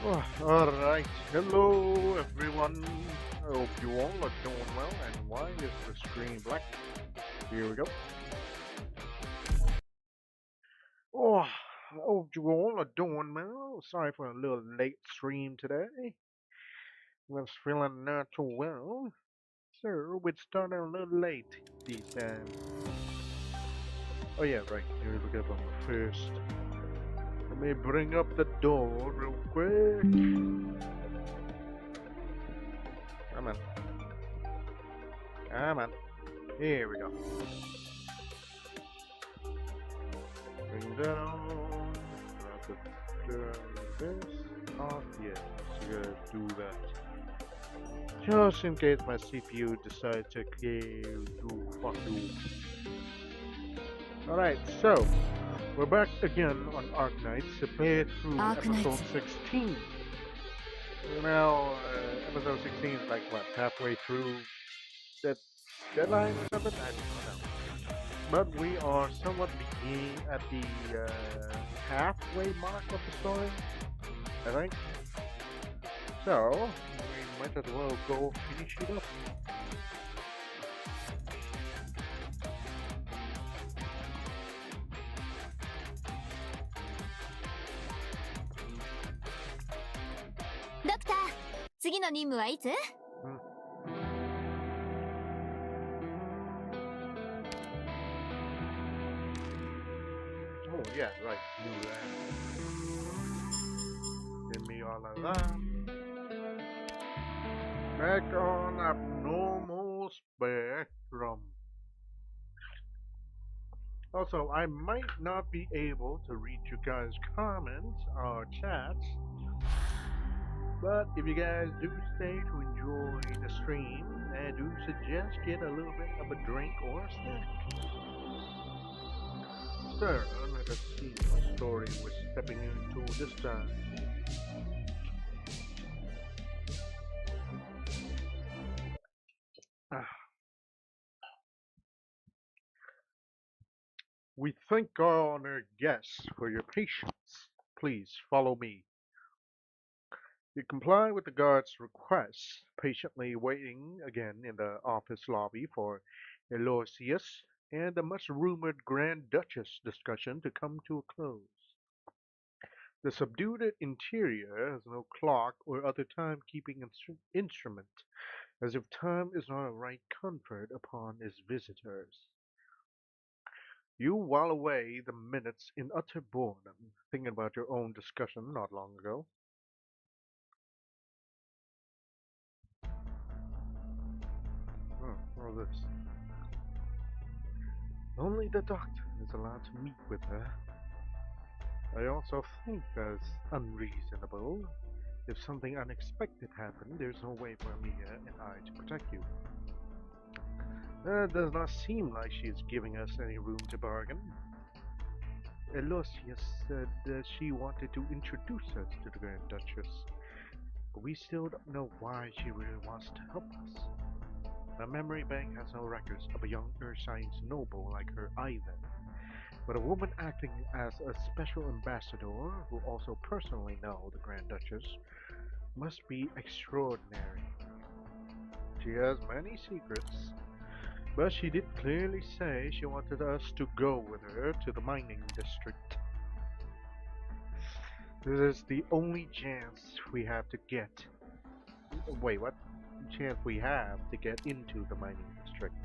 Alright, hello everyone. I hope you all are doing well. And why is the screen black? Here we go. I hope you all are doing well. Sorry for a little late stream today. Was feeling not too well, so we started a little late this time. Oh yeah, right. Here we look up first. Let me bring up the door real quick. Come on. Come on. Here we go. Bring that on. Turn this off. Yes, you gotta do that. Just in case my CPU decides to do fuck you. Alright, so we're back again on Arknights to play it through episode 16. Now, episode 16 is like what, halfway through that deadline or something? I don't know. But we are somewhat beginning at the halfway mark of the story, I think. So, we might as well go finish it up. Doctor, 次の任務はいつ? Oh yeah, right. Do that. Give me all of that. Back on abnormal spectrum. Also, I might not be able to read you guys' comments or chats, but if you guys do stay to enjoy the stream, I do suggest get a little bit of a drink or a snack. So, let us see what story we're stepping into this time. We thank our honored guests for your patience. Please follow me. You comply with the guard's request, patiently waiting again in the office lobby for Aloysius and the much rumored Grand Duchess discussion to come to a close. The subdued interior has no clock or other timekeeping instrument, as if time is not a right comfort upon its visitors. You while away the minutes in utter boredom, thinking about your own discussion not long ago. All this. Only the doctor is allowed to meet with her. I also think that's unreasonable. If something unexpected happened, there's no way for Mia and I to protect you. It does not seem like she is giving us any room to bargain. Aloysius said that she wanted to introduce us to the Grand Duchess, but we still don't know why she really wants to help us. My memory bank has no records of a young Urshine's noble like her either, but a woman acting as a special ambassador who also personally know the Grand Duchess must be extraordinary. She has many secrets, but she did clearly say she wanted us to go with her to the mining district. This is the only chance we have to get. Wait, what? Chance we have to get into the mining district.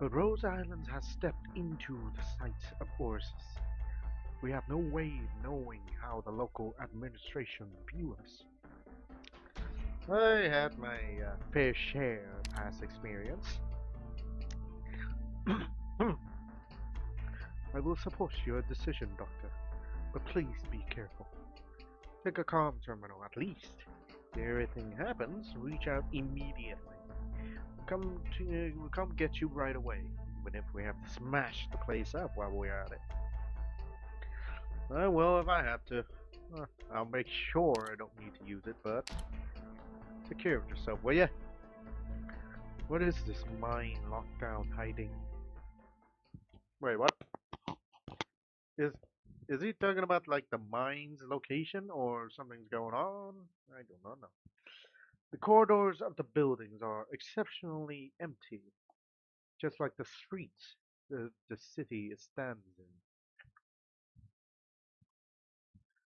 But Rose Islands has stepped into the sights of Orsis. We have no way of knowing how the local administration view us. I had my fair share of past experience. I will support your decision, Doctor, but please be careful. Take a comm terminal at least. If anything happens, reach out immediately. We'll come get you right away, even if we have to smash the place up while we're at it. I will if I have to. I'll make sure I don't need to use it, but take care of yourself, will ya? What is this mine lockdown hiding? Wait, what? Is he talking about like the mine's location or something's going on? I do not know. The corridors of the buildings are exceptionally empty, just like the streets the city stands in.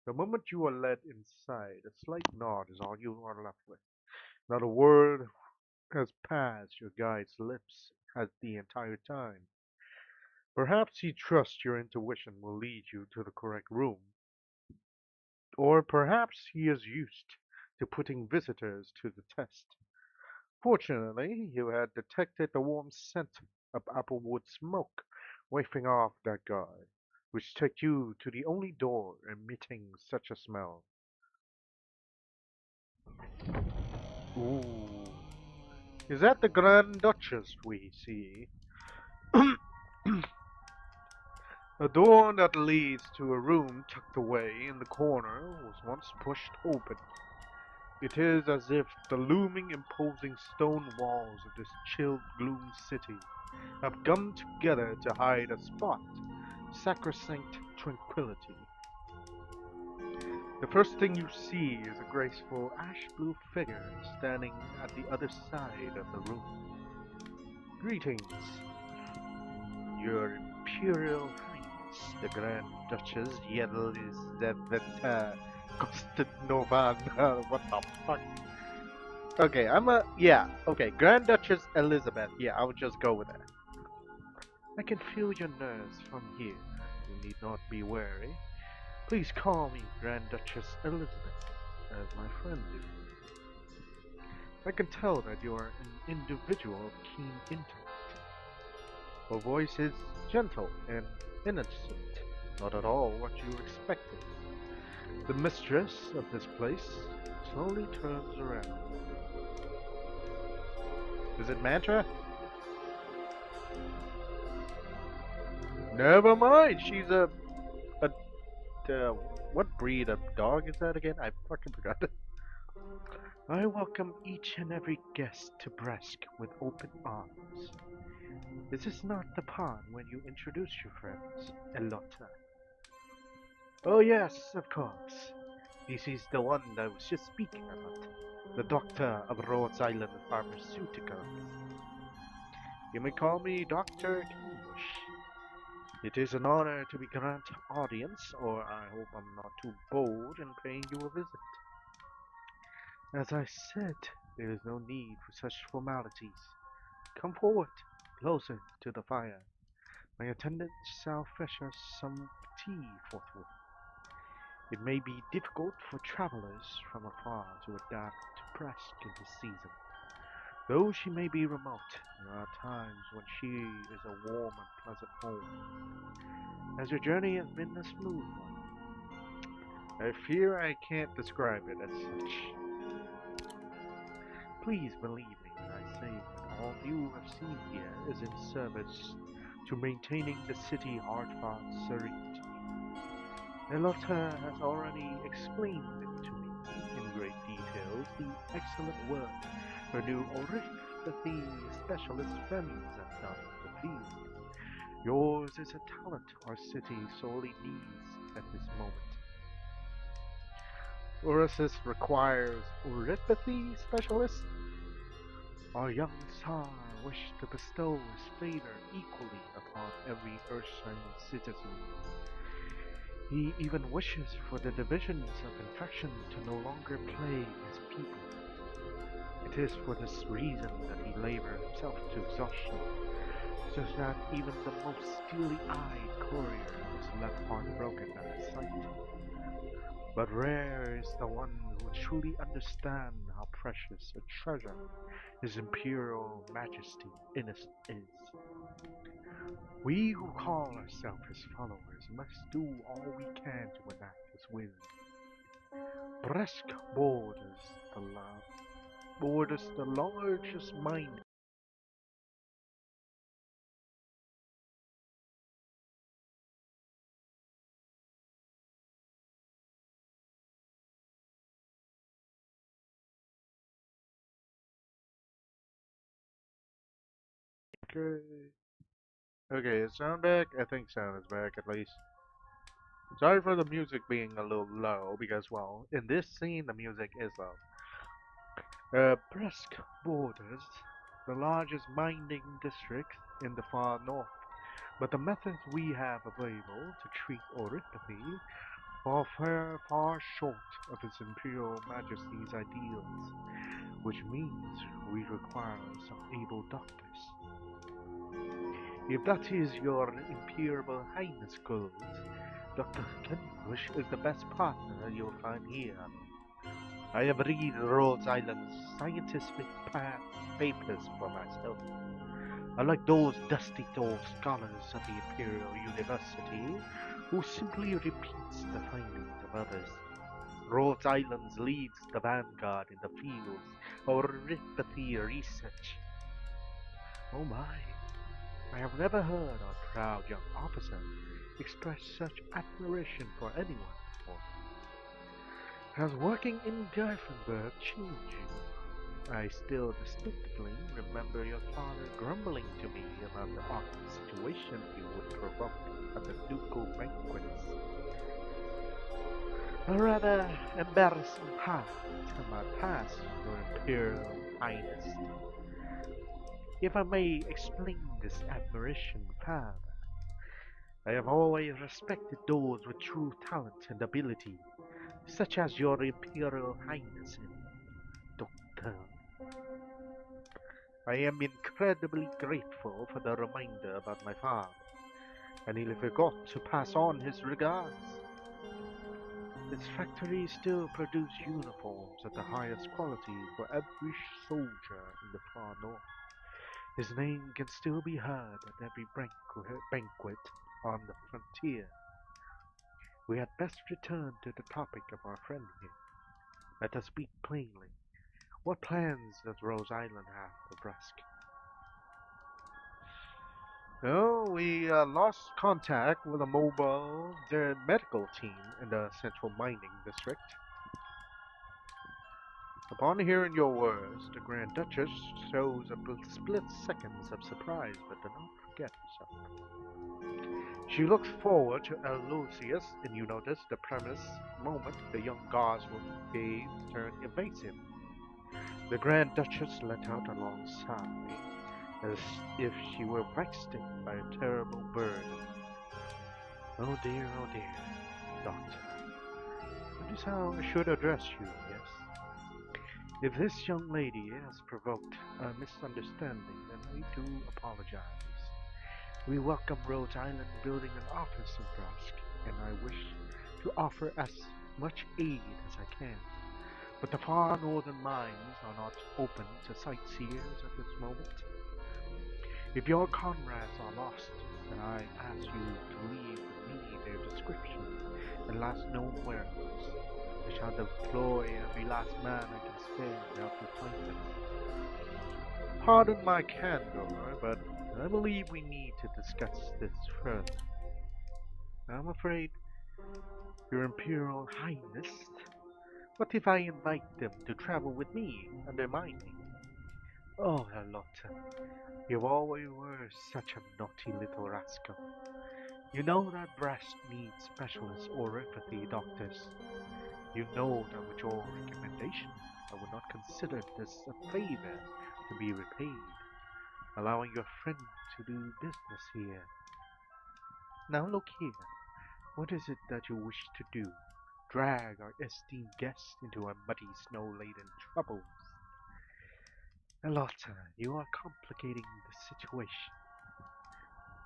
The moment you are led inside, a slight nod is all you are left with. Not a word has passed your guide's lips at the entire time. Perhaps he trusts your intuition will lead you to the correct room, or perhaps he is used to putting visitors to the test. Fortunately, you had detected the warm scent of applewood smoke wafting off that guard, which took you to the only door emitting such a smell. Ooh. Is that the Grand Duchess we see? A door that leads to a room tucked away in the corner was once pushed open. It is as if the looming, imposing stone walls of this chilled gloom city have come together to hide a spot, sacrosanct tranquility. The first thing you see is a graceful ash blue figure standing at the other side of the room. Greetings, your Imperial Highness, the Grand Duchess Yelizaveta Konstantinovna. What the fuck? Okay, yeah, okay, Grand Duchess Elizabeth. Yeah, I would just go with that. I can feel your nerves from here. You need not be wary. Please call me Grand Duchess Elizabeth, as my friend do. I can tell that you are an individual of keen intellect. Her voice is gentle and innocent, not at all what you expected. The mistress of this place slowly turns around. Is it Mantra? Never mind. She's a what breed of dog is that again? I fucking forgot. I welcome each and every guest to Bresk with open arms. Is this not the pond when you introduce your friends, Elotta? Oh yes, of course. This is the one I was just speaking about. The doctor of Rhodes Island Pharmaceuticals. You may call me Dr. Kingbush. It is an honor to be granted audience, or I hope I'm not too bold in paying you a visit. As I said, there is no need for such formalities. Come forward, closer to the fire. My attendant shall fetch us some tea forthwith. It may be difficult for travelers from afar to adapt to Presque in this season. Though she may be remote, there are times when she is a warm and pleasant home. As your journey has been a smooth one, I fear I can't describe it as such. Please believe me when I say that all you have seen here is in service to maintaining the city hard-fought serenity. Elotta has already explained it to me in great details the excellent work her new orthopathy specialist friends have done in the field. Yours is a talent our city sorely needs at this moment. Ursus requires orthopathy specialist. Our young Tsar wished to bestow his favor equally upon every Earthshining citizen. He even wishes for the divisions of infection to no longer plague his people. It is for this reason that he labors himself to exhaustion, so that even the most steely-eyed courier is left heartbroken at the sight. But rare is the one who truly understands how precious a treasure His Imperial Majesty Innocent is. We who call ourselves his followers must do all we can to enact his will. Bresk borders the largest mine. Okay, okay, is sound back? I think sound is back at least. Sorry for the music being a little low because, well, in this scene the music is low. Bresk borders the largest mining district in the far north, but the methods we have available to treat oripathy fall far short of His Imperial Majesty's ideals, which means we require some able doctors. If that is your Imperial Highness goals, Dr. Kenn is the best partner you'll find here. I have read Rhode Island's scientific papers for myself. Unlike those dusty old scholars at the Imperial University, who simply repeats the findings of others, Rhode Island leads the vanguard in the fields of oripathy research. Oh my, I have never heard our proud young officer express such admiration for anyone before. Has working in Gryffindor changed you? I still distinctly remember your father grumbling to me about the awkward situation he would provoke at the ducal banquets. A rather embarrassing part of my past, Your Imperial Highness. If I may explain this admiration further, I have always respected those with true talent and ability, such as Your Imperial Highness and Doctor. I am incredibly grateful for the reminder about my father, and he forgot to pass on his regards. Its factories still produce uniforms at the highest quality for every soldier in the far north. His name can still be heard at every banquet on the frontier. We had best return to the topic of our friend here. Let us speak plainly. What plans does Rose Island have for Brusk? Well, we lost contact with a mobile medical team in the central mining district. Upon hearing your words, the Grand Duchess shows a split seconds of surprise, but does not forget herself. She looks forward to Aloysius, and you notice the premise moment the young guardswoman gaze turned evasive. The Grand Duchess let out a long sigh, as if she were vexed by a terrible burden. Oh dear, Doctor. That is how I should address you, yes? If this young lady has provoked a misunderstanding, then I do apologize. We welcome Rhode Island building an office in Brusk, and I wish to offer as much aid as I can. But the far northern mines are not open to sightseers at this moment. If your comrades are lost, then I ask you to leave with me their description and last known whereabouts. I shall deploy every last man I can spare to help you find them. Pardon my candor, but I believe we need to discuss this further. I'm afraid, Your Imperial Highness, what if I invite them to travel with me under my name? Oh, Charlotte, you always were such a naughty little rascal. You know that breast needs specialist oripathy doctors. You know that with your recommendation, I would not consider this a favor to be repaid, allowing your friend to do business here. Now look here, what is it that you wish to do? Drag our esteemed guest into our muddy, snow-laden troubles? Elotta, you are complicating the situation.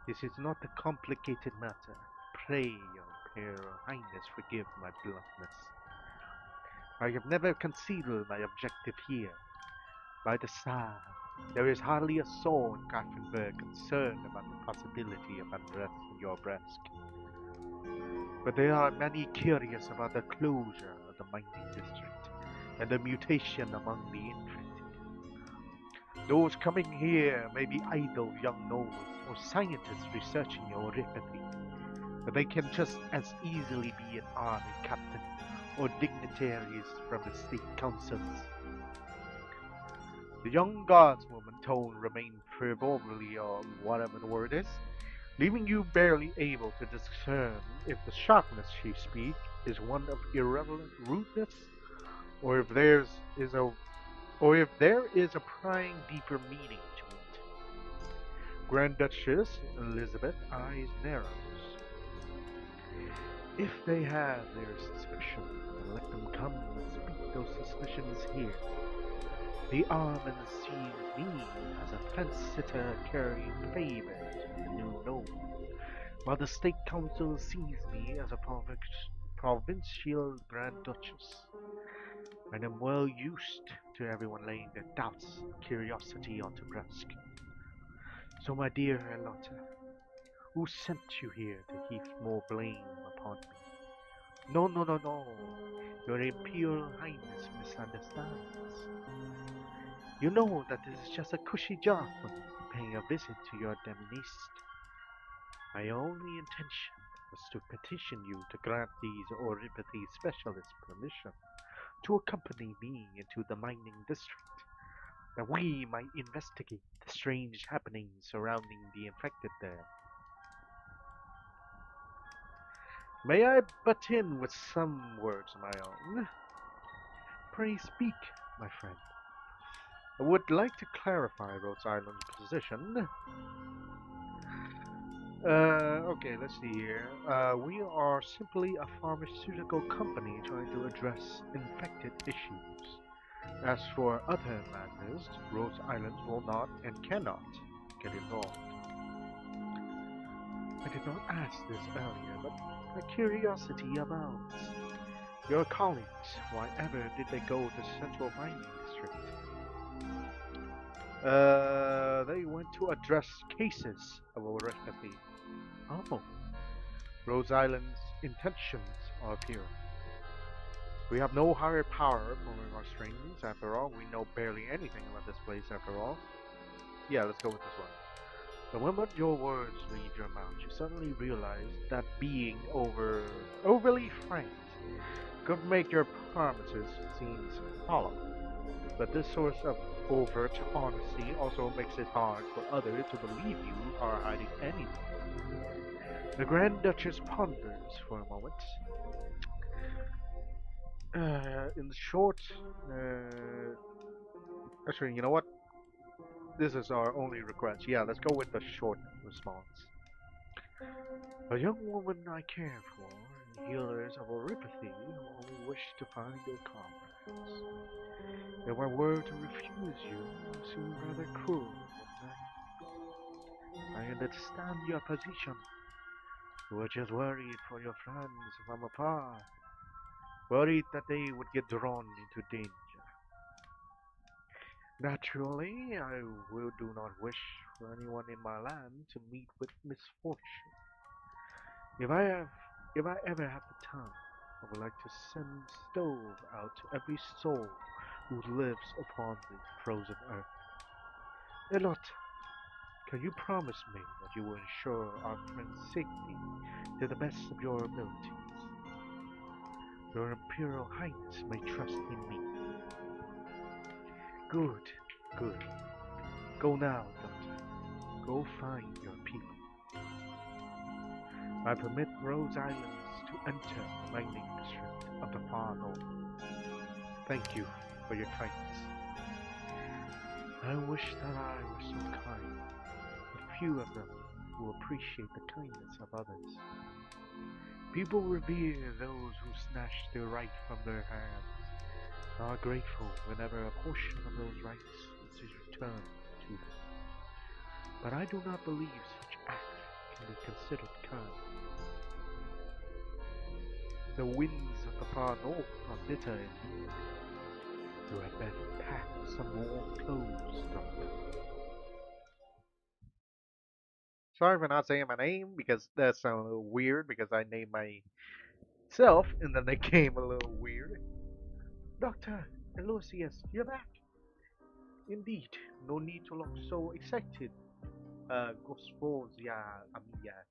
This is not a complicated matter. Pray, your Imperial Highness, forgive my bluntness. I have never concealed my objective here. By the side, there is hardly a soul in Gothenburg concerned about the possibility of unrest in your breast. But there are many curious about the closure of the mining district and the mutation among the infected. Those coming here may be idle young nobles or scientists researching oripathy, but they can just as easily be an army captain or dignitaries from the state councils. The young guardswoman tone remained frivolity or whatever the word is, leaving you barely able to discern if the sharpness she speaks is one of irrelevant rudeness, or if there is a prying deeper meaning to it. Grand Duchess Elizabeth eyes narrows. If they have their suspicions, then let them come and speak those suspicions here. The Armand sees me as a fence-sitter carrying favors with the new noble, while the State Council sees me as a provincial Grand Duchess. I am well used to everyone laying their doubts and curiosity onto Brusk. So, my dear Elotta, who sent you here to heap more blame upon me? No, no, no, no. Your Imperial Highness misunderstands. You know that this is just a cushy job for me, paying a visit to your demonist. My only intention was to petition you to grant these Oripathy specialists permission to accompany me into the mining district, that we might investigate the strange happenings surrounding the infected there. May I butt in with some words of my own? Pray speak, my friend. I would like to clarify Rhode Island's position. Okay, let's see here. We are simply a pharmaceutical company trying to address infected issues. As for other matters, Rhode Island will not and cannot get involved. I did not ask this earlier, but my curiosity abounds. Your colleagues, why ever did they go to Central Mining District? They went to address cases of oripathy. Oh, Rhode Island's intentions are apparent. We have no higher power pulling our strings. After all, we know barely anything about this place. After all, yeah, let's go with this one. The moment your words leave your mouth, you suddenly realize that being overly frank could make your promises seem hollow. But this source of overt honesty also makes it hard for others to believe you are hiding anything. The Grand Duchess ponders for a moment. In short, actually, you know what? This is our only request. Yeah, let's go with the short response. A young woman I care for, and healers of oripathy who only wish to find their comrades. If I were to refuse you, it would seem rather cruel, wouldn't I? I understand your position. You were just worried for your friends from afar, worried that they would get drawn into danger. Naturally, I do not wish for anyone in my land to meet with misfortune. If I have, if I ever have the time, I would like to send stove out to every soul who lives upon the frozen earth. Elot, can you promise me that you will ensure our friend's safety to the best of your abilities? Your Imperial Highness may trust in me. Good, good. Go now, Doctor. Go find your people. I permit Rhode Islands to enter the mining district of the far north. Thank you for your kindness. I wish that I were so kind, but few of them who appreciate the kindness of others. People revere those who snatch their right from their hands, and are grateful whenever a portion of those rights is returned to them. But I do not believe such acts can be considered kind. The winds of the far north are bitter indeed. You had better pack some warm clothes, Doctor. Sorry for not saying my name because that sounded a little weird because I named myself and then they came a little weird. Doctor Aloysius, you're back. Indeed, no need to look so excited, Gospodia Amiya.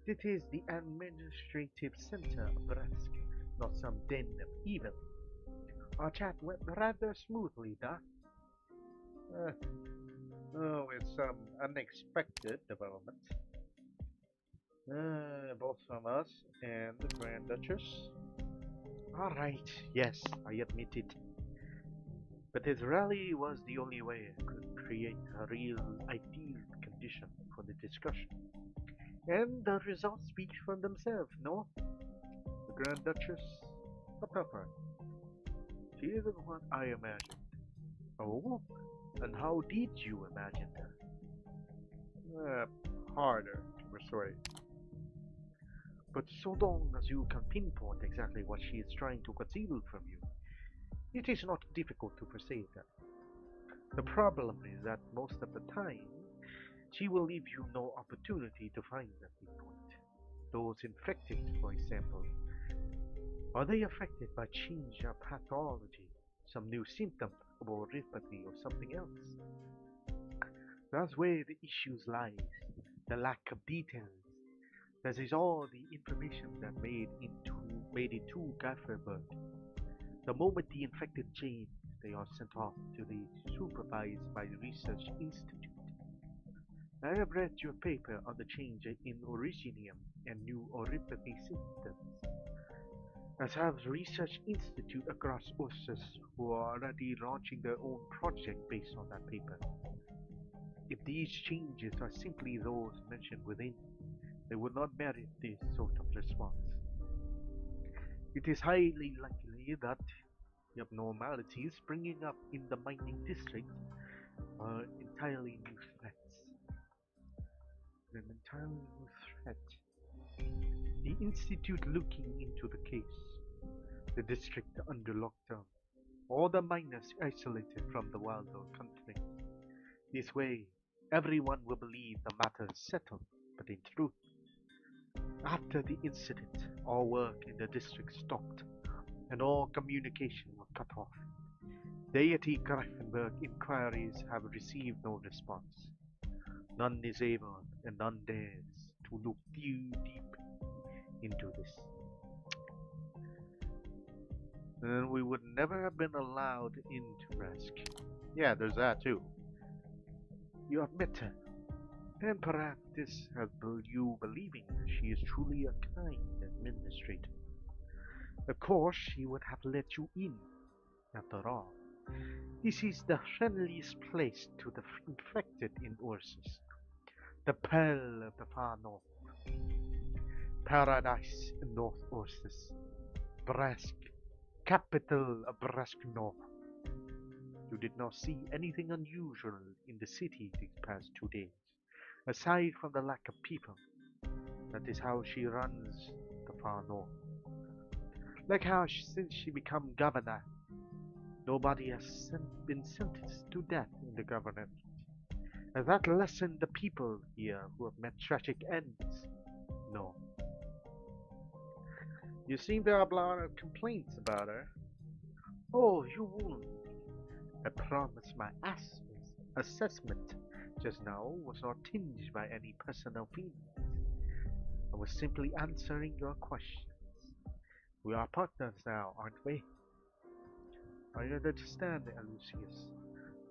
This is the administrative center of Bresk, not some den of evil. Our chat went rather smoothly, Doc. Uh, oh, it's some unexpected development. Both from us and the Grand Duchess. Alright, yes, I admit it. But his rally was the only way I could create a real ideal condition for the discussion. And the results speak for themselves, no? The Grand Duchess, a pepper. She isn't what I imagined. Oh? And how did you imagine her? Harder to persuade. But so long as you can pinpoint exactly what she is trying to conceal from you, it is not difficult to perceive her. The problem is that most of the time, she will leave you no opportunity to find that pinpoint. Those infected, for example, are they affected by change of pathology, some new symptom of oripathy or something else? That's where the issues lies, the lack of details. That is all the information that made it to Gafferberg. The moment the infected change, they are sent off to the supervised by the Research Institute. I have read your paper on the change in originium and new oripathy symptoms. As have Research Institute across Ursus who are already launching their own project based on that paper. If these changes are simply those mentioned within, they would not merit this sort of response. It is highly likely that the abnormalities springing up in the mining district are entirely new threats. An entirely new threat. The Institute looking into the case, the district under lockdown, all the miners isolated from the wilder continent. This way, everyone will believe the matter is settled, but in truth, after the incident, all work in the district stopped, and all communication was cut off. Deity Greifenberg inquiries have received no response. None is able, and none dares, to look too deep into this. And we would never have been allowed into Resk. Yeah, there's that too. You have met her, and perhaps this has you believing that she is truly a kind administrator. Of course, she would have let you in, after all. This is the friendliest place to the infected in Ursus, the Pearl of the Far North, Paradise in North Ursus, Bresk, capital of Bresk North. You did not see anything unusual in the city these past 2 days, aside from the lack of people. That is how she runs the Far North. Like how since she became governor, nobody has been sentenced to death in the governorate. Has that lessened the people here who have met tragic ends? No. You seem to have a lot of complaints about her. Oh, you won't. I promise my assessment just now was not tinged by any personal feelings. I was simply answering your questions. We are partners now, aren't we? I understand, Lucius.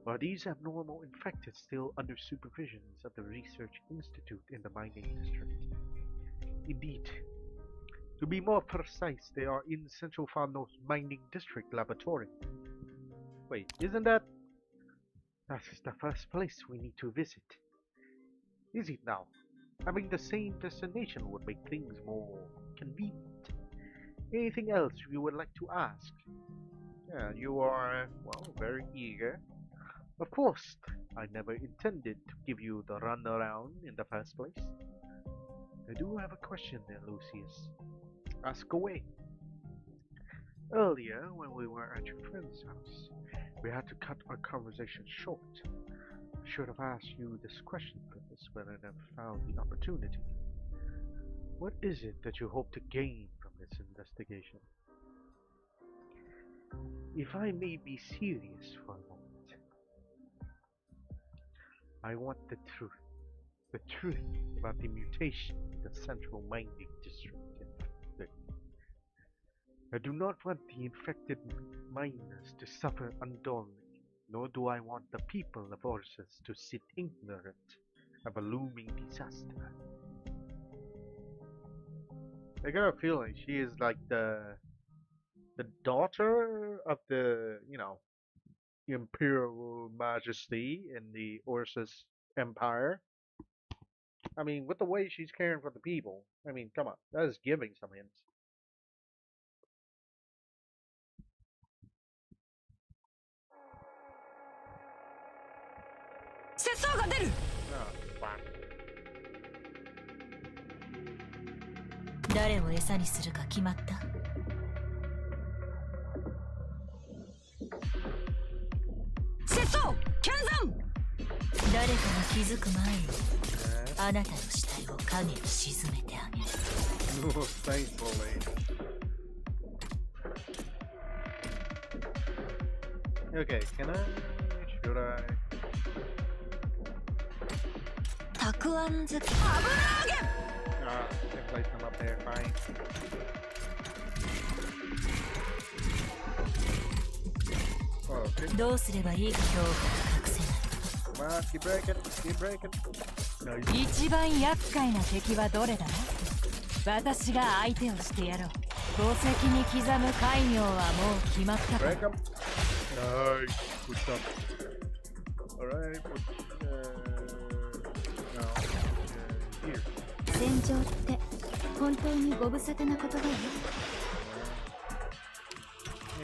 Are these abnormal infected still under supervision at the Research Institute in the mining district? Indeed. To be more precise, they are in Central Far North Mining District Laboratory. Wait, isn't that... That is the first place we need to visit. Is it now? Having the same destination would make things more convenient. Anything else you would like to ask? Yeah, you are, well, very eager. Of course, I never intended to give you the runaround in the first place. I do have a question there, Lucius. Ask away. Earlier, when we were at your friend's house, we had to cut our conversation short. I should have asked you this question first, but I never found the opportunity. What is it that you hope to gain from this investigation? If I may be serious for a moment, I want the truth. The truth about the mutation in the central mining district. I do not want the infected miners to suffer unduly, nor do I want the people of Ursus to sit ignorant of a looming disaster. I got a feeling she is like the daughter of the, imperial majesty in the Ursus Empire. I mean, with the way she's caring for the people, I mean, come on, that is giving some hints. 節操が出る。 Oh, fuck. 誰を餌にするか決まった？節操剣山。誰かが気づく前にあなたの死体を影に沈めてあげる。 Thankfully. Okay, can I? Should I? たくあん漬け。油揚げ。 Ah, can place them up there, fine. Oh, okay. どうすればいいか評価が隠せない。 Come on, keep breaking, keep breaking. Nice. 一番厄介な敵はどれだ？私が相手をしてやろう。宝石に刻む戒名はもう決まったか？ Break them. Nice. Good stuff. Alright, put, no, here. 戦場って本当にご無沙汰なことだよ。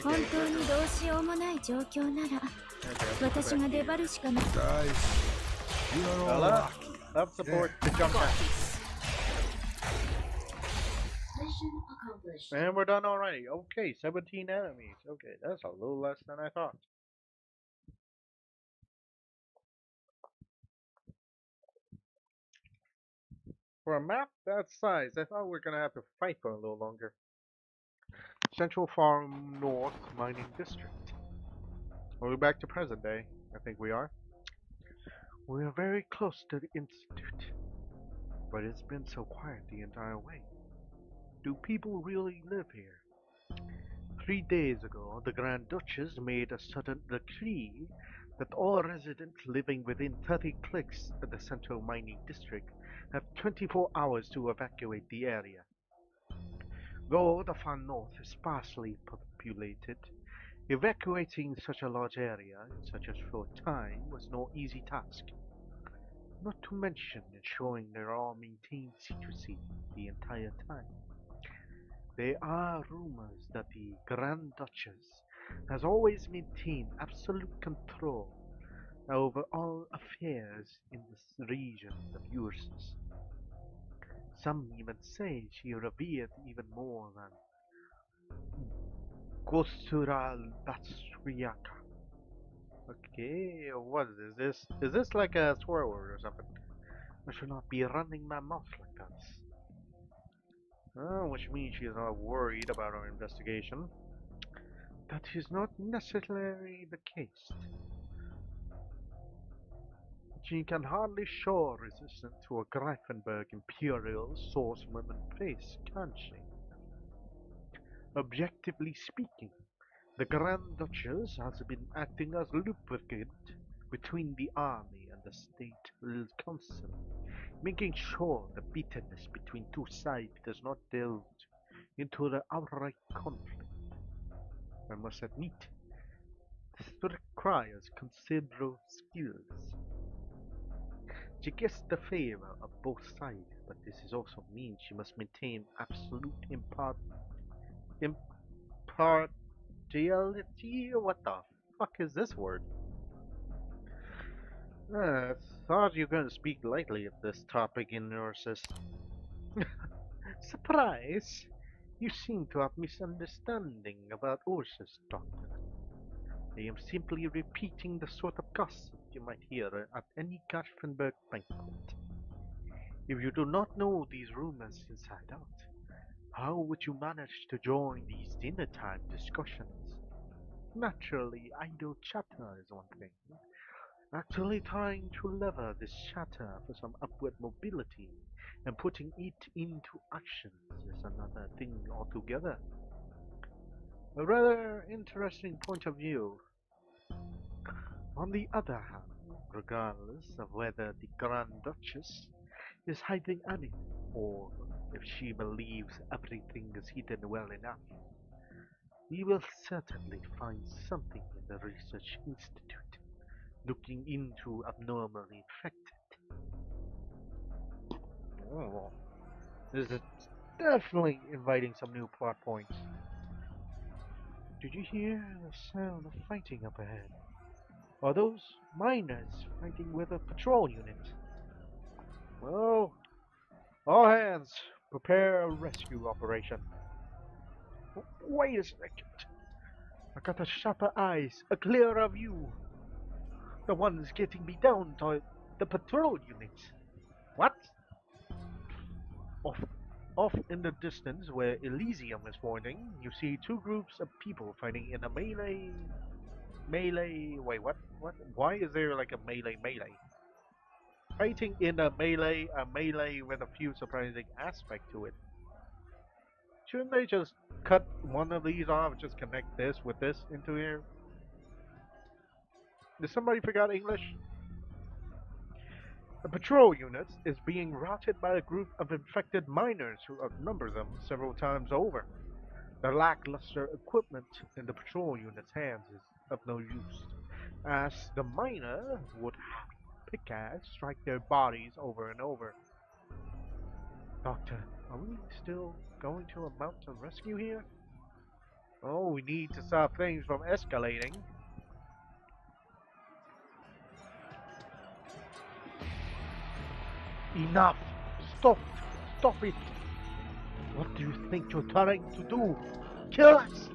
本当にどうしようもない状況なら、私が粘るしかない。Love support the jump back. And we're done already. Okay, 17 enemies. Okay, that's a little less than I thought. For a map that size, I thought we were gonna have to fight for a little longer. Central Farm North Mining District. Are we back to present day? I think we are. We are very close to the Institute. But it's been so quiet the entire way. Do people really live here? 3 days ago, the Grand Duchess made a sudden decree that all residents living within 30 clicks of the Central Mining District have 24 hours to evacuate the area. Though the far north is sparsely populated, evacuating such a large area in such a short time was no easy task. Not to mention ensuring they all maintained secrecy the entire time. There are rumors that the Grand Duchess has always maintained absolute control over all affairs in this region of Ursus. Some even say she revered even more than Gosural Batsriaka. Okay, what is this? Is this like a swear word or something? I should not be running my mouth like that. Which means she is not worried about our investigation. That is not necessarily the case. She can hardly show resistance to a Greifenberg Imperial swordsman face, can she? Objectively speaking, the Grand Duchess has been acting as lubricant between the army and the State Council, making sure the bitterness between two sides does not delve into the outright conflict. I must admit, this requires considerable skills. She gets the favor of both sides, but this also means she must maintain absolute impartiality. What the fuck is this word? I thought you were going to speak lightly of this topic in Ursus. Surprise! You seem to have misunderstanding about Ursus, Doctor. I am simply repeating the sort of gossip you might hear at any Garfenberg banquet. If you do not know these rumors inside out, how would you manage to join these dinner time discussions? Naturally, idle chatter is one thing. Actually trying to lever this chatter for some upward mobility and putting it into action is another thing altogether. A rather interesting point of view. On the other hand, regardless of whether the Grand Duchess is hiding anything or If she believes everything is hidden well enough, we will certainly find something in the research institute looking into abnormally infected. Oh, this is definitely inviting some new plot points. Did you hear the sound of fighting up ahead? Are those miners fighting with a patrol unit? Well, all hands, prepare a rescue operation. Wait a second. I got a sharper eyes, a clearer view. The one's getting me down to the patrol unit. What? Off, off in the distance, where Elysium is forming, you see two groups of people fighting in a melee. Wait, what? What? Why is there like a melee? Fighting in a melee with a few surprising aspects to it. Shouldn't they just cut one of these off, just connect this with this into here? Did somebody forget English? A patrol unit is being routed by a group of infected miners who outnumber them several times over. The lackluster equipment in the patrol unit's hands is of no use, as the miner would have pickaxe strike their bodies over and over. Doctor, are we still going to a mountain rescue here? Oh, we need to stop things from escalating. Enough! Stop! Stop it! What do you think you're trying to do? Kill us!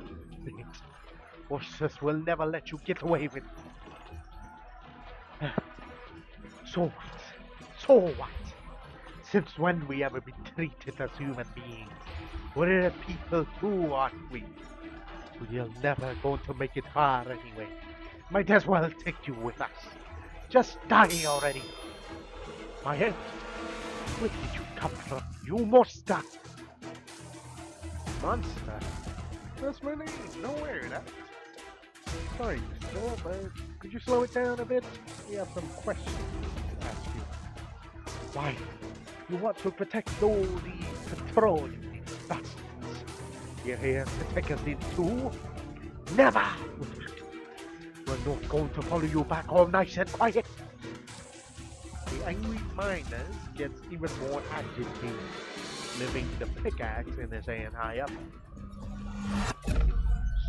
Horses will never let you get away with it. So what? So what? Since when we ever been treated as human beings? We're people too, aren't we? We're never going to make it far anyway. Might as well take you with us. Just die already. My head, where did you come from? You monster! Monster? That's my name. Don't worry that. Sorry, mister, but could you slow it down a bit? We have some questions to ask you. Why? You want to protect all the patrol units, bastards. You're here to take us in too? Never! We're not going to follow you back all nice and quiet. The angry miners gets even more agitated, leaving the pickaxe in his hand high up.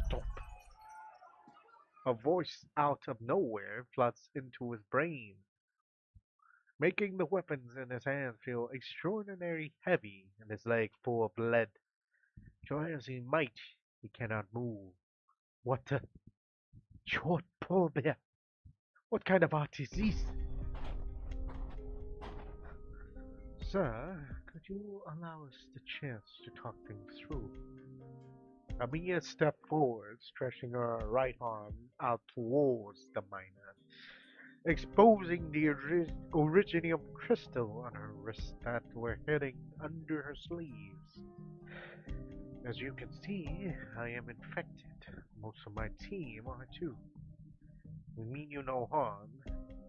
Stop. A voice out of nowhere floods into his brain, making the weapons in his hand feel extraordinarily heavy and his leg full of lead. Try as he might, he cannot move. What the? Short poor bear. What kind of art is this? Sir, could you allow us the chance to talk things through? Amia stepped forward, stretching her right arm out towards the miner, exposing the originium crystal on her wrist that were hidden under her sleeves. As you can see, I am infected. Most of my team are too. We mean you no harm.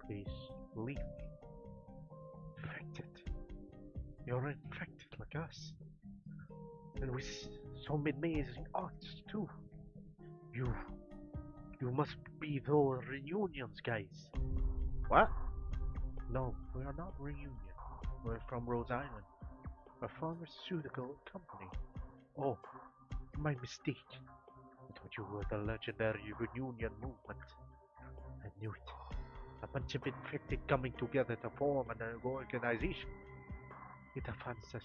Please believe me. Infected. You're infected like us. And with some amazing arts too. You you must be those reunions guys. What? No, we are not reunion. We're from Rhode Island, a pharmaceutical company. Oh, my mistake. I thought you were the legendary reunion movement. I knew it. A bunch of infected coming together to form an organization. It offends us,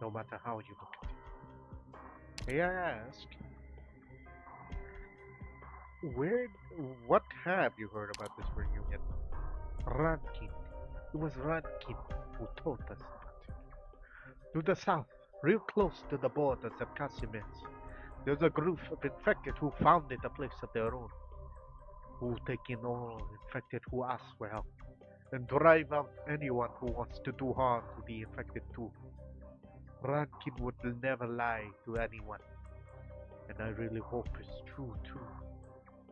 no matter how you look at it. May I ask, where, what have you heard about this reunion? Rankin. It was Rankin who told us about it. To the south, real close to the borders of Casimir, there's a group of infected who founded a place of their own, who take in all infected who ask for help, and drive out anyone who wants to do harm to the infected too. Rankin would never lie to anyone, and I really hope it's true too.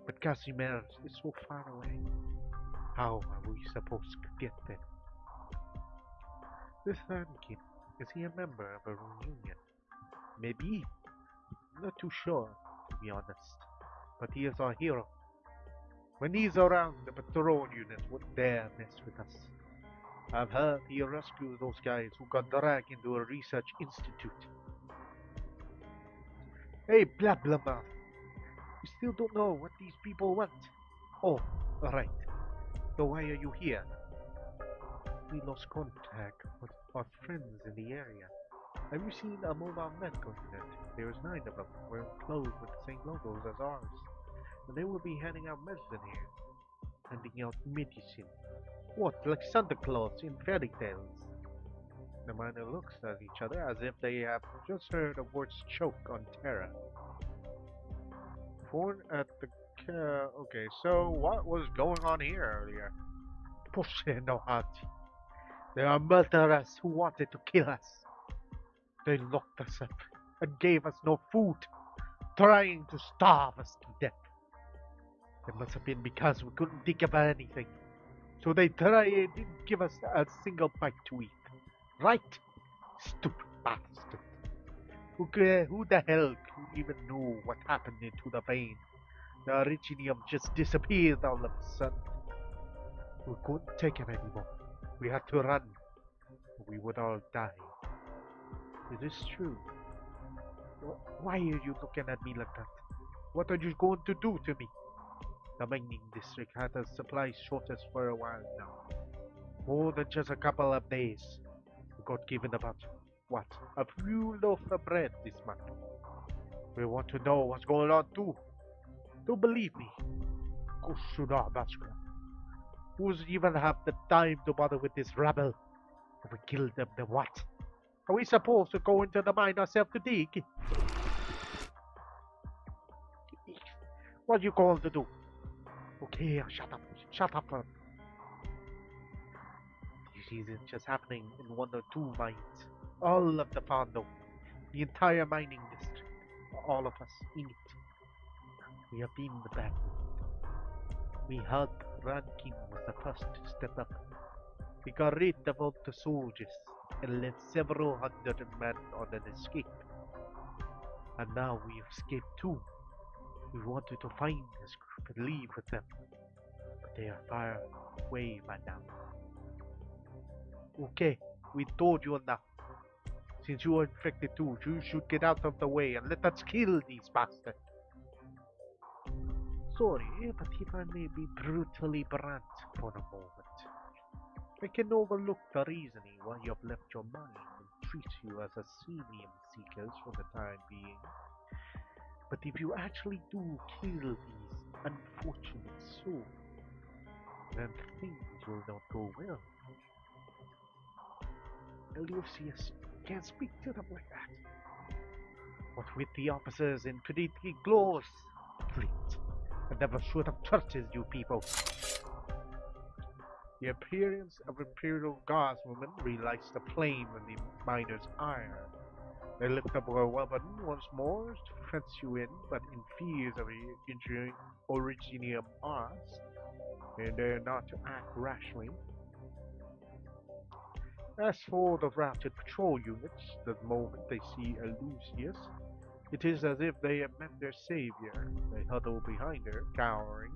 But Casimir is so far away. How are we supposed to get there? This Rankin, Is he a member of a reunion? Maybe. I'm not too sure, to be honest. But he is our hero. When he's around, the patrol unit wouldn't dare mess with us. I've heard he rescued those guys who got dragged into a research institute. Hey, blah blah blah. You still don't know what these people want. Oh, alright. So why are you here? We lost contact with our friends in the area. Have you seen a mobile medical unit? There's 9 of them, wearing clothes with the same logos as ours. And they will be handing out medicine here. Handing out medicine. What, like Santa Claus in fairy tales? The miner looks at each other as if they have just heard a word choke on terror. Born at the okay, so what was going on here earlier? Push no heart. There are murderers who wanted to kill us. They locked us up and gave us no food, trying to starve us to death. It must have been because we couldn't think of anything. So they didn't give us a single bite to eat. Right? Stupid bastard. Who the hell even knew what happened into the vein? The originium just disappeared all of a sudden. We couldn't take it anymore. We had to run. We would all die. It is true. Why are you looking at me like that? What are you going to do to me? The mining district had a supply shortage for a while now. More than just a couple of days. We got given about, what, a few loaves of bread this month. We want to know what's going on too. Don't believe me. Who's even have the time to bother with this rabble? If we kill them, then what? Are we supposed to go into the mine ourselves to dig? What are you going to do? Okay, shut up. This isn't just happening in 1 or 2 mines. All of the Fondo, the entire mining district, all of us in it. We have been the bad. We heard Rankin was the first to step up. He got rid of all the soldiers and led several hundred men on an escape. And now we escaped too. We wanted to find this group and leave with them, but they are far away by now. Okay, we told you enough. Since you are infected too, you should get out of the way and let us kill these bastards. Sorry, but if I may be brutally blunt for a moment, I can overlook the reasoning why you have left your mind and treat you as asylum seekers for the time being. But if you actually do kill these unfortunate souls, then things will not go well. Lucius can't speak to them like that. What with the officers in pretty clothes, Flint, I never should have trusted you people. The appearance of Imperial Guardswomen relights the flame in the miner's ire. They lift up a weapon once more to fence you in, but in fears of injuring Originium arts, and dare not to act rashly. As for the routed patrol units, the moment they see a Lucius, it is as if they have met their savior. They huddle behind her, cowering.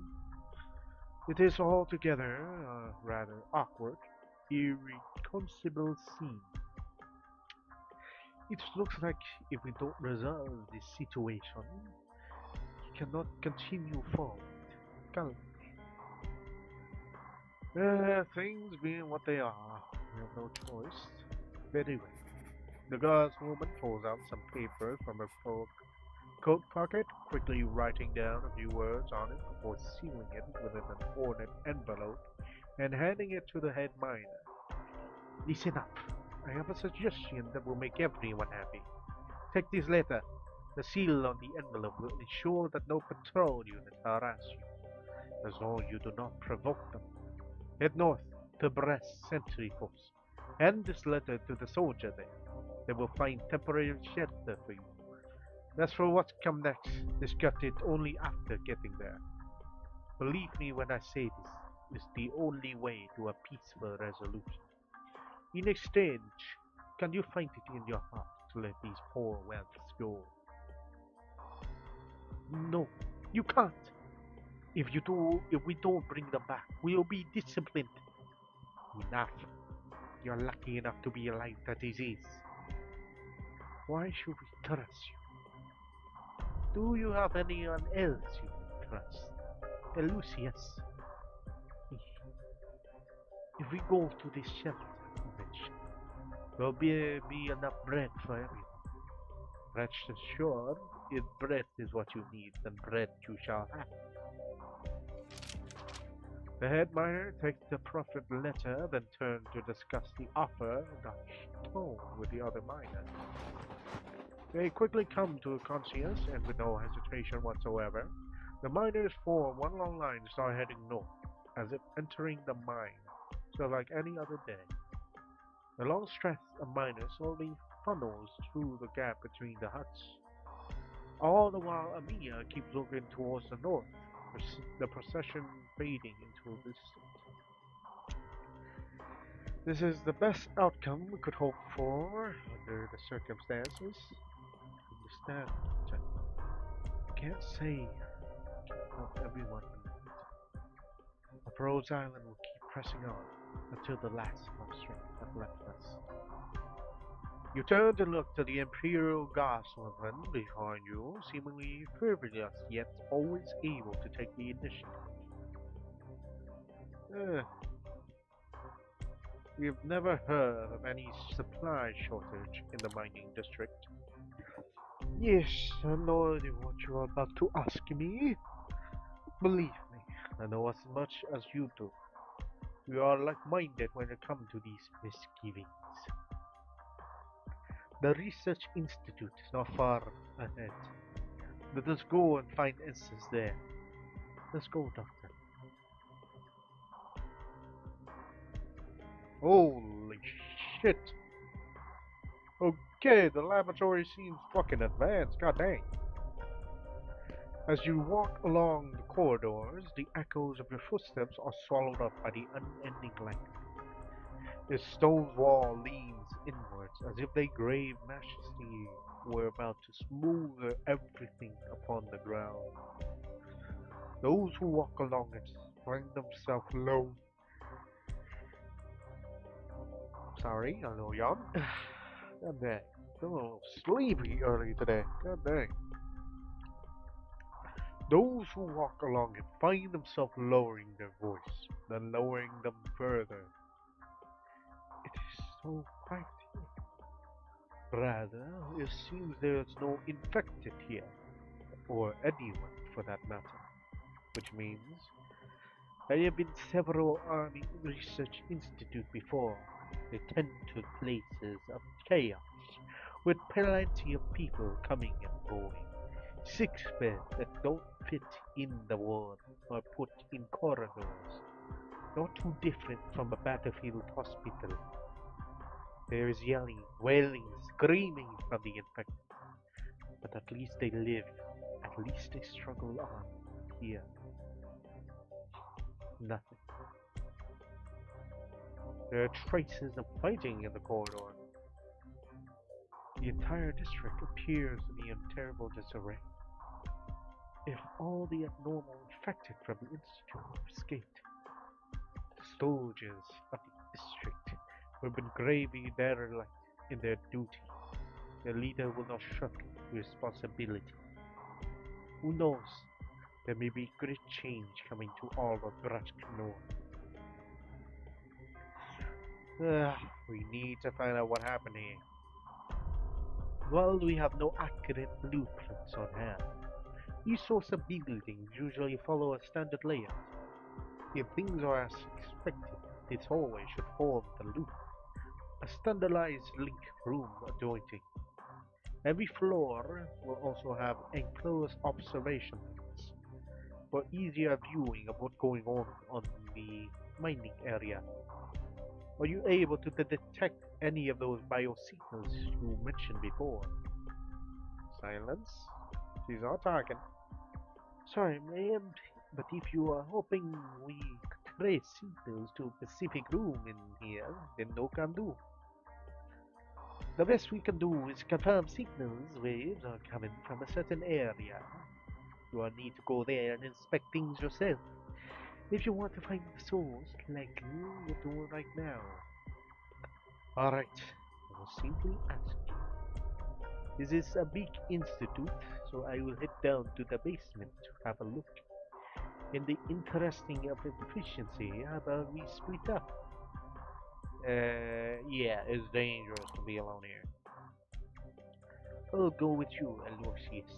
It is altogether a rather awkward, irreconcilable scene. It looks like if we don't resolve this situation, we cannot continue forward. Can't things being what they are, we have no choice. Very well. The guardswoman pulls out some paper from her coat pocket, quickly writing down a few words on it before sealing it within an ornate envelope and handing it to the head miner. Listen up. I have a suggestion that will make everyone happy. Take this letter. The seal on the envelope will ensure that no patrol unit harass you, as long as you do not provoke them. Head north to Brest Sentry Post. Hand this letter to the soldier there. They will find temporary shelter for you. As for what comes next, discuss it only after getting there. Believe me when I say this is the only way to a peaceful resolution. In exchange, Can you find it in your heart to let these poor whelps go? No, you can't. If we don't bring them back, we'll be disciplined. Enough. You're lucky enough to be alive that disease. Why should we trust you? Do you have anyone else you can trust? Lucius. If we go to this shelter you mentioned, there'll be enough bread for everyone. Rest assured, if bread is what you need, then bread you shall have. The head miner takes the proffered letter, then turns to discuss the offer in a tone with the other miners. They quickly come to a consensus, and with no hesitation whatsoever, the miners form one long line and start heading north, as if entering the mine, so like any other day. The long stretch of miners slowly funnels through the gap between the huts. All the while, Amia keeps looking towards the north, the procession fading into the distance. This is the best outcome we could hope for under the circumstances. Understand, Doctor. I can't say I can help everyone in it. But Rhodes Island will keep pressing on until the last of our strength have left us. You turn to look to the Imperial Guardswoman behind you, seemingly frivolous yet always able to take the initiative. We've never heard of any supply shortage in the mining district. Yes, I know what you are about to ask me. Believe me, I know as much as you do. We are like-minded when it comes to these misgivings. The Research Institute is not far ahead. Let us go and find answers there. Let's go, Doctor. Holy shit! Okay, the laboratory seems fucking advanced, god dang. As you walk along the corridors, the echoes of your footsteps are swallowed up by the unending light. The stone wall leans inwards, as if their grave majesty were about to smother everything upon the ground. Those who walk along it find themselves low. Sorry, I know yawn. God dang. I'm a little sleepy early today. God dang. Those who walk along it find themselves lowering their voice, then lowering them further. It is so quiet here. Rather, it seems there's no infected here, or anyone for that matter, which means I have been several army research institute before. They tend to places of chaos, with plenty of people coming and going. Sick beds that don't fit in the ward are put in corridors, not too different from a battlefield hospital. There is yelling, wailing, screaming from the infected, but at least they live. At least they struggle on. Here, nothing. There are traces of fighting in the corridor. The entire district appears to be in terrible disarray. If all the abnormal infected from the Institute have escaped, the soldiers of the district will have been gravely derelict in their duty. Their leader will not shirk responsibility. Who knows? There may be great change coming to all of Brashkanor. We need to find out what happened here. Well, we have no accurate blueprints on hand. These sorts of buildings usually follow a standard layout. If things are as expected, this hallway should form the loop. A standardized link room adjoining. Every floor will also have enclosed observation points for easier viewing of what's going on the mining area. Are you able to detect any of those biosignals you mentioned before? Silence. She's not talking. Sorry, ma'am, but if you are hoping we could trace signals to a specific room in here, then no can do. The best we can do is confirm signals waves are coming from a certain area. You will need to go there and inspect things yourself. If you want to find the source, like you're doing right now. Alright, I will simply ask you. This is a big institute, so I will head down to the basement to have a look. In the interesting of efficiency, how about we split up? Yeah, it's dangerous to be alone here. I'll go with you, Aloysius.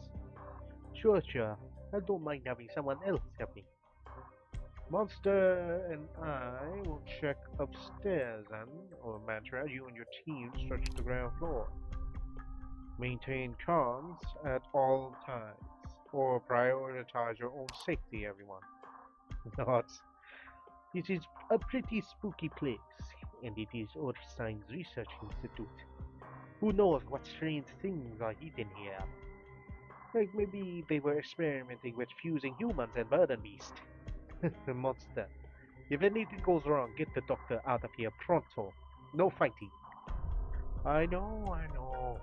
Sure. I don't mind having someone else help me. Monster and I will check upstairs and, or Mantra, you and your team search the ground floor. Maintain comms at all times, or prioritize your own safety, everyone. Not. This is a pretty spooky place, and it is Orstein's Research Institute. Who knows what strange things are hidden here? Like maybe they were experimenting with fusing humans and bird and beast. The monster. If anything goes wrong, get the doctor out of here pronto. No fighting. I know.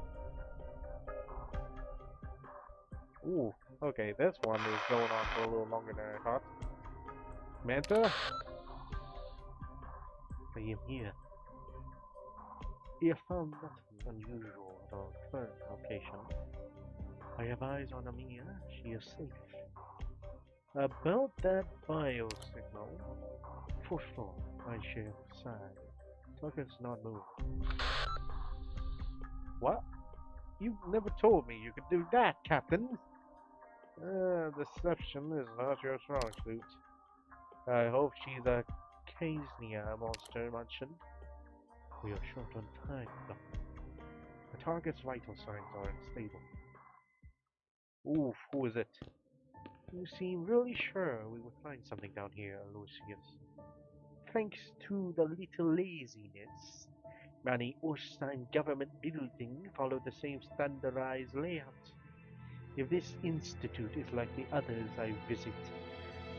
Ooh, okay, this one is going on for a little longer than I thought. Manta? I am here. We have found nothing unusual at our current location. I have eyes on Amia. She is safe. About that bio signal, fourth floor, I share side. Target's not moving. What? You never told me you could do that, Captain. Deception is not your strong suit. I hope she's a Casnia monster mentioned. We are short on time, Doctor. The target's vital signs are unstable. Oof, who is it? You seem really sure we would find something down here, Lucius. Thanks to the little laziness, many Orstein government buildings follow the same standardized layout. If this institute is like the others I visit,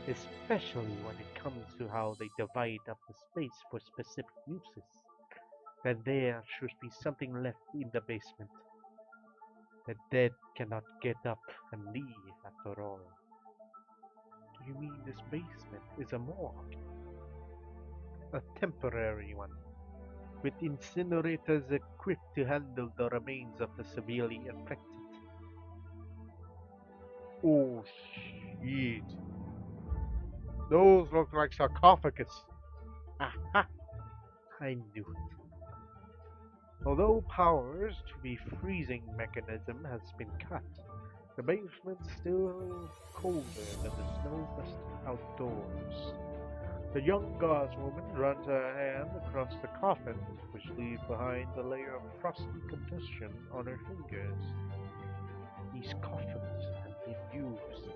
especially when it comes to how they divide up the space for specific uses, then there should be something left in the basement. The dead cannot get up and leave after all. Do you mean this basement is a morgue? A temporary one, with incinerators equipped to handle the remains of the severely infected. Oh shit. Those look like sarcophagus. Aha! I knew it. Although powers to the freezing mechanism has been cut, the basement's still colder than the snow-dusted outdoors. The young guardswoman runs her hand across the coffin, which leaves behind a layer of frosty congestion on her fingers. These coffins have been used.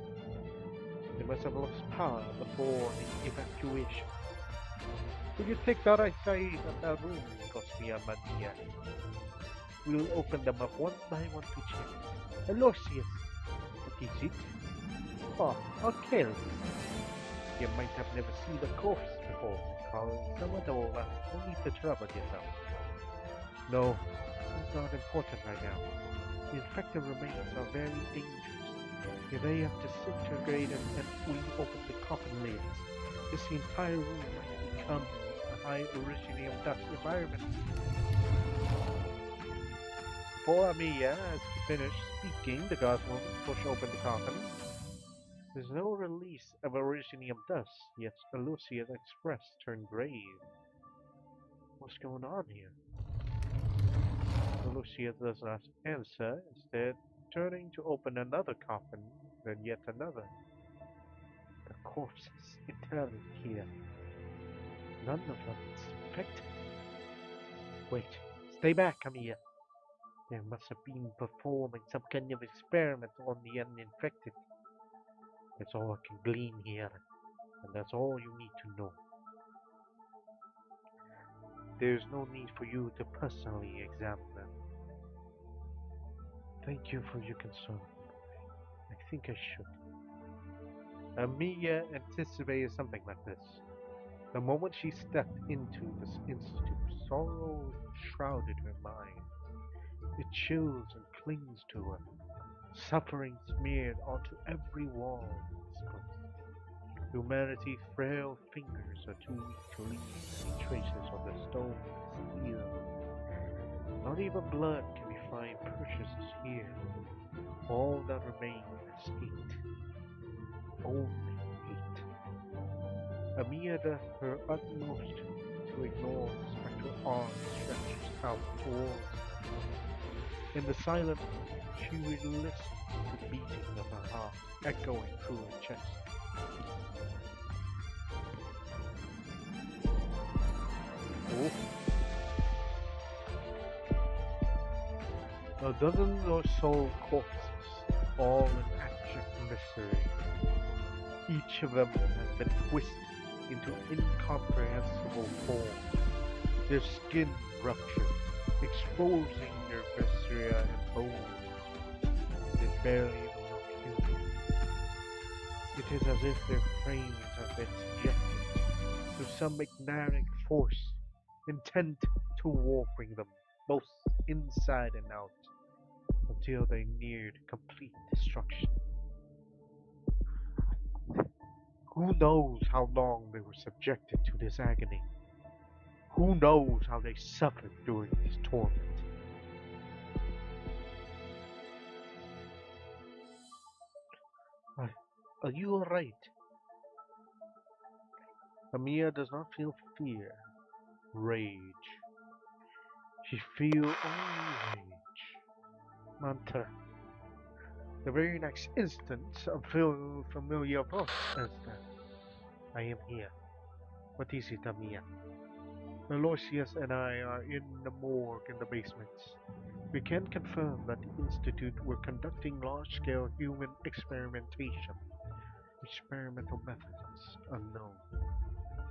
They must have lost power before the evacuation. Will you take the right side of that room, Cosmia Mania? We'll open them up one by one to check. Aloysius! What is it? Oh, a kill. You might have never seen a corpse before, calling someone over. No need to trouble yourself. No, it's not important right now. The infected remains are very dangerous. If they have disintegrated and we open the coffin lids, this entire room might become a high originium dust environment. Before Amiya has finished speaking, the guardswoman pushed open the coffin. There's no release of originium dust, yet Lucia's express turned grave. What's going on here? Lucia does not answer, instead turning to open another coffin, then yet another. The corpses interred here. None of them is infected. Wait, stay back, Amiya. They must have been performing some kind of experiment on the uninfected. That's all I can glean here, and that's all you need to know. There's no need for you to personally examine them. Thank you for your concern. I think I should. Amiya anticipated something like this. The moment she stepped into this institute, sorrow shrouded her mind. It chills and clings to her, suffering smeared onto every wall in this place. Humanity's frail fingers are too weak to leave any traces of the stone and steel. Not even blood can be fine purchases here. All that remains is hate. Only hate. Amiya does her utmost to ignore the spectral arm stretches out towards her. In the silence, she would listen to the beating of her heart echoing through her chest. Oh. A dozen or so corpses, all in abject misery. Each of them has been twisted into incomprehensible forms, their skin ruptured, exposing their viscera and bones. They barely even look human. It is as if their frames have been subjected to some magnetic force intent to warping them both inside and out until they neared complete destruction. Who knows how long they were subjected to this agony? Who knows how they suffered during this torment? Are, are you alright? Amiya does not feel fear, rage. She feels only rage. Manta. The very next instant, a familiar voice says that I am here. What is it, Amiya? Aloysius and I are in the morgue in the basement. We can confirm that the Institute were conducting large-scale human experimentation. Experimental methods unknown.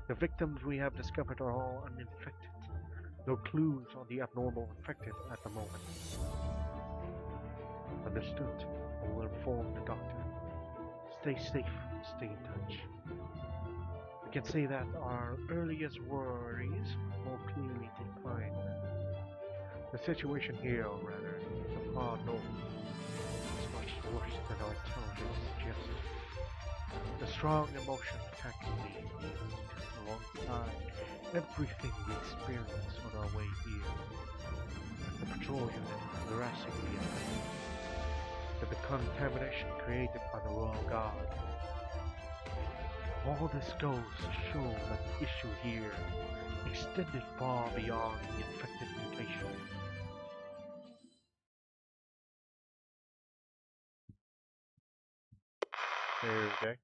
The victims we have discovered are all uninfected. No clues on the abnormal infected at the moment. Understood. I will inform the doctor. Stay safe. Stay in touch. We can say that our earliest worries more clearly define the situation here, or rather, the far north, is much worse than our intelligence suggests. The strong emotion attacking the Institute alongside everything we experience on our way here. The patrol unit harassing the enemy. And the contamination created by the Royal Guard. All this goes to show that the issue here extended far beyond the infected mutation. Okay.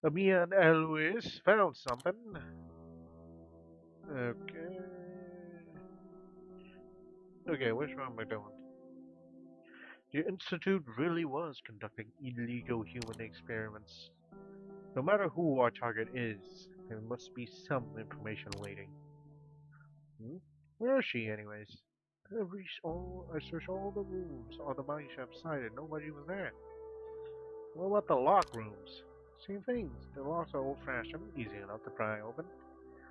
Amia and Eloise found something. Okay. Okay, which one am I doing? The Institute really was conducting illegal human experiments. No matter who our target is, there must be some information waiting. Hmm? Where is she, anyways? I searched all the rooms on the mine shaft site and nobody was there. What about the lock rooms? Same things. The locks are old-fashioned, easy enough to pry open.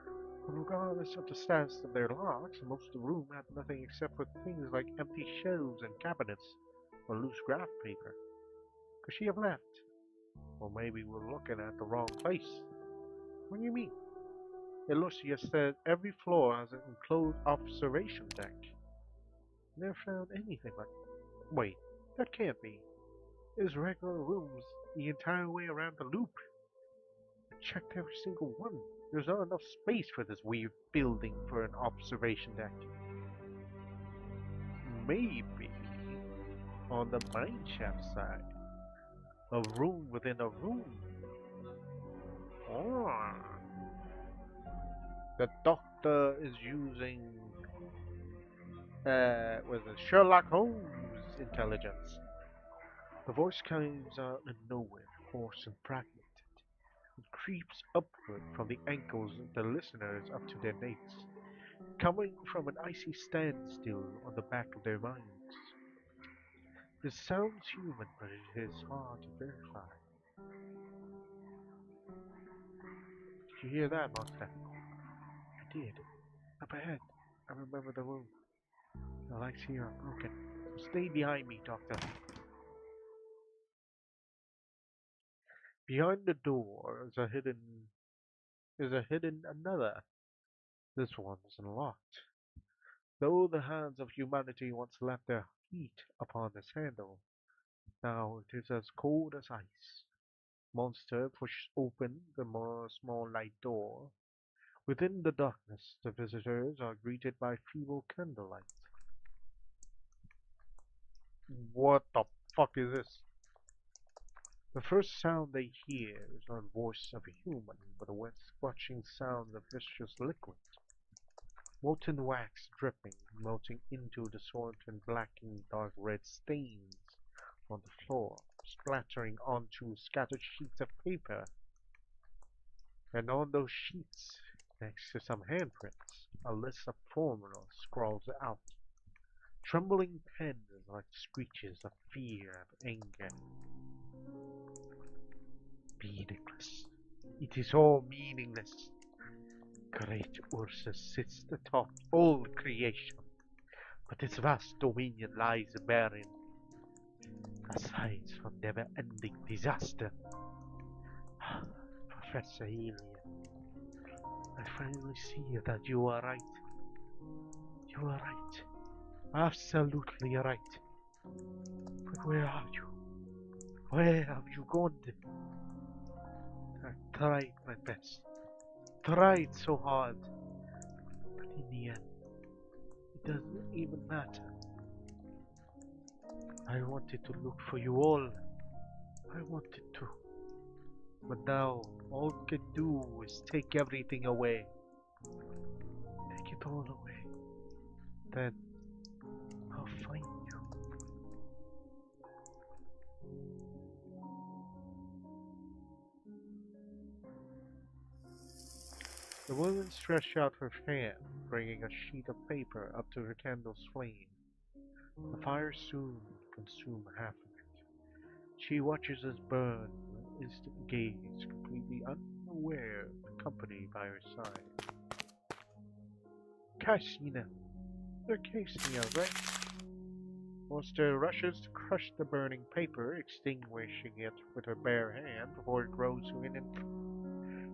But regardless of the status of their locks, most of the room had nothing except for things like empty shelves and cabinets or loose graph paper. Could she have left? Or maybe we're looking at the wrong place. What do you mean? Elucia said every floor has an enclosed observation deck. Never found anything like. Wait, that can't be. There's regular rooms the entire way around the loop. I checked every single one. There's not enough space for this weird building for an observation deck. Maybe on the mineshaft side, a room within a room. Or the doctor is using was it Sherlock Holmes intelligence. The voice comes out of nowhere, hoarse and fragmented. It creeps upward from the ankles of the listeners up to their necks, coming from an icy standstill on the back of their minds. It sounds human, but it is hard to verify. Did you hear that, monster? I did. Up ahead. I remember the room. The lights here are broken. Stay behind me, Doctor. Behind the door is a hidden another. This one is unlocked. Though the hands of humanity once left their feet upon this handle, now it is as cold as ice. Monster pushes open the more small light door. Within the darkness, the visitors are greeted by feeble candlelight. What the fuck is this? The first sound they hear is not the voice of a human, but a wet squelching sound of viscous liquid. Molten wax dripping, melting into the soot and blackening dark red stains on the floor, splattering onto scattered sheets of paper. And on those sheets, next to some handprints, a list of formulas scrawls out. Trembling pens like screeches of fear and anger. Meaningless. It is all meaningless. Great Ursus sits atop all creation, but its vast dominion lies barren, aside from never-ending disaster. Professor Alien, I finally see that you are right. You are right. Absolutely right. But where are you? Where have you gone? I tried my best. Tried so hard. But in the end, it doesn't even matter. I wanted to look for you all. I wanted to. But now, all I can do is take everything away. Take it all away. Then, I'll find you. The woman stretched out her hand, bringing a sheet of paper up to her candle's flame. The fire soon consumed half of it. She watches us burn with instant gaze, completely unaware of the company by her side. Kaisina! They're Kaisina, right? Monster rushes to crush the burning paper, extinguishing it with her bare hand before it grows to an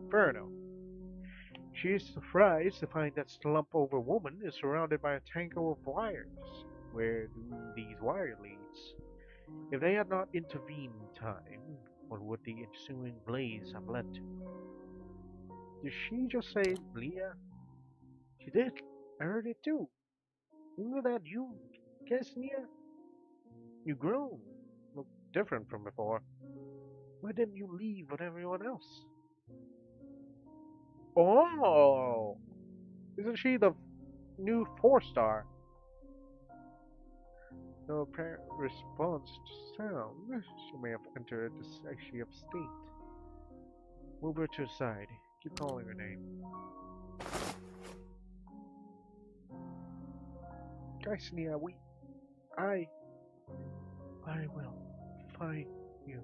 inferno. She is surprised to find that slump over woman is surrounded by a tangle of wires. Where do these wires lead? If they had not intervened in time, what would the ensuing blaze have led to? Did she just say Leah? She did. I heard it too. Isn't that you, Kesnia? You grown. Look different from before. Why didn't you leave with everyone else? Oh! Isn't she the new four-star? No apparent response to sound. She may have entered the sexy of state. Move her to the side. Keep calling her name. Kaisnia, I, I will find you.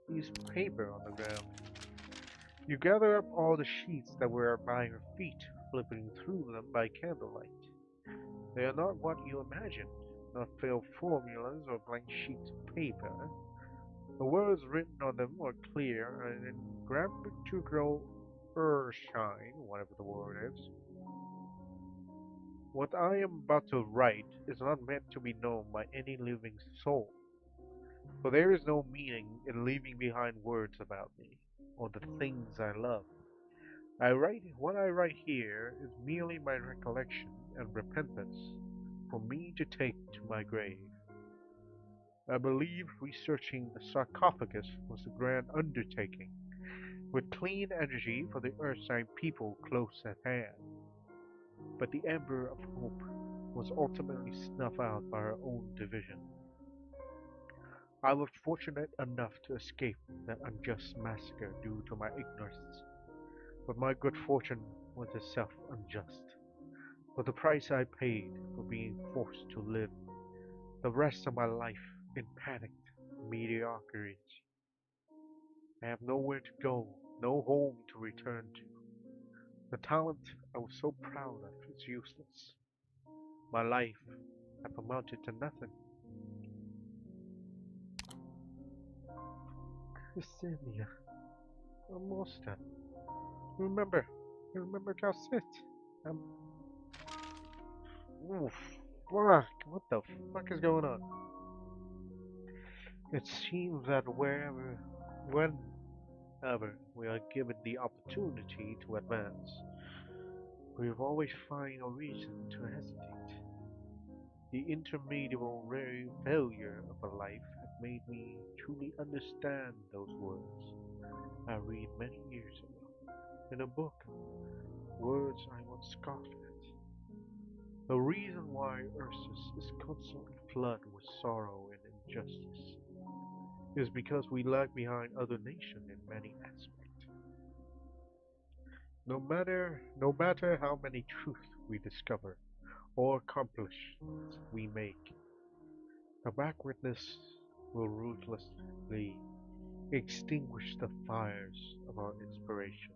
Use paper on the ground. You gather up all the sheets that were by her feet, flipping through them by candlelight. They are not what you imagine, not filled formulas or blank sheets of paper. The words written on them are clear and in grammatical Urshine, whatever the word is. What I am about to write is not meant to be known by any living soul, for there is no meaning in leaving behind words about me, or the things I love. What I write here is merely my recollection and repentance for me to take to my grave. I believe researching the sarcophagus was a grand undertaking, with clean energy for the Earthside people close at hand. But the ember of hope was ultimately snuffed out by our own division. I was fortunate enough to escape that unjust massacre due to my ignorance, but my good fortune was itself unjust. For the price I paid for being forced to live the rest of my life in panicked mediocrity. I have nowhere to go, no home to return to. The talent I was so proud of is useless. my life have amounted to nothing. Ksenia, almost done. Remember Calcit. Oof. What the fuck is going on? It seems that whenever we are given the opportunity to advance, we always find a reason to hesitate. The intermediate failure of a life had made me truly understand those words I read many years ago in a book, words I once scoffed at. The reason why Ursus is constantly flooded with sorrow and injustice is because we lag behind other nations in many aspects. No matter how many truths we discover or accomplishments we make, the backwardness will ruthlessly extinguish the fires of our inspiration.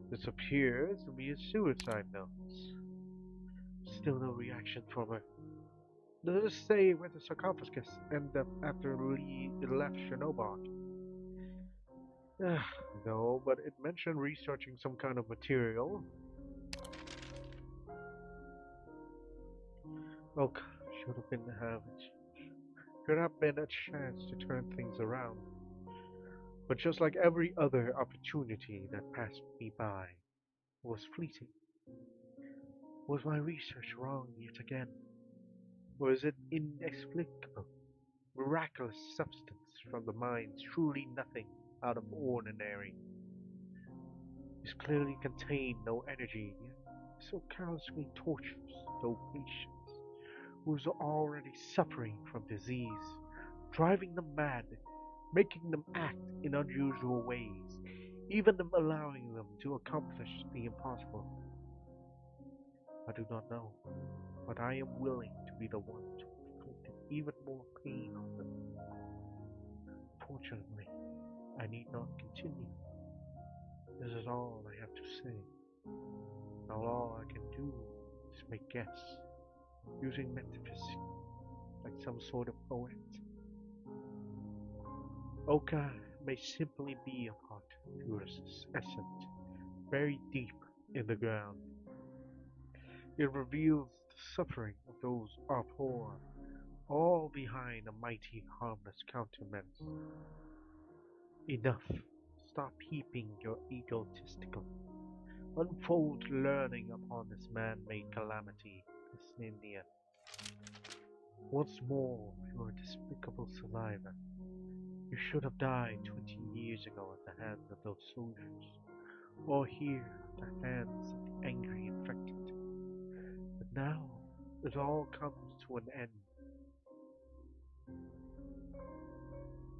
This appears to be a suicide note. Still no reaction from her. Does it say where the sarcophagus ended up after it left Chernobyl? No, but it mentioned researching some kind of material. Oh, should have been the habit. Could have been a chance to turn things around. But just like every other opportunity that passed me by, it was fleeting. Was my research wrong yet again? Or is it inexplicable, miraculous substance from the mines truly nothing out of ordinary? This clearly contained no energy, yet so callously tortures those patients who was already suffering from disease, driving them mad, making them act in unusual ways, even them allowing them to accomplish the impossible. I do not know, but I am willing to be the one to inflict even more pain on them. Fortunately, I need not continue. This is all I have to say. Now all I can do is make guess, using metaphysics like some sort of poet. Oka may simply be a part of Eurus' essence, buried deep in the ground. It reveals the suffering of those abhor, all behind a mighty harmless countenance. Enough. Stop heaping your egotistical, unfold learning upon this man-made calamity, this India. Once more, your despicable saliva. You should have died 20 years ago at the hands of those soldiers, or here at the hands of the angry infected. But now it all comes to an end.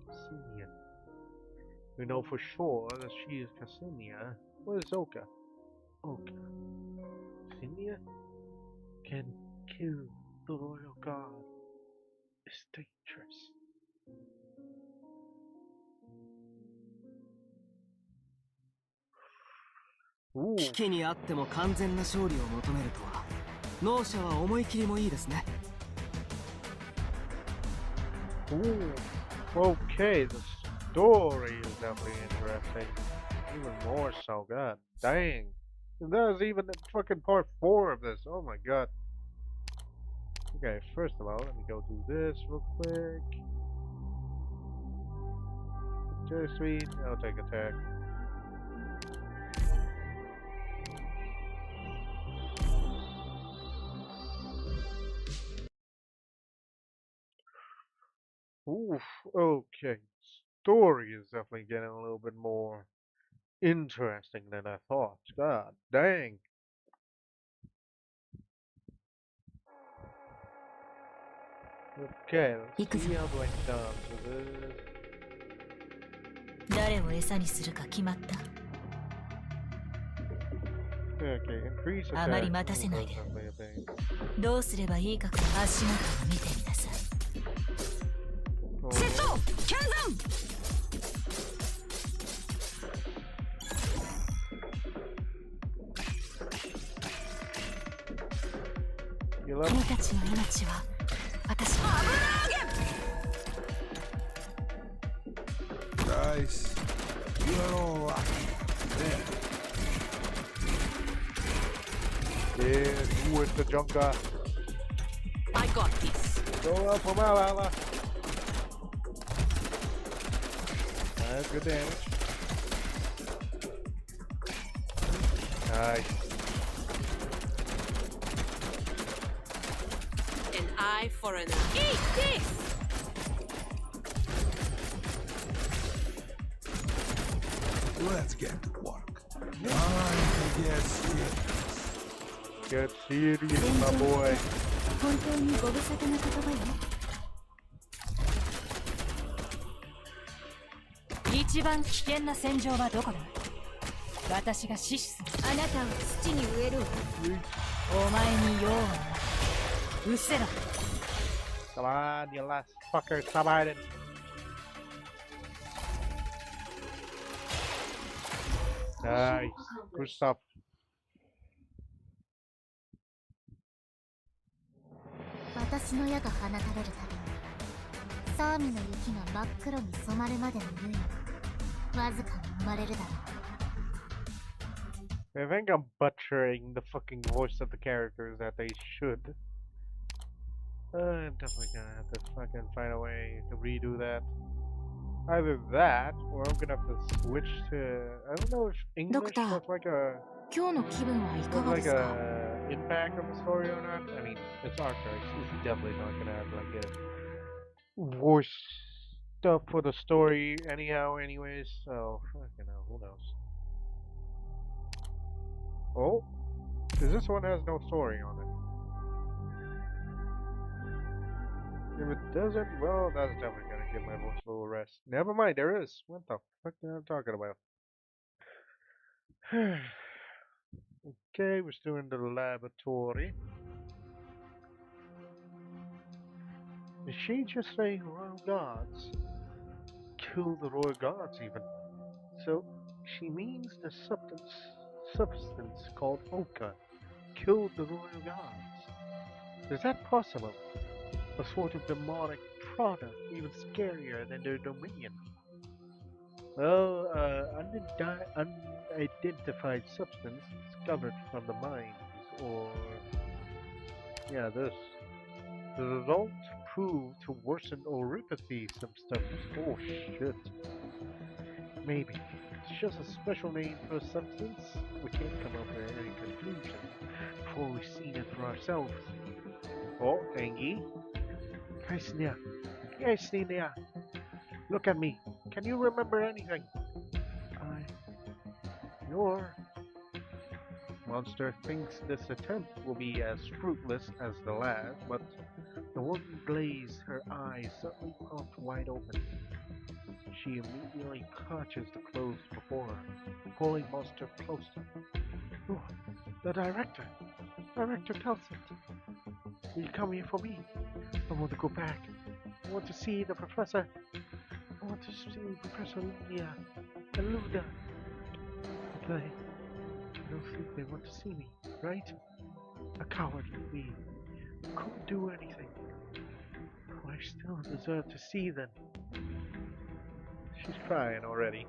Ksenia. We know for sure that she is Ksenia. What is Oka? Oka. Ksenia can kill the royal guard. It's dangerous. Ooh. 危機にあっても完全な勝利を求めるとは脳者は思い切りもいいですね。 Ooh. Okay, the story is definitely interesting. Even more so, god dang. There's even fucking part 4 of this. Oh my god. Okay, first of all, let me go do this real quick. Very sweet. I'll take attack. Oof, okay. Story is definitely getting a little bit more interesting than I thought. God dang. Okay, let's see how do I dance with this. 誰を餌にするか決まった？ Okay, increase attack. あまり待たせないで。どうすればいいか足元を見てみなさい。セット！剣山！ Okay, Heal up. 君たちの命は私の Guys, you're all right. Yeah, who is the junker? I got this. Go up, Malala. That's good damage. Nice. An eye for an eye. Eat this! Let's get to work. Time to get serious. Get serious, my boy. 本当にご無沙汰な言葉よ。一番危険な戦場はどこだ？私が死守する。あなたを土に植えるわ。お前に用はない。うっせろ。 Come on, you last fucker. Stop hiding. Nice. Good stuff. 私の矢が放たれるたびにサーミの雪が真っ黒に染まるまでの猶予がわずかに生まれるだろう。 I think I'm butchering the fucking voice of the characters that they should. I'm definitely gonna have to fucking find a way to redo that. Either that, or I'm gonna have to switch to. I don't know if English Doctor. was like a 今日の気分はいか was がで like すか？ a impact of the story or not. I mean, it's arknights. It's definitely not gonna have like a voice stuff for the story anyhow. Anyways, so fucking hell, who knows? Oh, because this one has no story on it. If it doesn't, well, that's definitely gonna give my voice a little rest. Never mind, there is. What the fuck am I talking about? Okay, we're still in the laboratory. Did she just say royal guards? Kill the royal guards, even. So she means the substance called ochre killed the royal guards. Is that possible? A sort of demonic product, even scarier than their dominion. Well, unidentified substance discovered from the mines, or yeah, this. The result proved to worsen oropathy symptoms. Oh shit. Maybe. It's just a special name for a substance. We can't come up with any conclusion before we've seen it for ourselves. Oh, Angie. Kaisnia. Look at me. Can you remember anything? Your monster thinks this attempt will be as fruitless as the last, but the woman glazed, her eyes suddenly popped wide open. She immediately clutches the clothes before her, pulling Monster closer. Oh, the director! Director Kelson! Will you come here for me? I want to go back. I want to see the professor. I want to see Professor Lunia and Luna. But I don't think they want to see me, right? A coward like me. Couldn't do anything. Oh, I still deserve to see them. She's crying already.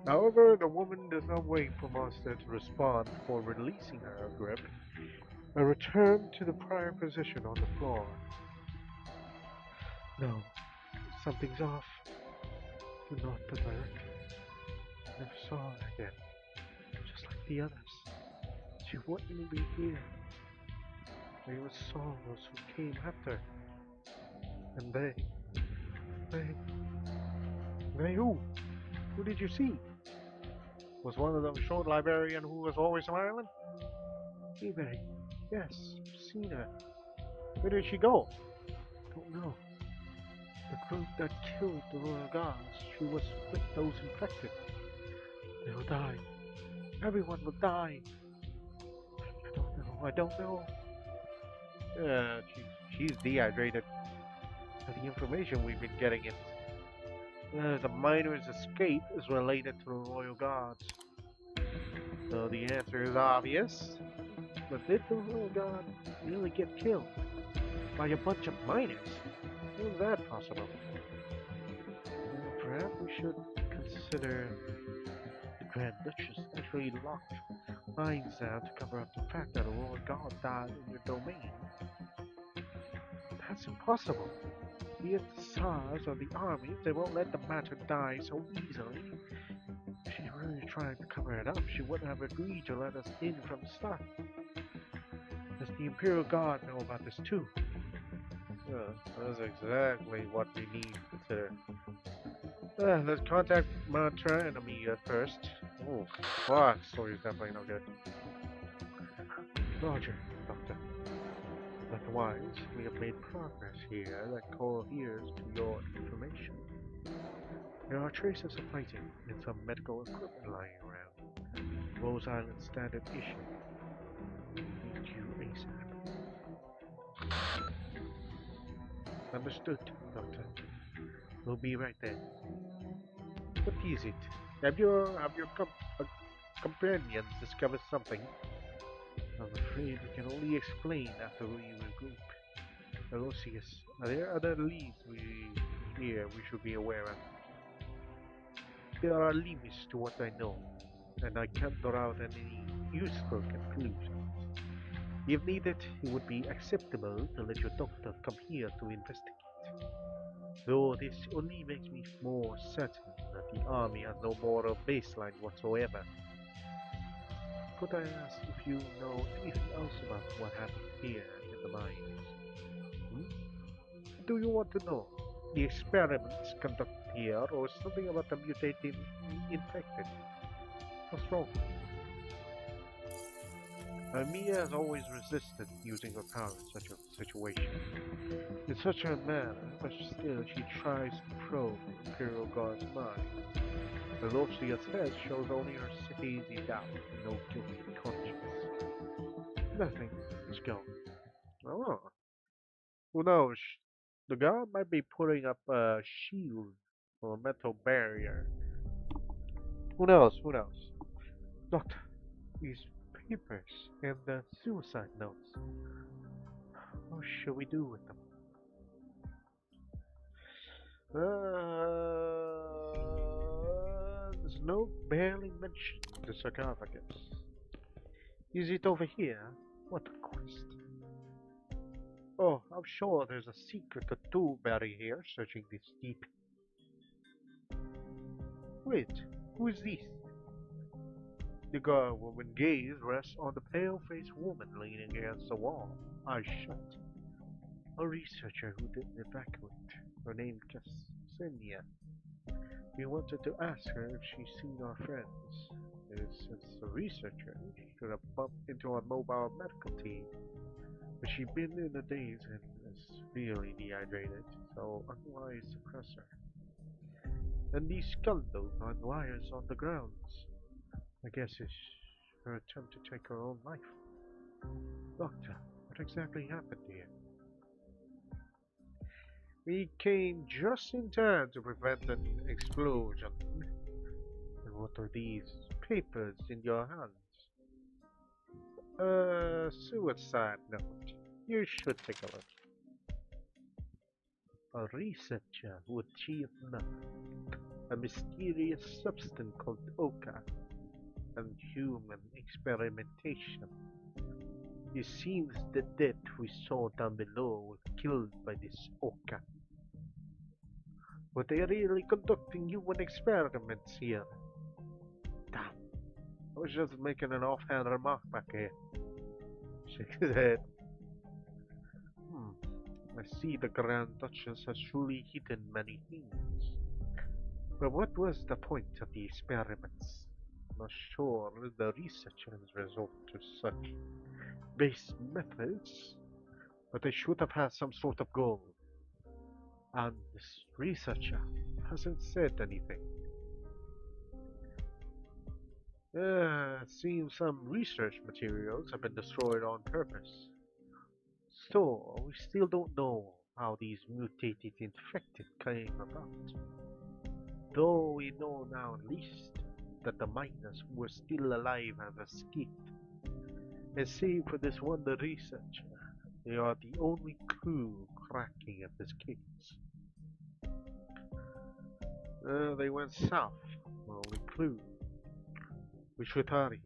However, the woman does not wait for Monster to respond before releasing her grip and return to the prior position on the floor. No, something's off. You're not the director. I never saw her again. Just like the others. She wouldn't be here. They were souls who came after. And they who? Who did you see? Was one of them a short librarian who was always smiling? eBay. Yes, seen her. Where did she go? Don't know. The group that killed the royal guards, she was with those infected. They will die. Everyone will die. I don't know. She's dehydrated. The information we've been getting is the miner's escape is related to the royal guards. So the answer is obvious. But did the little god really get killed by a bunch of miners? How is that possible? Perhaps we should consider the Grand Duchess actually locked mines down to cover up the fact that a royal god died in your domain. That's impossible. Be it the Tsars or the army, they won't let the matter die so easily. If she really tried to cover it up, she wouldn't have agreed to let us in from the start. Does the Imperial Guard know about this too? That's exactly what we need to consider. Let's contact Mantra enemy at first. Oh, fuck, story's definitely not good. Roger, Doctor. Likewise, we have made progress here that coheres to your information. There are traces of fighting and some medical equipment lying around. Rose Island standard issue. Need you ASAP. Understood, Doctor. We'll be right there. What is it? Have your companions discovered something? I'm afraid we can only explain after we regroup. Aloysius, are there other leads we should be aware of? There are limits to what I know, and I can't draw out any useful conclusions. If needed, it would be acceptable to let your doctor come here to investigate. Though this only makes me more certain that the army has no moral baseline whatsoever. Could I ask if you know anything else about what happened here in the mines? Hmm? Do you want to know the experiments conducted here, or something about the mutated infected? What's wrong? Mia has always resisted using her power in such a situation. In such a manner, but still she tries to probe the Imperial Guard's mind. The love she has had shows only her hazy doubt, no guilty conscience. Nothing. Let's go. Oh, who knows? The god might be putting up a shield or a metal barrier. Who knows? Who knows? Doctor, these papers and the suicide notes. What should we do with them? This note barely mentioned the sarcophagus. Is it over here? What a quest. Oh, I'm sure there's a secret tattoo buried here, searching this deep. Wait, who is this? The guard woman gaze rests on the pale-faced woman leaning against the wall, eyes shut. A researcher who didn't evacuate. Her name Ksenia. We wanted to ask her if she's seen our friends. Since a researcher, she could have bumped into our mobile medical team. But she'd been in a daze and is severely dehydrated, so unwise to press her. And these scandals on wires on the grounds. I guess it's her attempt to take her own life. Doctor, what exactly happened here? We came just in time to prevent an explosion. And what are these papers in your hands? A suicide note. You should take a look. A researcher who achieved nothing. A mysterious substance called Oka. And human experimentation. It seems the dead we saw down below were killed by this Oka. But they're really conducting human experiments here. Damn. I was just making an offhand remark back here. Shake his head. I see the Grand Duchess has truly hidden many things. But what was the point of the experiments? I'm not sure the researchers resort to such base methods, but they should have had some sort of goal. And this researcher hasn't said anything. It seems some research materials have been destroyed on purpose. So, we still don't know how these mutated infected came about. Though we know now at least that the miners who were still alive have escaped. And save for this wonder researcher. They are the only clue cracking at this case. They went south. Only clue. We should hurry.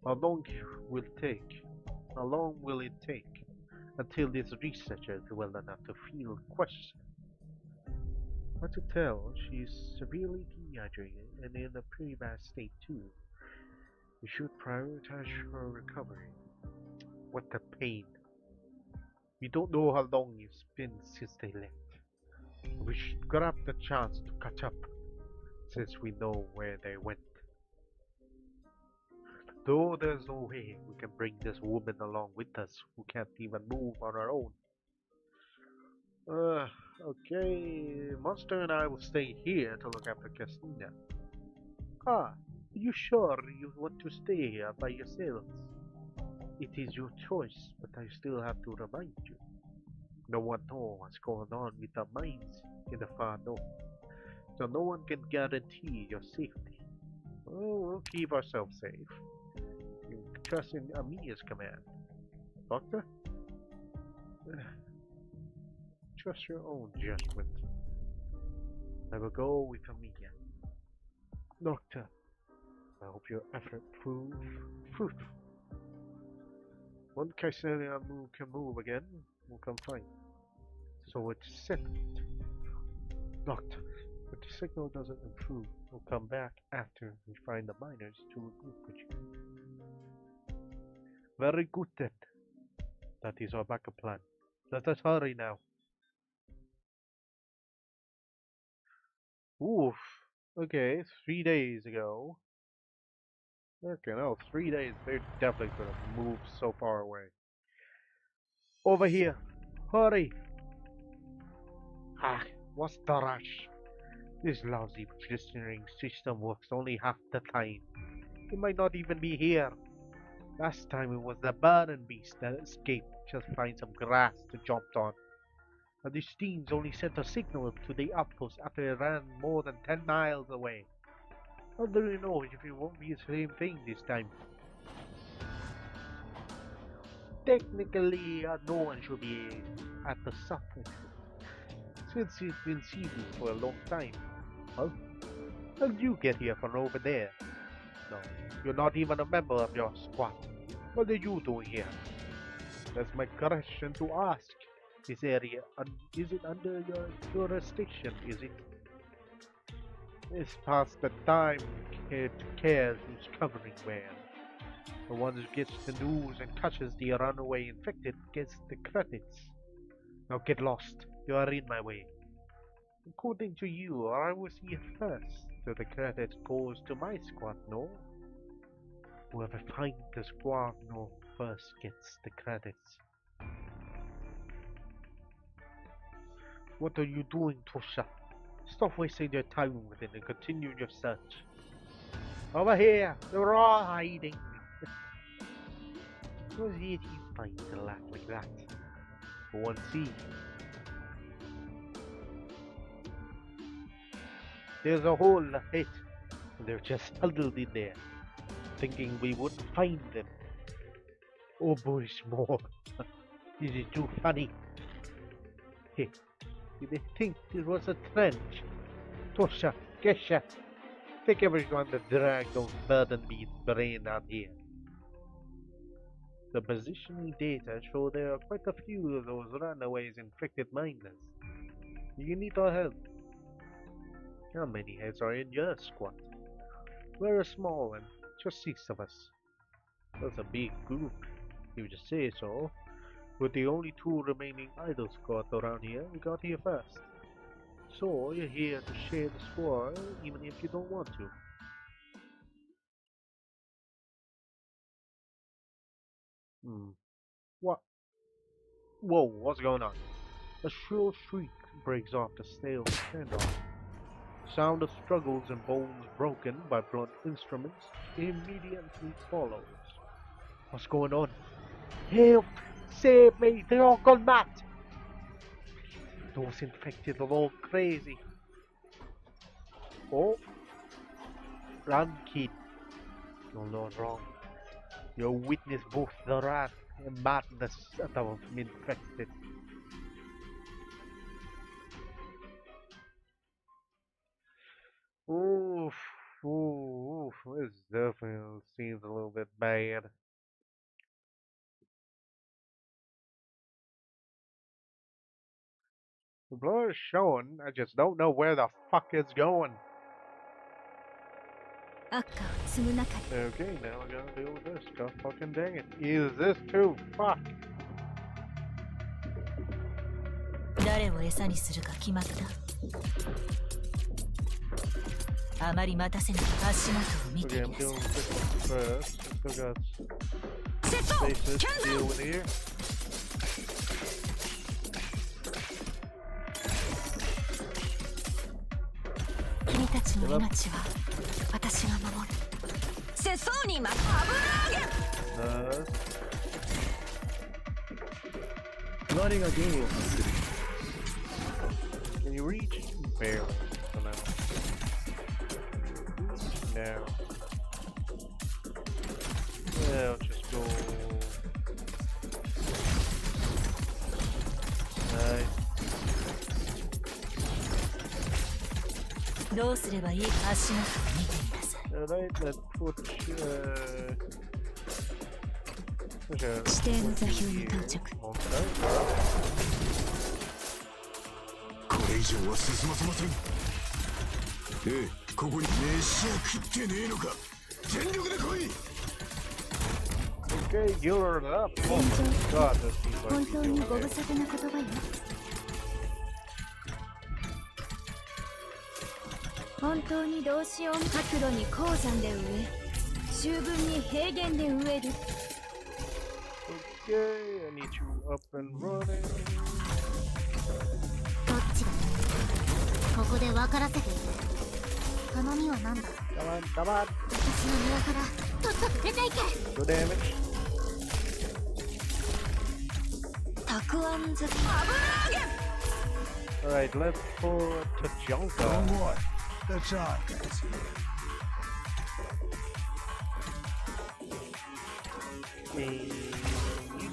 How long will it take? How long will it take until this researcher is well enough to feel questioned? Hard to tell. She's severely dehydrated and in a pretty bad state too. We should prioritize her recovery. What a pain. We don't know how long it's been since they left. We should grab the chance to catch up, since we know where they went. Though there's no way we can bring this woman along with us who can't even move on her own. Okay, Monster and I will stay here to look after Castina. Ah, are you sure you want to stay here by yourselves? It is your choice, but I still have to remind you. No one knows what's going on with the mines in the far north, so no one can guarantee your safety. Oh, we'll keep ourselves safe. You can trust in Amiya's command. Doctor? Trust your own judgment. I will go with Amiya. Doctor, I hope your effort prove fruitful. When Caesarea can move again, we'll come find. So it's settled. Doctor, if the signal doesn't improve, we'll come back after we find the miners to regroup with you. Very good then. That is our backup plan. Let us hurry now. Oof. Okay, 3 days ago. Okay, no, 3 days. They're definitely gonna move so far away. Over here. Hurry. Ah, what's the rush? This lousy positioning system works only half the time. It might not even be here. Last time it was the burning beast that escaped. Just find some grass to jump on. Now these teams only sent a signal to the outpost after it ran more than 10 miles away. How do you know if it won't be the same thing this time? Technically, no one should be at the surface, since it's been seething for a long time. Huh? How did you get here from over there? No, you're not even a member of your squad. What are you doing here? That's my question to ask. This area, is it under your jurisdiction, is it? It's past the time to care who's covering where. The one who gets the news and catches the runaway infected gets the credits. Now get lost. You are in my way. According to you, I was here first, so the credit goes to my squad, no? Whoever finds the squad, no, first gets the credits. What are you doing, Tosha? Stop wasting your time with it and continue your search. Over here! They're all hiding! Who's it you find to laugh like that? Go and see. There's a hole ahead. They're just huddled in there, thinking we wouldn't find them. Oh boy, more. This is too funny. Hey, did they think this was a trench? Tosha, Kesha, take everyone to drag those burden beads brain out here. The positioning data show there are quite a few of those runaways infected miners. You need our help. How many heads are in your squad? We're a small one, just 6 of us. That's a big group, if you just say so. With the only 2 remaining idle squads around here, we got here first. So you're here to share the spoil, even if you don't want to. What? Whoa, what's going on? A shrill shriek breaks off the stale standoff. Sound of struggles and bones broken by blunt instruments immediately follows. What's going on? Help! Save me! They're all gone mad! Those infected are all crazy. Oh, run, kid. You're not wrong. You witness both the wrath and madness of the infected. Oof, oof, this definitely seems a little bit bad. The blood is showing, I just don't know where the fuck it's going. 悪化を積む中に Okay, now I gotta deal with this. God fucking dang it. Is this too? Fuck. 誰を餌にするか決まった。あまり待たせない足元を見て Okay, み I'm なさ doing い。 this first. Still got セット spaces キャ to ン deal ド with here. 君たちの命は私が守る。世相にま油揚げ Nice. 我が弦を発する。 Can you reach? Barely. So now. Now. Yeah, I'll just go. Nice. どうすればいいか足元を見てみなさい。 Alright, let's put. 指定の座標に到着。これ以上は進ませません。ここに飯は食ってねえのか。全力で来い。 Okay, you're up. Oh my god, that seems 本 like 当 you に do ご無 it. 沙汰な言葉よ。本当に同志音角度に鉱山で植え、秋分に平原で植える。 Okay, I need you up and running. どっちがここで分からせている。頼みは何だ。 Come on, come on. 私の庭からとっとと出ていけ。 Good damage. たくあん好き油揚げ Alright, let's put So Tajanka. what? That's arknights here. Okay.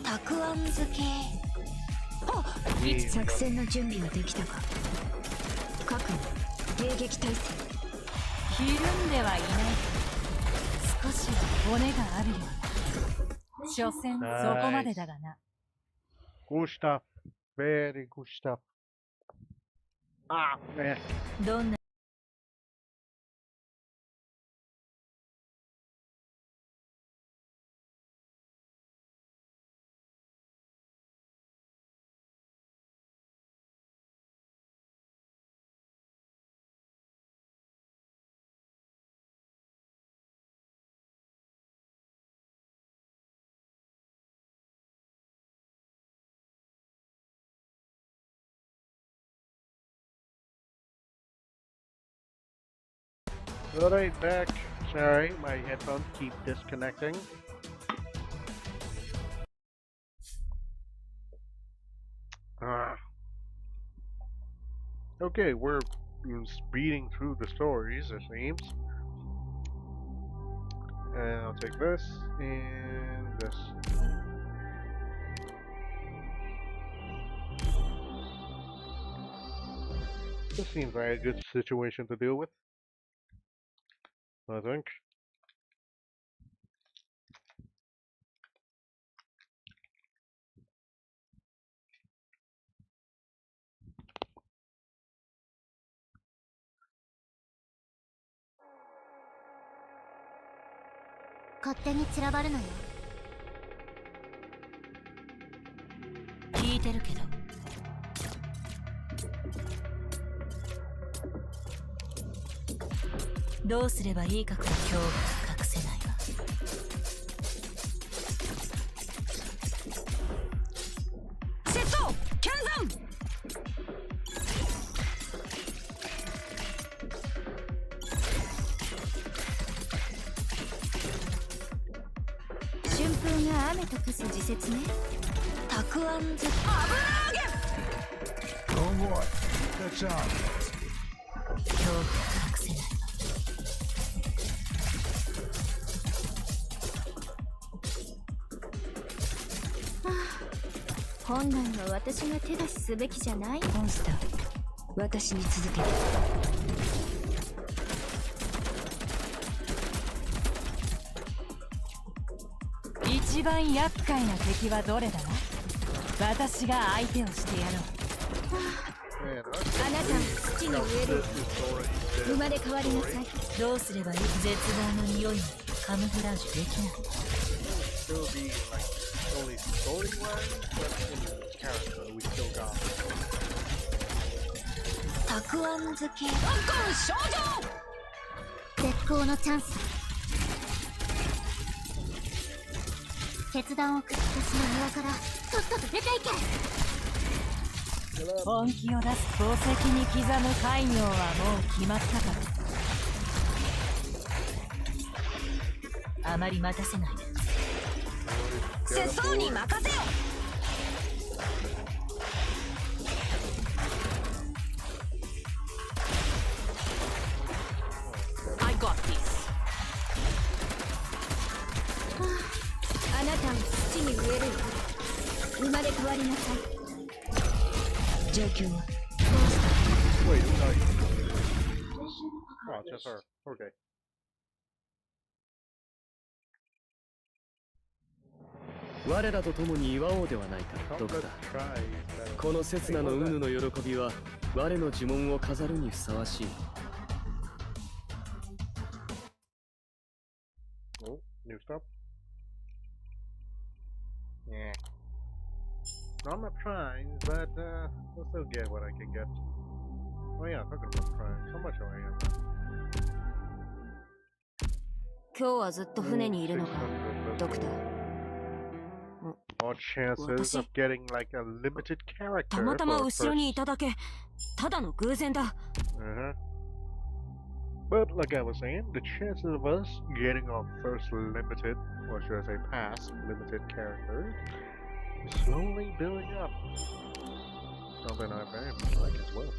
たくあん漬けあ作戦の準備はできたか各迎撃態勢ひるんではいない少しは骨があるよ所詮そこまでだがな Good stuff. Very good stuff. Ah, man. どんな Alright, back. Sorry, my headphones keep disconnecting. Ah. Okay, we're speeding through the stories, it seems. And I'll take this and this. This seems like a good situation to deal with, I think.「勝手に散らばるなよ。聞いてるけどどうすればいいかから恐怖が隠せないわセットキャンザン春風が雨とくす時節ね。たくあん漬け油揚げ So what? That's arknights here. 恐怖が隠せないわ本来は私が手出しすべきじゃない？モンスター、私に続けて。一番厄介な敵はどれだ？私が相手をしてやろう。あなたを土に植える。生まれ変わりなさい。どうすればいい？絶望の匂いにカムフラージュできない。たくあん漬け。少女！絶好のチャンス。決断を下した私の庭からとっとと出ていけ。本気を出す宝石に刻む戒名はもう決まったから。あまり待たせないで。世相に任せよ。I got this。あなたを土に植えるよ。生まれ変わりなさい。状況は Wait, who died? Oh, just her. Okay. 我らと共に祝おうではないか、ドクター。この刹那のウヌの喜びは我の呪文を飾るにふさわしい。Oh, new stuff? Yeah. No, I'm not trying, but I'll still get what I can get. Oh yeah, talking about trying. How much do I have? 今日はずっと船にいるのか、ドクター。More chances of getting like a limited character. たまたま後ろにいただけ。ただの偶然だ。But like I was saying, the chances of us getting our first limited, or should I say past limited character, is slowly building up. Something I very much like as well.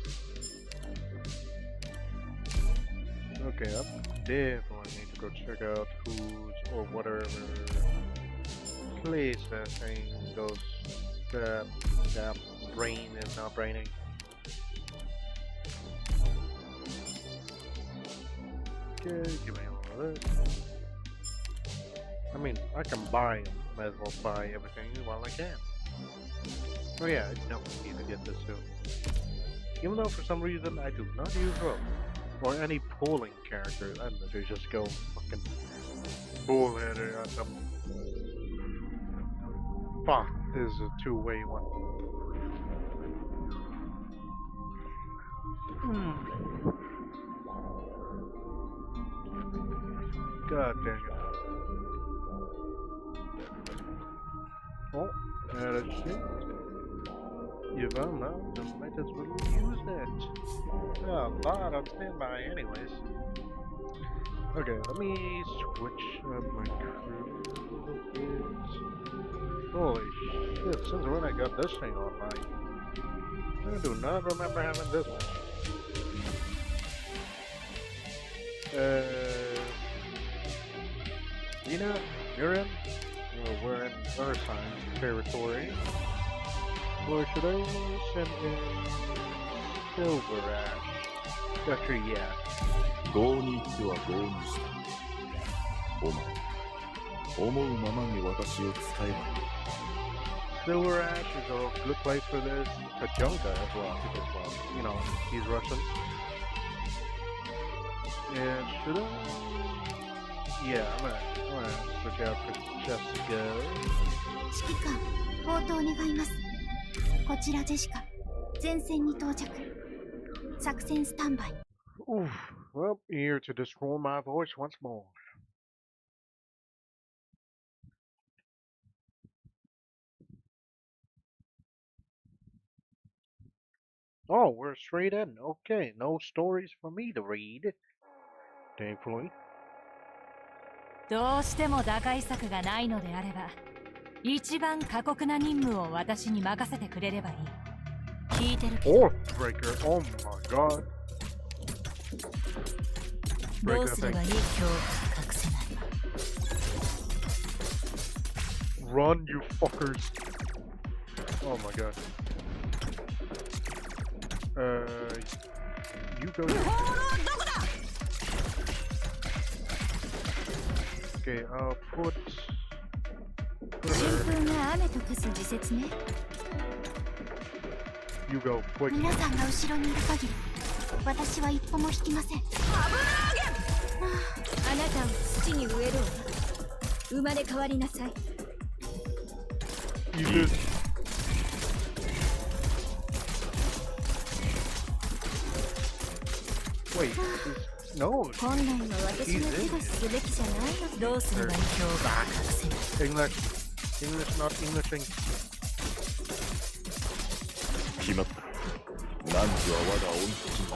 Okay, I definitely need to go check out who's or whatever place that thing goes that brain is not braining. Okay, give me all of this. I mean, I can buy them. Might as well buy everything while I can. Oh yeah, I definitely need to get this too. Even though for some reason I do not use rope or any pulling characters, I literally just go fucking bullheader on them. Fuck, this is a two-way one. God dang it. Oh, there it is. You found that, then might as well use that. Yeah, a lot on standby anyways. Okay, let me switch up my crew a bit. Holy shit, since when I got this thing online? I do not remember having this one. Nina, you're in? We're in Ursine territory. Or should I send in Silver Ash? Actually, yeah. 郷に行っては郷にした。お前、思うままに私を使えばいい。Silver Ash is a good place for this. Kajunka as well, because, you know, he's Russian. And should I? Yeah, I'm gonna switch out for Jessica. 指揮官、応答願います。こちらジェシカ、前線に到着。作戦スタンバイ。Oof. Well, here to destroy my voice once more. Oh, we're straight in. Okay, no stories for me to read. Thankfully. どうしても打開策がないのであれば、一番過酷な任務を私に任せてくれればいい。聞いてるけど。Oathbreaker, oh my god. どうすればいい？恐怖隠せない。Run, you fuckers. Oh my god. You go. Okay, I'll put her. You go quick. 皆さんが後ろにいる限り私は一歩も引きません。あなたを土に植えるわ。生まれ変わりなさい。 You just. Wait. No. 本来は私が手がすべきじゃないの。どうすればいいか隠せない。 English, not Englishing. 決まった。汝は我が恩人だ。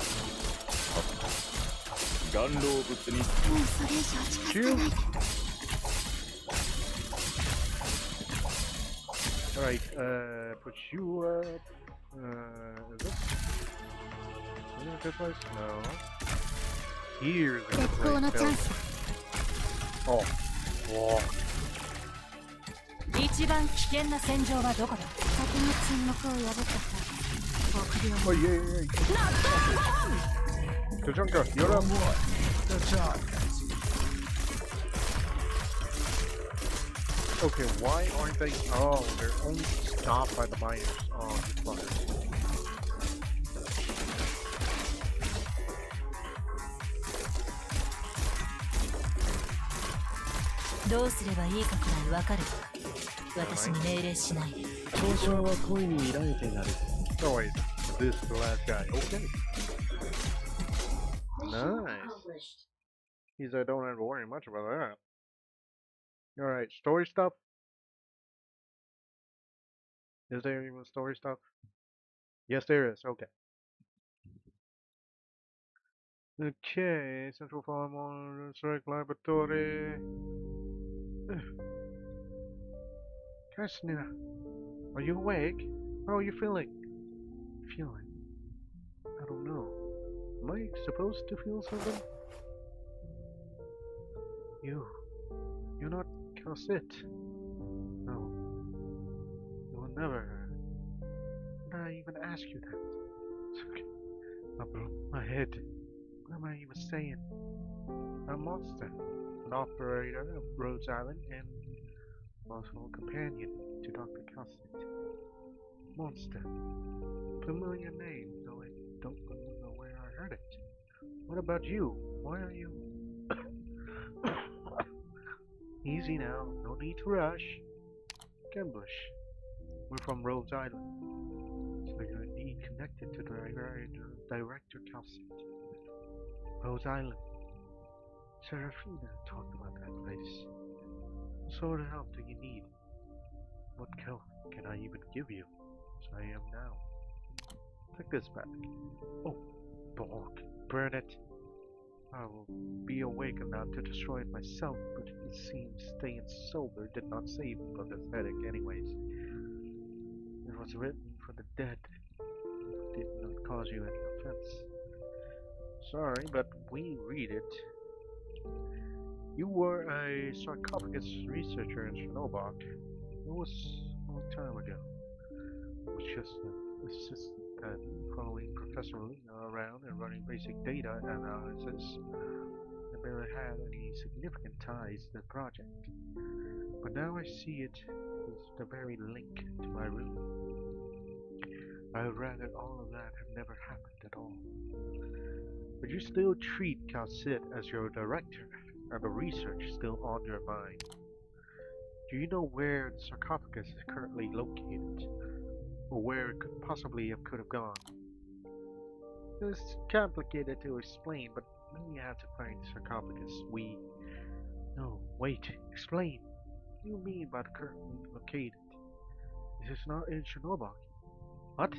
岩老物に。もうそれ以上近づかないで。 Alright, put you up. Is this? Is it a good place? No. Here's a good 絶好のチャン place. スだ。 Oh. Whoa. 一番危険な戦場はどこだ。先に沈黙を破ったか。臆病 Oh, yeah, yeah. Kajanka, you're up. That's all. Okay, why aren't they? Oh, they're only stopped by the miners. Oh, fuckers. どうすればいいかくらいわかる。私に命令しないで。交渉は恋に依頼てなる。 Oh wait, this is the last guy. Okay. Nice. Means I don't have to worry much about that. Alright, story stuff? Is there even story stuff? Yes, there is. Okay. Okay, Central Farm on Strike Laboratory. Krasnina, are you awake? How are you feeling? Feeling? I don't know. Am I supposed to feel something? You're not Calcit. No. You will never. Did I even ask you that? It's okay. I blew my head. What am I even saying? I'm a monster. An operator of Rhodes Island and also a companion to Dr. Calcit. Monster. Familiar name, though I don't remember where I heard it. What about you? Why are you... Easy now, no need to rush. Gambush. We're from Rhodes Island, so you're indeed connected to Director Calcit. Rhodes Island. Serafina talked about that place. What sort of help do you need? What help can I even give you, as I am now? Take this back. Oh, dog, burn it. I will be awake enough to destroy it myself, but it seems staying sober did not save me from this headache anyways. It was written for the dead. It did not cause you any offense. Sorry, but we read it. You were a sarcophagus researcher in Chernobyl. It was a long time ago. I was just an assistant following Professor Lena around and running basic data analysis. I barely had any significant ties to the project. But now I see it as the very link to my room. I would rather all of that have never happened at all. But you still treat Calcit as your director, and the research is still on your mind. Do you know where the sarcophagus is currently located? Or where it could possibly have gone? It's complicated to explain, but we have to find the sarcophagus. No, wait, explain. What do you mean by currently located? This is not in Chernobyl. What?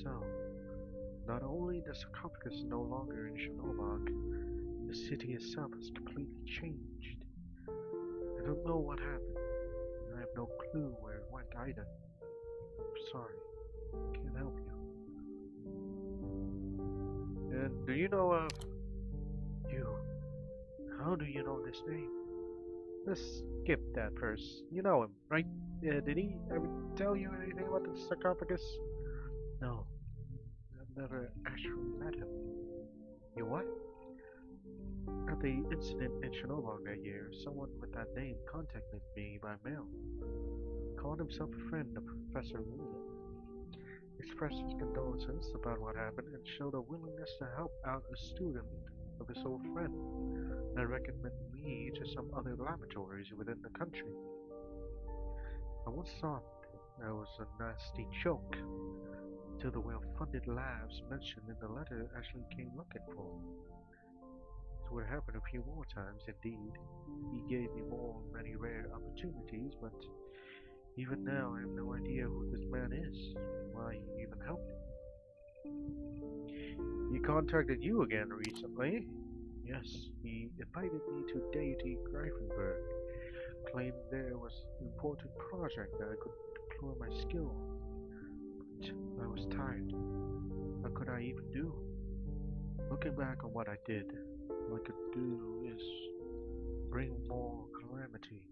So, not only the sarcophagus is no longer in Chernobyl, the city itself has completely changed. I don't know what happened. I have no clue where it went either. I'm sorry. Can't help you. And do you know of... You. How do you know this name? Let's skip that first. You know him, right? Did he ever tell you anything about the sarcophagus? No, I've never actually met him. You what? At the incident in Chernobyl that year, someone with that name contacted me by mail. He called himself a friend of Professor Lula. He expressed his condolences about what happened and showed a willingness to help out a student of his old friend and recommended me to some other laboratories within the country. I once thought that was a nasty joke until the well-funded labs mentioned in the letter actually came looking for me. It would happen a few more times indeed. He gave me many rare opportunities, but even now I have no idea who this man is, why he even helped me. He contacted you again recently. Yes, he invited me to Deity Greifenberg, claimed there was an important project that I could deploy my skill on. But I was tired. What could I even do? Looking back on what I did, all I could do is bring more calamity.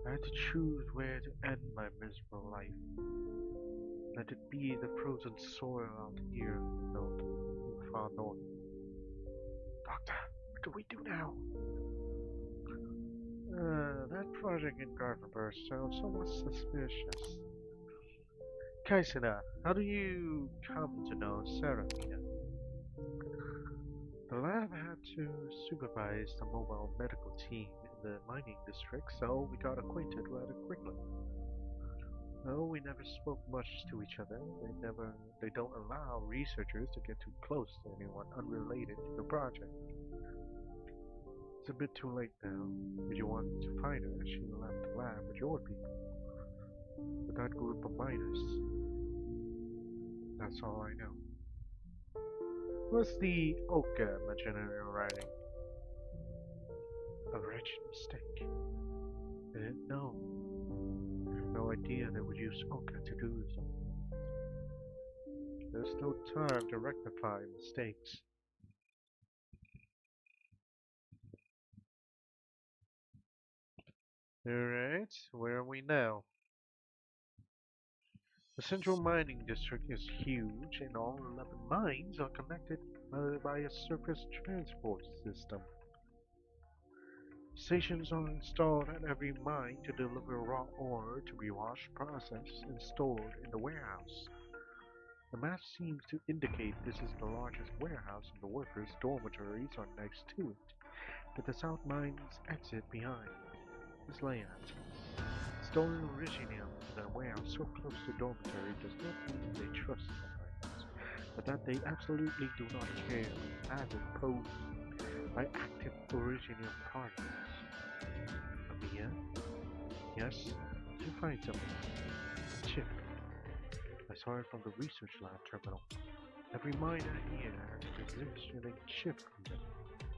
I had to choose where to end my miserable life. Let it be the frozen soil out here in the far north. Doctor, what do we do now? That project in Gardenburg sounds somewhat suspicious. Kaisina, how do you come to know Saramina? The lab had to supervise the mobile medical team in the mining district, so we got acquainted rather quickly. No, we never spoke much to each other. They don't allow researchers to get too close to anyone unrelated to the project. It's a bit too late now. If you want to find her, she left the lab with your people. With that group of miners. That's all I know. What's the Oka mentioned in your writing? A wretched mistake. I didn't know. I had no idea they would use Oka to do something. There's no time to rectify mistakes. Alright, where are we now? The central mining district is huge, and all 11 mines are connected by a surface transport system. Stations are installed at every mine to deliver raw ore to be washed, processed, and stored in the warehouse. The map seems to indicate this is the largest warehouse, and the workers' dormitories are next to it, with the south mine's exit behind. This layout. Storing Originium in a warehouse so close to dormitory does not mean they trust the miners, but that they absolutely do not care, as imposed by active Originium particles. Amia? Yes? Did you find something? Chip. I saw it from the research lab terminal. Every miner here has a positioning chip in them.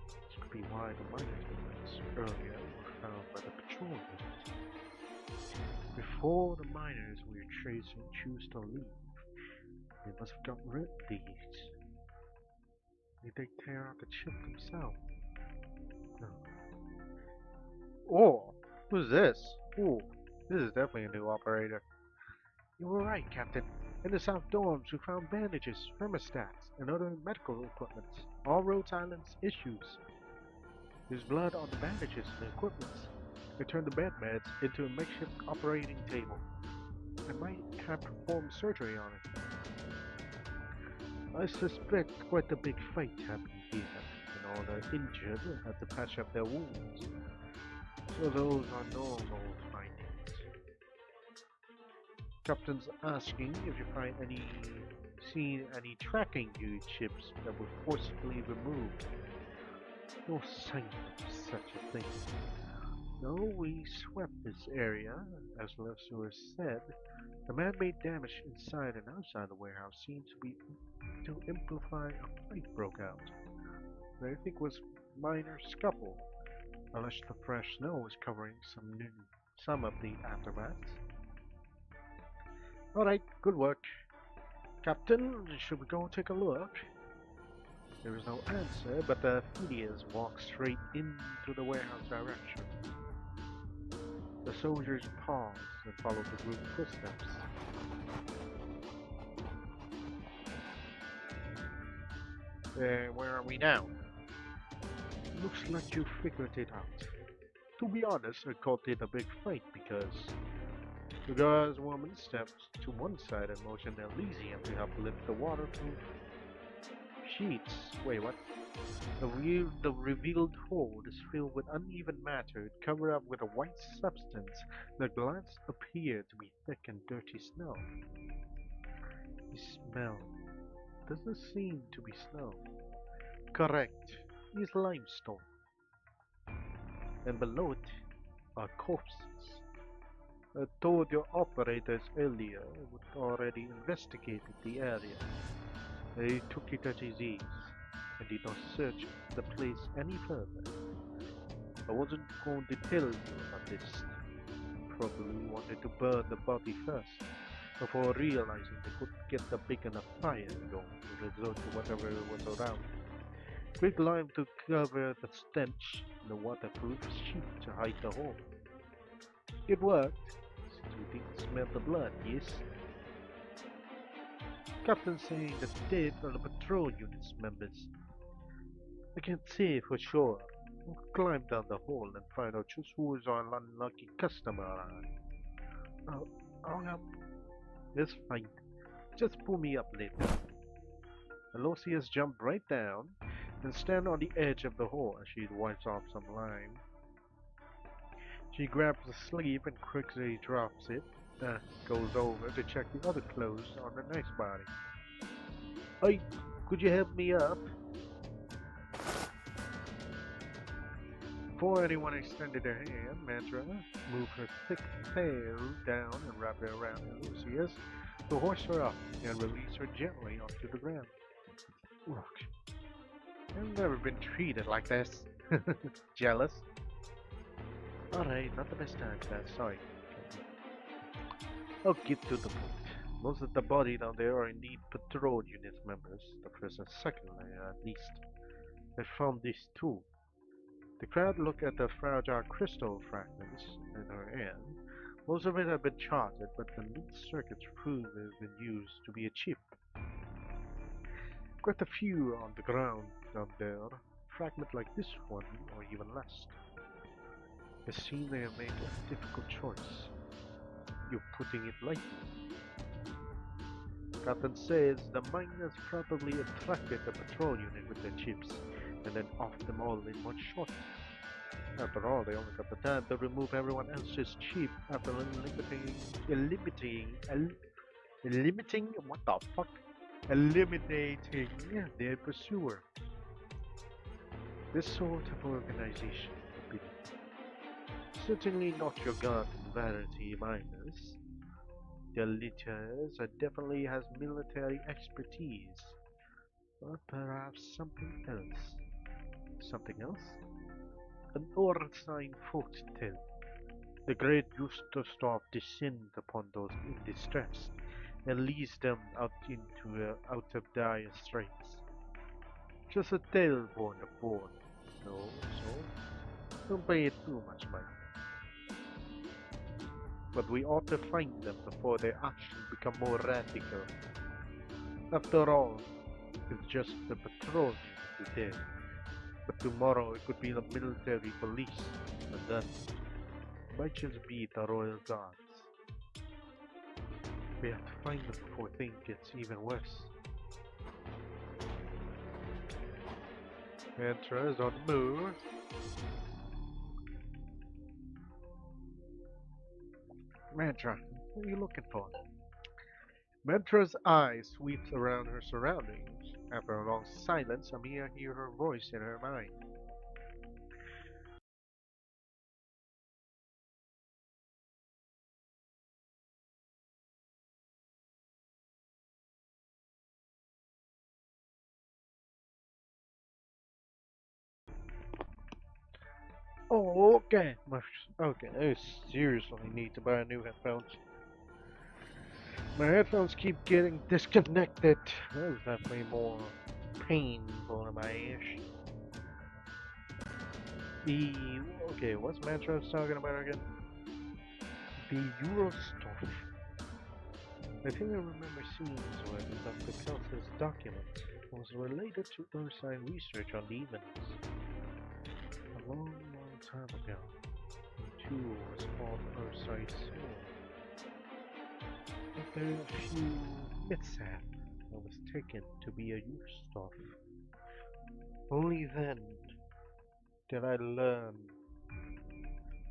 This could be why the miners' movements earlier were found by the patrol unit. Before the miners we are tracing choose to leave, they must have gotten rid of these. Did they tear out the chip themselves? No. Oh, who's this? Ooh, this is definitely a new operator. You were right, Captain. In the South Dorms, we found bandages, thermostats, and other medical equipment. All Rhode Island's issues. There's blood on the bandages and the equipment. They turned the bed meds into a makeshift operating table. I might have performed surgery on it. I suspect quite a big fight happened here, and all the injured have to patch up their wounds. So those are normal findings. Captain's asking if you seen any tracking chips that were forcibly removed. No sign of such a thing. No, we swept this area, as Lefsuer said. The man-made damage inside and outside the warehouse seemed to be to amplify a fight broke out. I think was minor scuffle, unless the fresh snow was covering some of the aftermath. Alright, good work. Captain, should we go take a look? There was no answer, but the Phineas walked straight into the warehouse direction. The soldiers paused and followed the group's footsteps. Where are we now? Looks like you figured it out. To be honest, I called it a big fight because the guy's woman stepped to one side and motioned Elysium to help lift the waterproof sheets. Wait, what? The revealed hold is filled with uneven matter covered up with a white substance that glanced appeared to be thick and dirty snow. The smell doesn't seem to be snow. Correct, it's limestone. And below it are corpses. I told your operators earlier we'd already investigated the area. They took it at ease and did not search the place any further. I wasn't going to tell you about this. Probably wanted to burn the body first, before realizing they couldn't get a big enough fire going to resort to whatever was around. Quick lime to cover the stench and the waterproof sheet to hide the hole. It worked, since we didn't smell the blood, yes? Captain saying the dead are the patrol unit's members. I can't say for sure. We'll climb down the hole and find out just who is our unlucky customer. Oh, hang up. It's fine. Just pull me up later. Aloysius jumped right down and stand on the edge of the hole as she wipes off some lime. She grabs the sleeve and quickly drops it, goes over to check the other clothes on the next body. Hey, could you help me up? Before anyone extended their hand, Mantra moved her thick tail down and wrapped it around Aloysius to hoist her up and release her gently onto the ground. Look, I've never been treated like this. Jealous? Alright, not the best time for that, sorry. I'll get to the point. Most of the bodies down there are indeed patrol unit members, the first and second layer at least. I found this too. The crowd looked at the fragile crystal fragments in her hand. Most of it had been charted, but the neat circuits proved it had been used to be a chip. Quite a few on the ground down there, fragment like this one, or even less. It seems they have made a difficult choice. You're putting it lightly. Captain says the miners probably attracted the patrol unit with their chips, and then off them all in one shot. After all, they only got the time to remove everyone else's chip after eliminating their pursuer. This sort of organization would be certainly not your garden variety miners. The leaders definitely has military expertise, but perhaps something else. Something else? An Ortsign folktale. The great Gustavstorp descend upon those in distress and leads them out of dire straits. Just a tale born of born. No, so don't pay it too much mind. But we ought to find them before their actions become more radical. After all, it's just the patrol unit today. But tomorrow it could be the military police, and then it might just be the royal guards. We have to find them before things gets even worse. Mantra is on the move. Mantra, what are you looking for? Mantra's eyes sweeps around her surroundings. After a long silence, Amia hears her voice in her mind. Oh, okay. Okay, I seriously need to buy new headphones. My headphones keep getting disconnected. That was definitely more painful in my ears. Okay, what's Mantra talking about again? The Euro stuff. I think I remember scenes where the Dr. Kelsa's document was related to Ursine research on demons. A long time ago, the tool was called Ursine's Soul. After a few mishap, I was taken to be a use stuff. Only then did I learn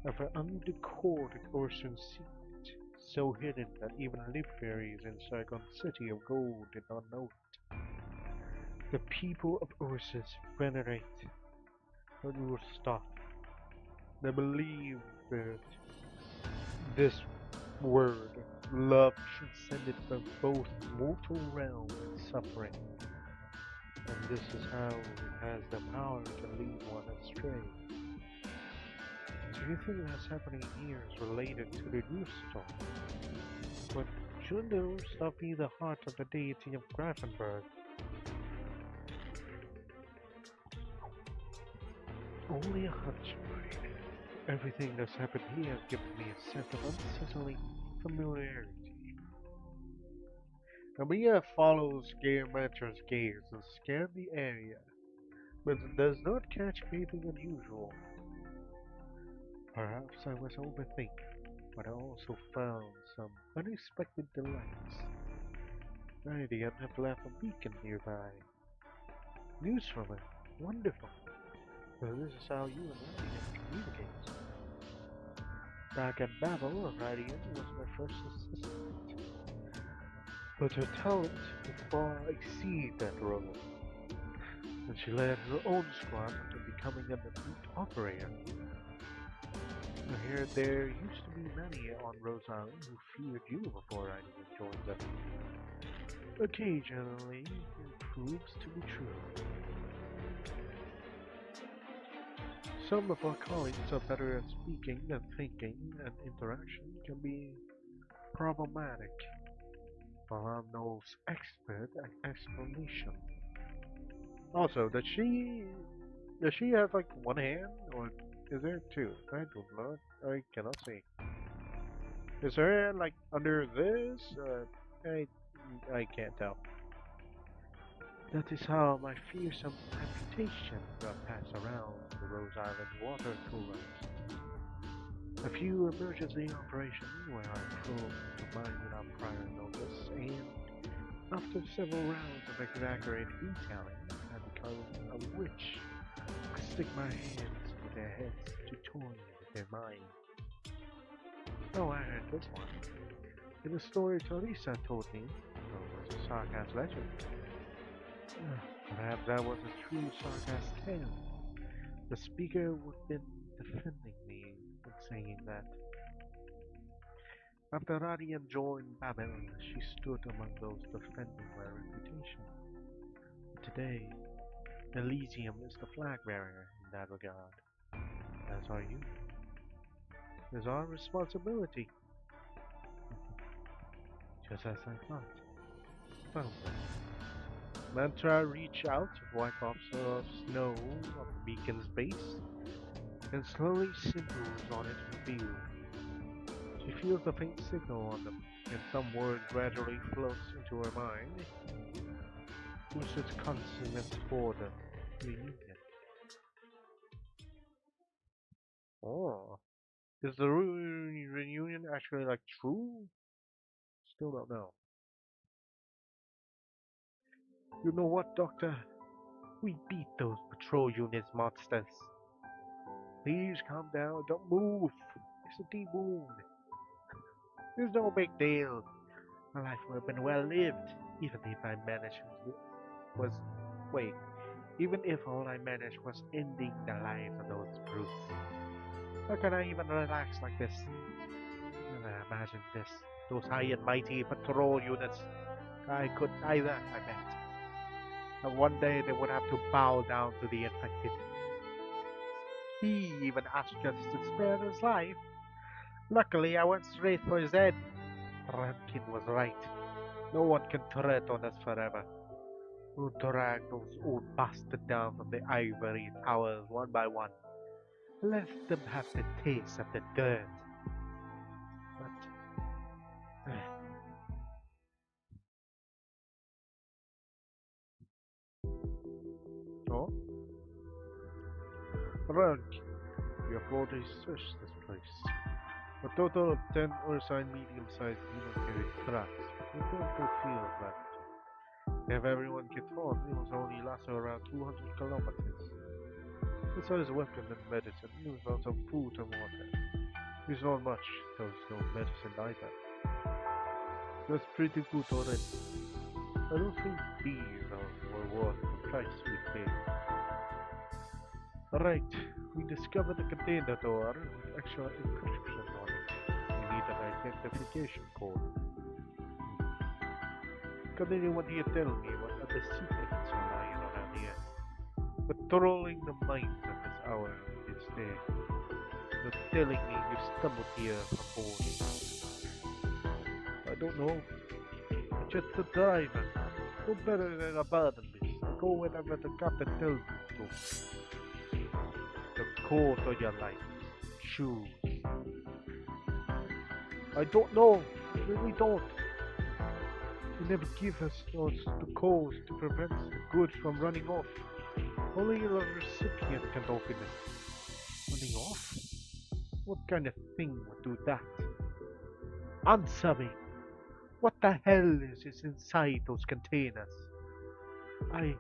of an undecoded Ursine's secret, so hidden that even live fairies in Saigon City of Gold did not know it. The people of Ursus venerate the Urstuff. They believe that this word, love, transcended from both mortal realm and suffering, and this is how it has the power to lead one astray. Do you think that's happening here is related to the Urstuff? But shouldn't the Urstuff be the heart of the deity of Grafenberg? Only a hunch, mind. Everything that's happened here has given me a sense of unsettling familiarity. Amia follows Geometra's gaze and scans the area, but does not catch anything unusual. Perhaps I was overthinking, but I also found some unexpected delights. Radiant have left a beacon nearby. News from her. Wonderful. So this is how you and Radiant communicate. Back at Babel, Radiant was my first assistant. But her talent would far exceed that role, and she led her own squad after becoming an elite operator. I heard there used to be many on Rose Island who feared you before Radiant joined them. Occasionally, it proves to be true. Some of our colleagues are better at speaking than thinking, and interaction can be problematic, while I'm no expert at explanation. Also, does she have like one hand, or is there two? I don't know. I cannot see. Is her hand like under this? I can't tell. That is how my fearsome reputation got passed around the Rose Island water coolers. A few emergency operations where I probed into mine without prior notice, and after several rounds of exaggerated detailing, I become a witch. I stick my hands into their heads to toy with their minds. Oh, I heard this one. In the story Teresa told me, it was a sarcasm legend. Perhaps that was a true sarcasm tale. The speaker would have been defending me in saying that. After Radiant joined Babel, she stood among those defending my reputation. Today, Elysium is the flag bearer in that regard, as are you. It's our responsibility, just as I thought. Found them. Mantra reached out to wipe off some snow off the beacon's base, and slowly symbols on it revealed. She feels the faint signal on them, and some word gradually floats into her mind. Lucid consonants for the reunion. Oh, is the reunion actually like true? Still don't know. You know what, Doctor? We beat those patrol units monsters. Please calm down. Don't move. It's a deep wound. It's no big deal. My life would have been well lived, even if I managed was wait, even if all I managed was ending the lives of those brutes. How can I even relax like this? Imagine this. Those high and mighty patrol units. I could either, I bet. And one day they would have to bow down to the infected. He even asked us to spare his life. Luckily, I went straight for his head. Rankin was right. No one can tread on us forever. We'll drag those old bastards down from the ivory towers one by one. Let them have the taste of the dirt. But oh, Rank, we have already searched this place. A total of 10 unassigned medium-sized human-carried trucks. We don't feel that. If everyone gets on, it will only last around 200 kilometers. Besides weapon and medicine, it was also food and water. There's not much, there's no medicine either. That's pretty good already. I don't think these were worth the price we paid. Alright, we discovered a container door with extra encryption on it. We need an identification code. Can anyone here tell me what other secrets are lying around here? Patrolling the mines at this hour is there. Not telling me you stumbled here from board. I don't know. I'm just a driver. No better than a burden list. I go wherever the captain tells me to. The code of your life. Choose. I don't know. I really don't. They never give us the codes to prevent the goods from running off. Only the recipient can open it. Running off? What kind of thing would do that? Answer me! What the hell is inside those containers? I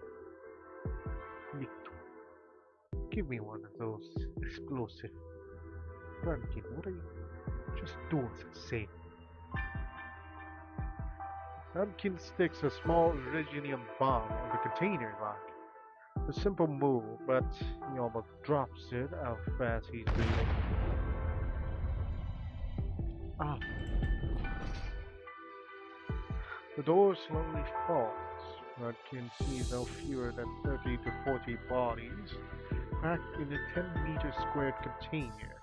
need to. Give me one of those explosive. Rankin, what are you just doing for sake? Rankin sticks a small uranium bomb on the container lock. A simple move, but he almost drops it how fast he's breathing. Ah. The door slowly falls. Rankin sees no fewer than 30 to 40 bodies packed in a 10-meter squared container,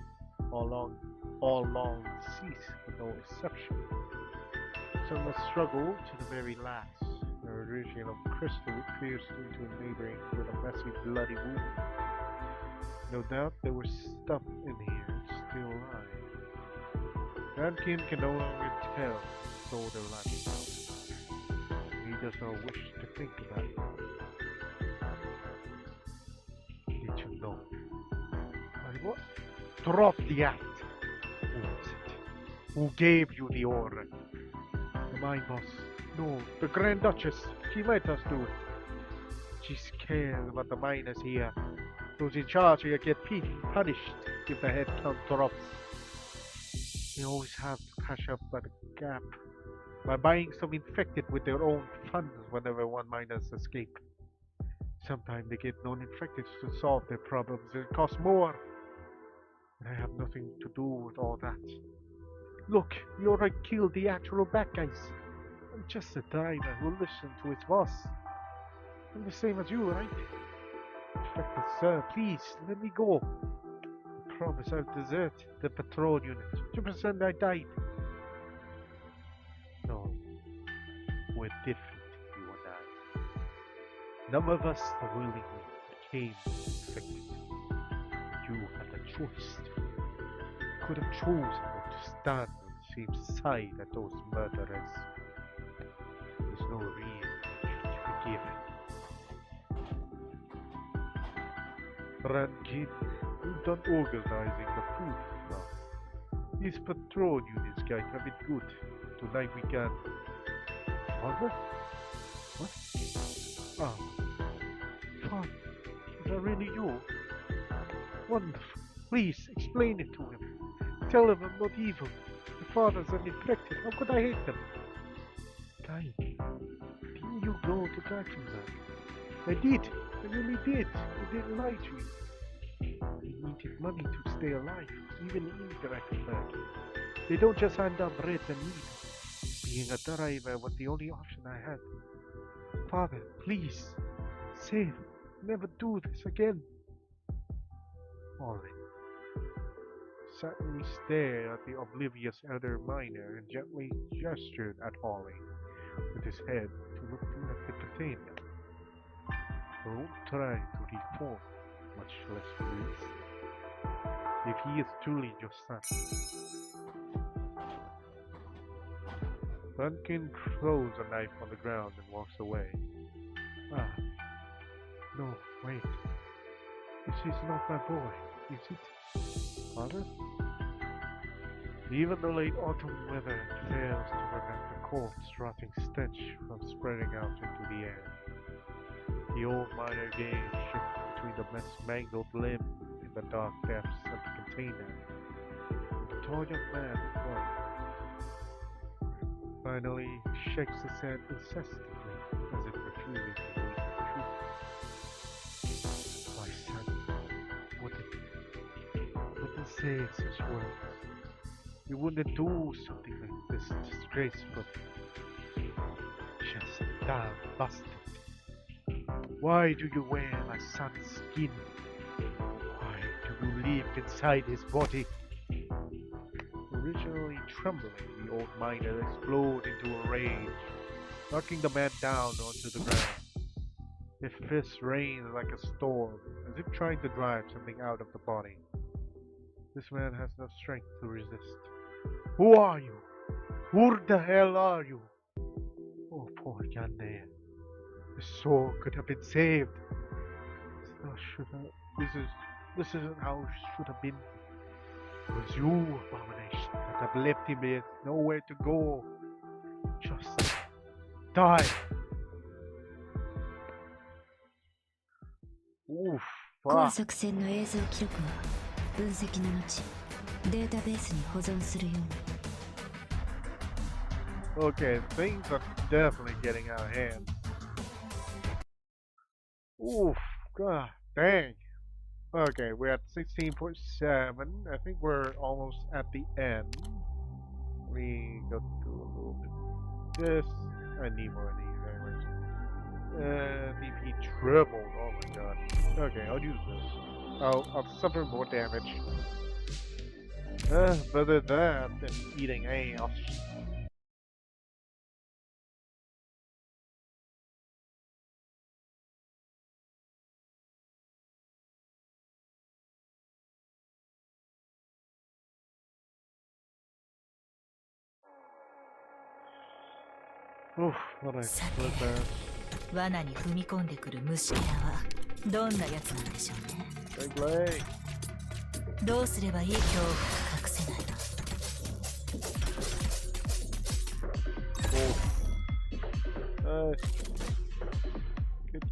all long deceased with no exception. Some must struggle to the very last. Their original crystal pierced into a neighboring with a messy bloody wound. No doubt there was stuff in here still alive. Rankin can no longer tell who stole their lives. He does not wish to think about it. Did you know? I what? Drop the act! Who was it? Who gave you the order? The mine boss. No, the Grand Duchess. She let us do it. She's scared about the miners here. Those in charge here get punished if the headcount drops. They always have to catch up by the gap by buying some infected with their own funds whenever one miners escape. Sometimes they get non-infected to solve their problems and it costs more. And I have nothing to do with all that. Look, you already killed the actual bad guys. I'm just a driver who listened to his boss. I'm the same as you, right? Inspector, sir, please, let me go. I promise I'll desert the patrol unit. To pretend I died. No, we're different, you and I. None of us willingly became infected. You had a choice. You could have chosen not to stand on the same side as those murderers. There's no reason you should forgive him. Rankin, we've done organizing the food now. These patrol units guys have it good. Tonight we can. Father? What? Ah. Father, is that really you? Wonderful. Please, explain it to him. Tell him I'm not evil. The fathers are infected. How could I hate them? Guy, didn't you go to die from that? I did. I really did. I didn't lie to you. I needed money to stay alive, even indirectly. They don't just hand out bread and meat. Being a driver was the only option I had. Father, please, save. Never do this again. Ollie suddenly stared at the oblivious elder miner and gently gestured at Ollie with his head to look at the container. Don't try to reform, much less release. If he is truly your son. Duncan throws a knife on the ground and walks away. Ah, no, wait. This is not my boy, is it, father? Even the late autumn weather fails to prevent the corpse rotting stench from spreading out into the air. The old miner gaze shifts between the mangled limb in the dark depths of the container and the tall young man before him. Finally, he shakes his head incessantly as if refusing to believe the truth. My son, wouldn't say such words. You wouldn't do something like this disgraceful. Just damn bastard. Why do you wear my son's skin? Why do you live inside his body? Originally trembling, the old miner explodes into a rage, knocking the man down onto the ground. His fists rain like a storm, as if trying to drive something out of the body. This man has no strength to resist. Who are you? Who the hell are you? Oh, poor young man. His soul could have been saved. This isn't how it should have been. It was you, abomination, that have left him with nowhere to go. Just die. Oof, 今 fuck. 作戦の映像記録は分析の後データベースに保存するように。 Okay, things are definitely getting out of hand. Oof, god dang. Okay, we're at 16.7. I think we're almost at the end. Let me go through a little bit. This, I need more of these anyways. DP tripled, oh my god. Okay, I'll use this. I'll suffer more damage. Better that than eating ass. Oof, what I split that. 罠に踏み込んでくる虫キャラはどんなやつなんでしょうね。Big leg. どうすればいい恐怖が隠せないの。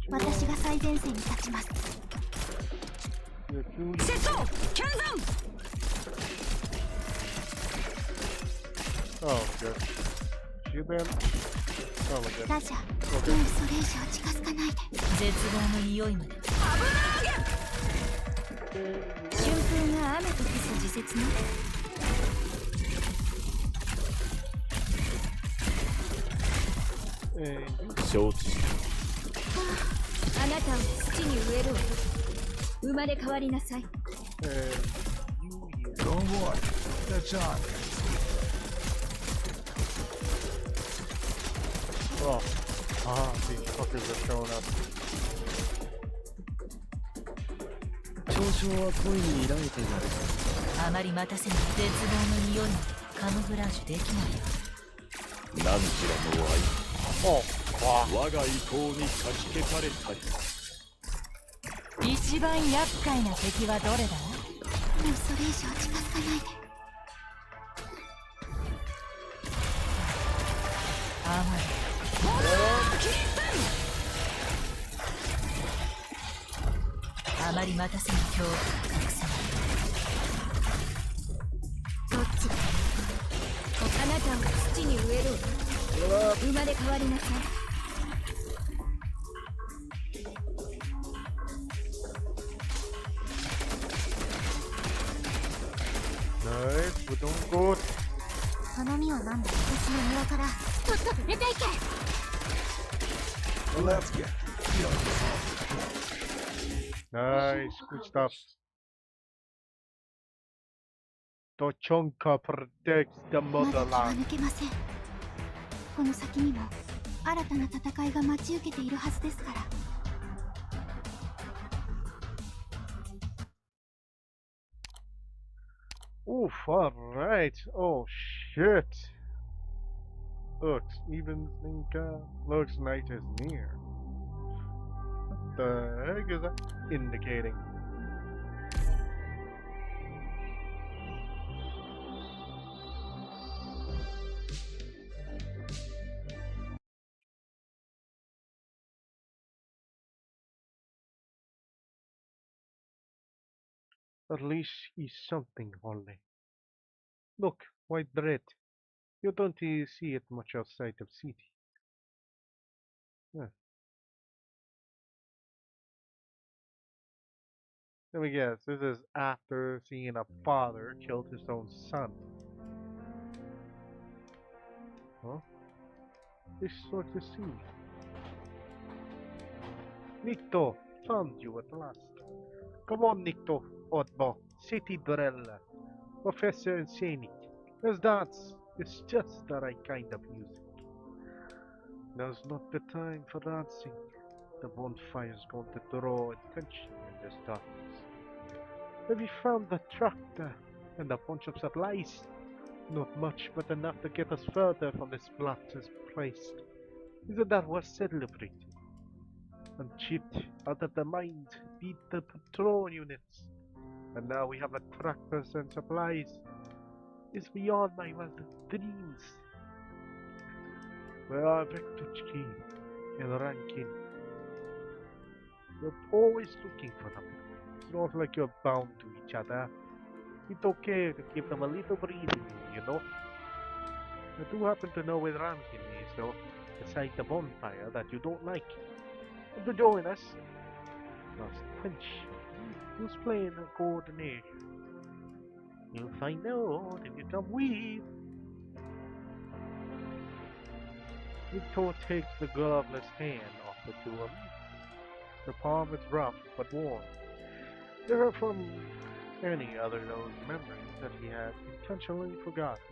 私が最前線に立ちます。戦闘剣山 Oh my god. Shoot them? Oh my god. ラジャー、もうそれ以上近づかないで。絶望の匂いまで。危ない春風が雨と消す時節ね。承知。あなたを土に植えるわ。生まれ変わりなさい。Don't worry, that's on. Oh, these fuckers are showing up. 嘲笑は恋に抱いてなる。あまり待たせない絶望の匂いまでカムフラージュできないよ。何時らの愛。 Oh, 我が意向にかき消されたり。一番厄介な敵はどれだ？もうそれ以上近づかないで。あまり。あまり待たせない恐怖が隠せない。どっちだ？あなたを土に植えるわ。生まれ変わりなさい。nice, we're doing good. その実はなんだ？私の庭からとっとと出ていけ。Let's get. Nice, good stuff. Tochonka protects the まだ気は motherland. 抜けません。この先にも新たな戦いが待ち受けているはずですから。Oof, alright. Oh shit. Looks, even looks night is near. What the heck is that indicating? At least is something holy. Look, white bread. You don't see it much outside of city. Yeah. Let me guess, this is after seeing a father kill his own son. Huh? This is what you see. Nikto, found you at last. Come on, Nikto, Oddball, City Dorella, Professor Insanity. Let's dance. It's just the right kind of music. Now's not the time for dancing. The bonfire's going to draw attention in this darkness. Have you found the tractor and a bunch of supplies? Not much, but enough to get us further from this bloodless place. Isn't that worth celebrating? And chipped out of the mind, beat the patrol units. And now we have a tractors and supplies. It's beyond my wildest dreams. Where are Vektuchki and Rankin? You're always looking for them. It's not like you're bound to each other. It's okay to give them a little breathing room, you know? I do happen to know where Rankin is, though, beside the bonfire that you don't like. Want to join us? Lost Quench. Who's playing a coordination? You'll find out if you come with. Victor takes the gloveless hand off the two of them. The palm is rough but warm. They are from any other those memories that he had intentionally forgotten.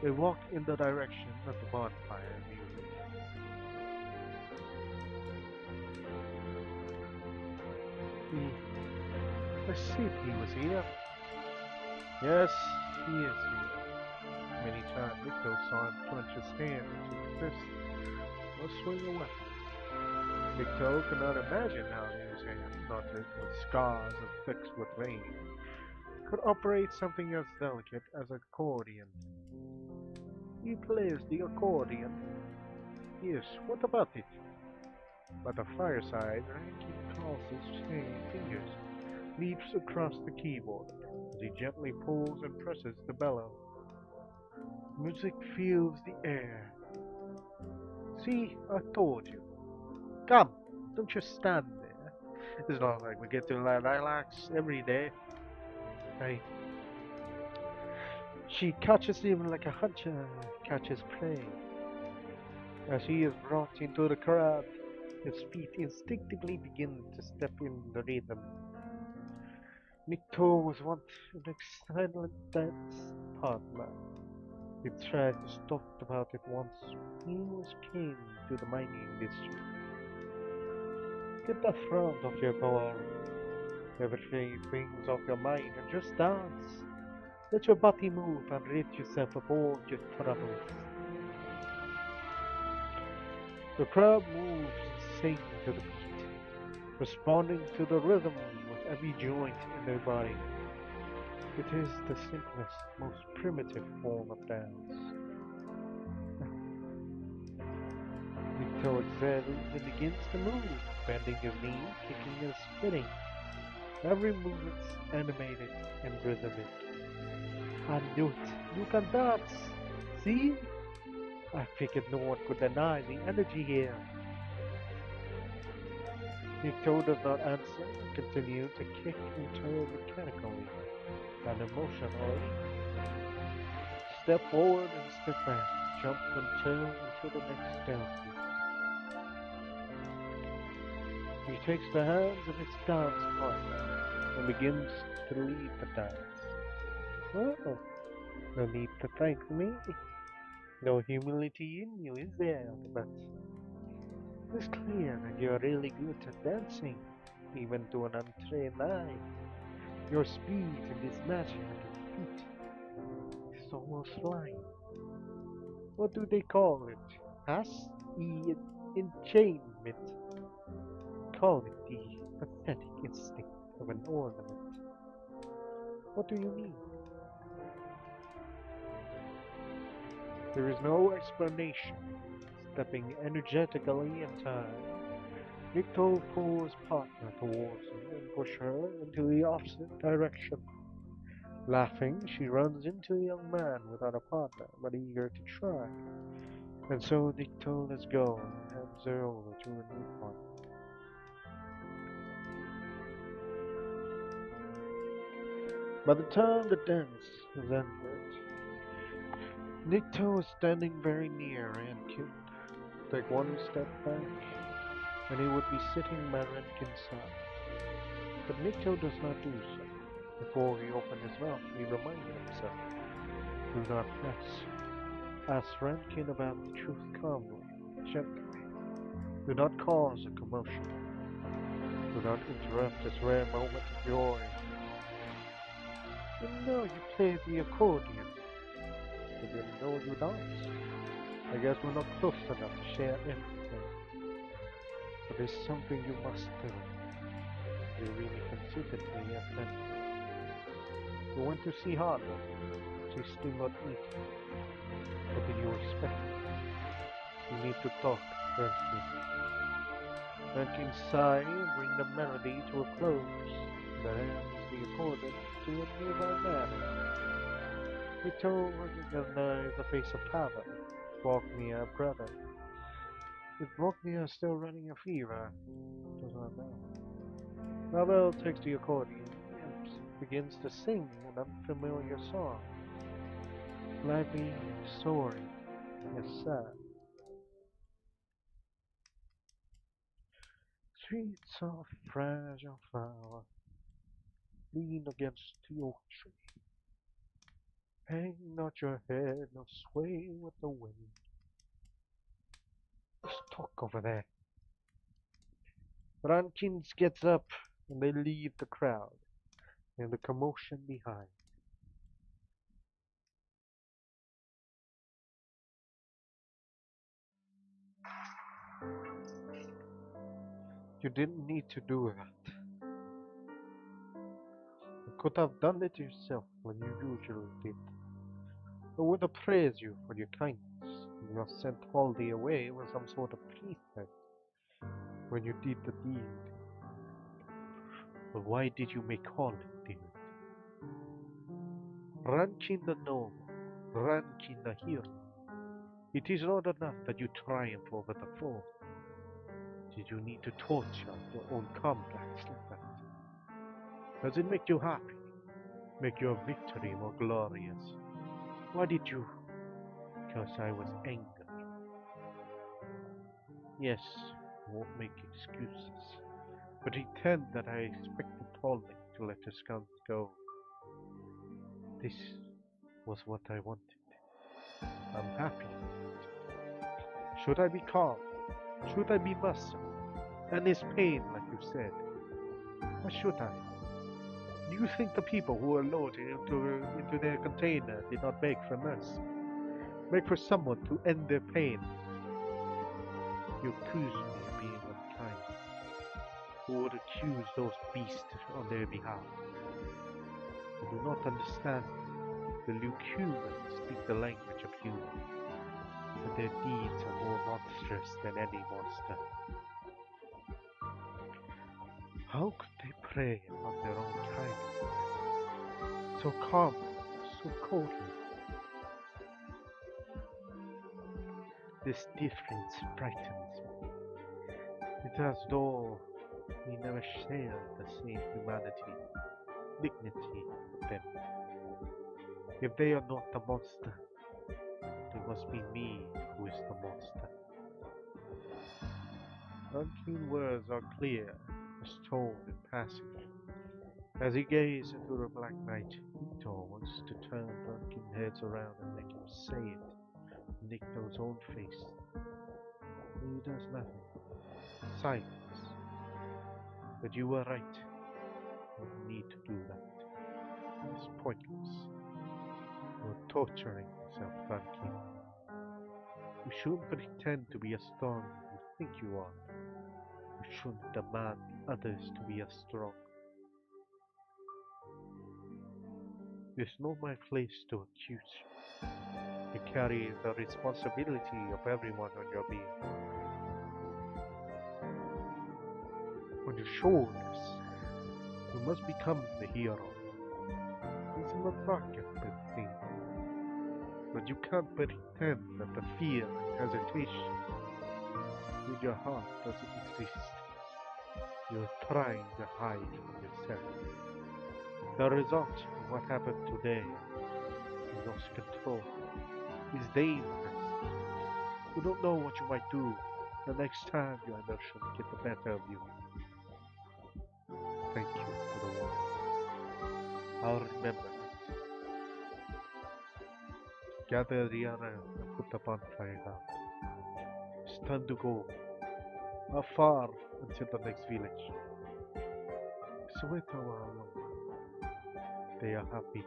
They walk in the direction of the bonfire music. I see he was here. Yes, he is here. Many times Victor saw him clench his hand into a fist or swing a weapon. Victor could not imagine how his hand, knotted with scars and fixed with veins, could operate something as delicate as an accordion. He plays the accordion. Yes, what about it? By the fireside, Rankin calls his fingers, leaps across the keyboard as he gently pulls and presses the bellow. Music fills the air. See, I told you. Come, don't just stand there. It's not like we get to relax every day. Hey, she catches him like a hunter catches prey. As he is brought into the crowd, his feet instinctively begin to step in the rhythm. Nikto was once an excellent dance partner. He tried to talk about it once he was came to the mining district. Get the front of your ball. Everything things off your mind and just dance. Let your body move and rid yourself of all your troubles. The crowd moves and sings to the beat, responding to the rhythm with every joint in their body. It is the simplest, most primitive form of dance. Nikto exhales and begins to move, bending his knees, kicking and spinning. Every movement's animated and rhythmic. I knew it. You can dance. See? I figured no one could deny the energy here. Nikto does not answer and continues to kick and turn mechanically and emotionally. Step forward and step back, jump and turn until the next downbeat. He takes the hands of his dance partner and begins to lead the dance. Oh, no need to thank me. No humility in you, is there? But it's clear that you're really good at dancing, even to an untrained eye. Your speed is magic. feet. It's almost flying. What do they call it? Enchainment. Call it the pathetic instinct of an ornament. What do you mean? There is no explanation. Stepping energetically in time, Nikto pulls his partner towards him and pushes her into the opposite direction. Laughing, she runs into the young man without a partner, but eager to try. And so Nikto lets go and hands her over to her new partner. By the time the dance is ended, Nikto is standing very near Rankin. Take one step back, and he would be sitting by Rankin's side. But Nikto does not do so. Before he opened his mouth, he reminded himself, do not press. Ask Rankin about the truth calmly, gently. Do not cause a commotion. Do not interrupt this rare moment of joy. You know you played the accordion. I didn't know you danced. I guess we're not close enough to share everything. But there's something you must do. You really considered me a friend. You went to see Harlow. She's still not eating. But did you respect her? We need to talk, Rankin. Rankin sigh and bring the melody to a close. Then hands the accordion to a nearby man. Nikto recognized the face of Pavel, Bognia brother. Is Bognia still running a fever? Does not know. Pavel takes the accordion and begins to sing an unfamiliar song. Lively, soaring, yet sad. Sweet, soft, fragile flower, lean against the oak tree. Hang not your head, nor sway with the wind. Just talk over there. Rankins gets up, and they leave the crowd, and the commotion behind. You didn't need to do that. You could have done it yourself when you usually did. I would have praised you for your kindness. You have sent Haldy away with some sort of pretext when you did the deed. But why did you make Haldy do it? Rankin the noble, Rankin the hero. It is not enough that you triumph over the foe. Did you need to torture your own comrades like that? Does it make you happy? Make your victory more glorious? Why did you? Because I was angry. Yes, I won't make excuses, but pretend that I expected Tolling to let his guns go. This was what I wanted. I'm happy with it. Should I be calm? Should I be merciful? And his pain, like you said. Or should I? Do you think the people who were loaded into their container did not beg for mercy? Beg for someone to end their pain? You accuse me of being unkind. Who would accuse those beasts on their behalf? You do not understand. The Lucumans speak the language of humans, but their deeds are more monstrous than any monster. How could they prey upon their own kind? So calmly, so coldly. This difference frightens me. It's as though we never share the same humanity, dignity with them. If they are not the monster, it must be me who is the monster. Rankin's words are clear, his tone impassive. As he gazes into the black night, Nikto wants to turn Rankin's head around and make him say it in Nikto's own face. He does nothing. Silence. But you were right. You need to do that. It's pointless. torturing yourself, Rankin. You shouldn't pretend to be as strong as you think you are. You shouldn't demand others to be as strong. It's not my place to accuse you. You carry the responsibility of everyone on your being. On your shoulders, you must become the hero. It's a remarkable thing. But you can't pretend that the fear and hesitation in your heart doesn't exist. You're trying to hide from yourself. The result of what happened today, you lost control, is dangerous. You don't know what you might do the next time your emotions get the better of you. Thank you for the warning. I'll remember it. Gather the around and put the bonfire out. It's time to go. Not far until the next village. Soweto are alone. They are happy.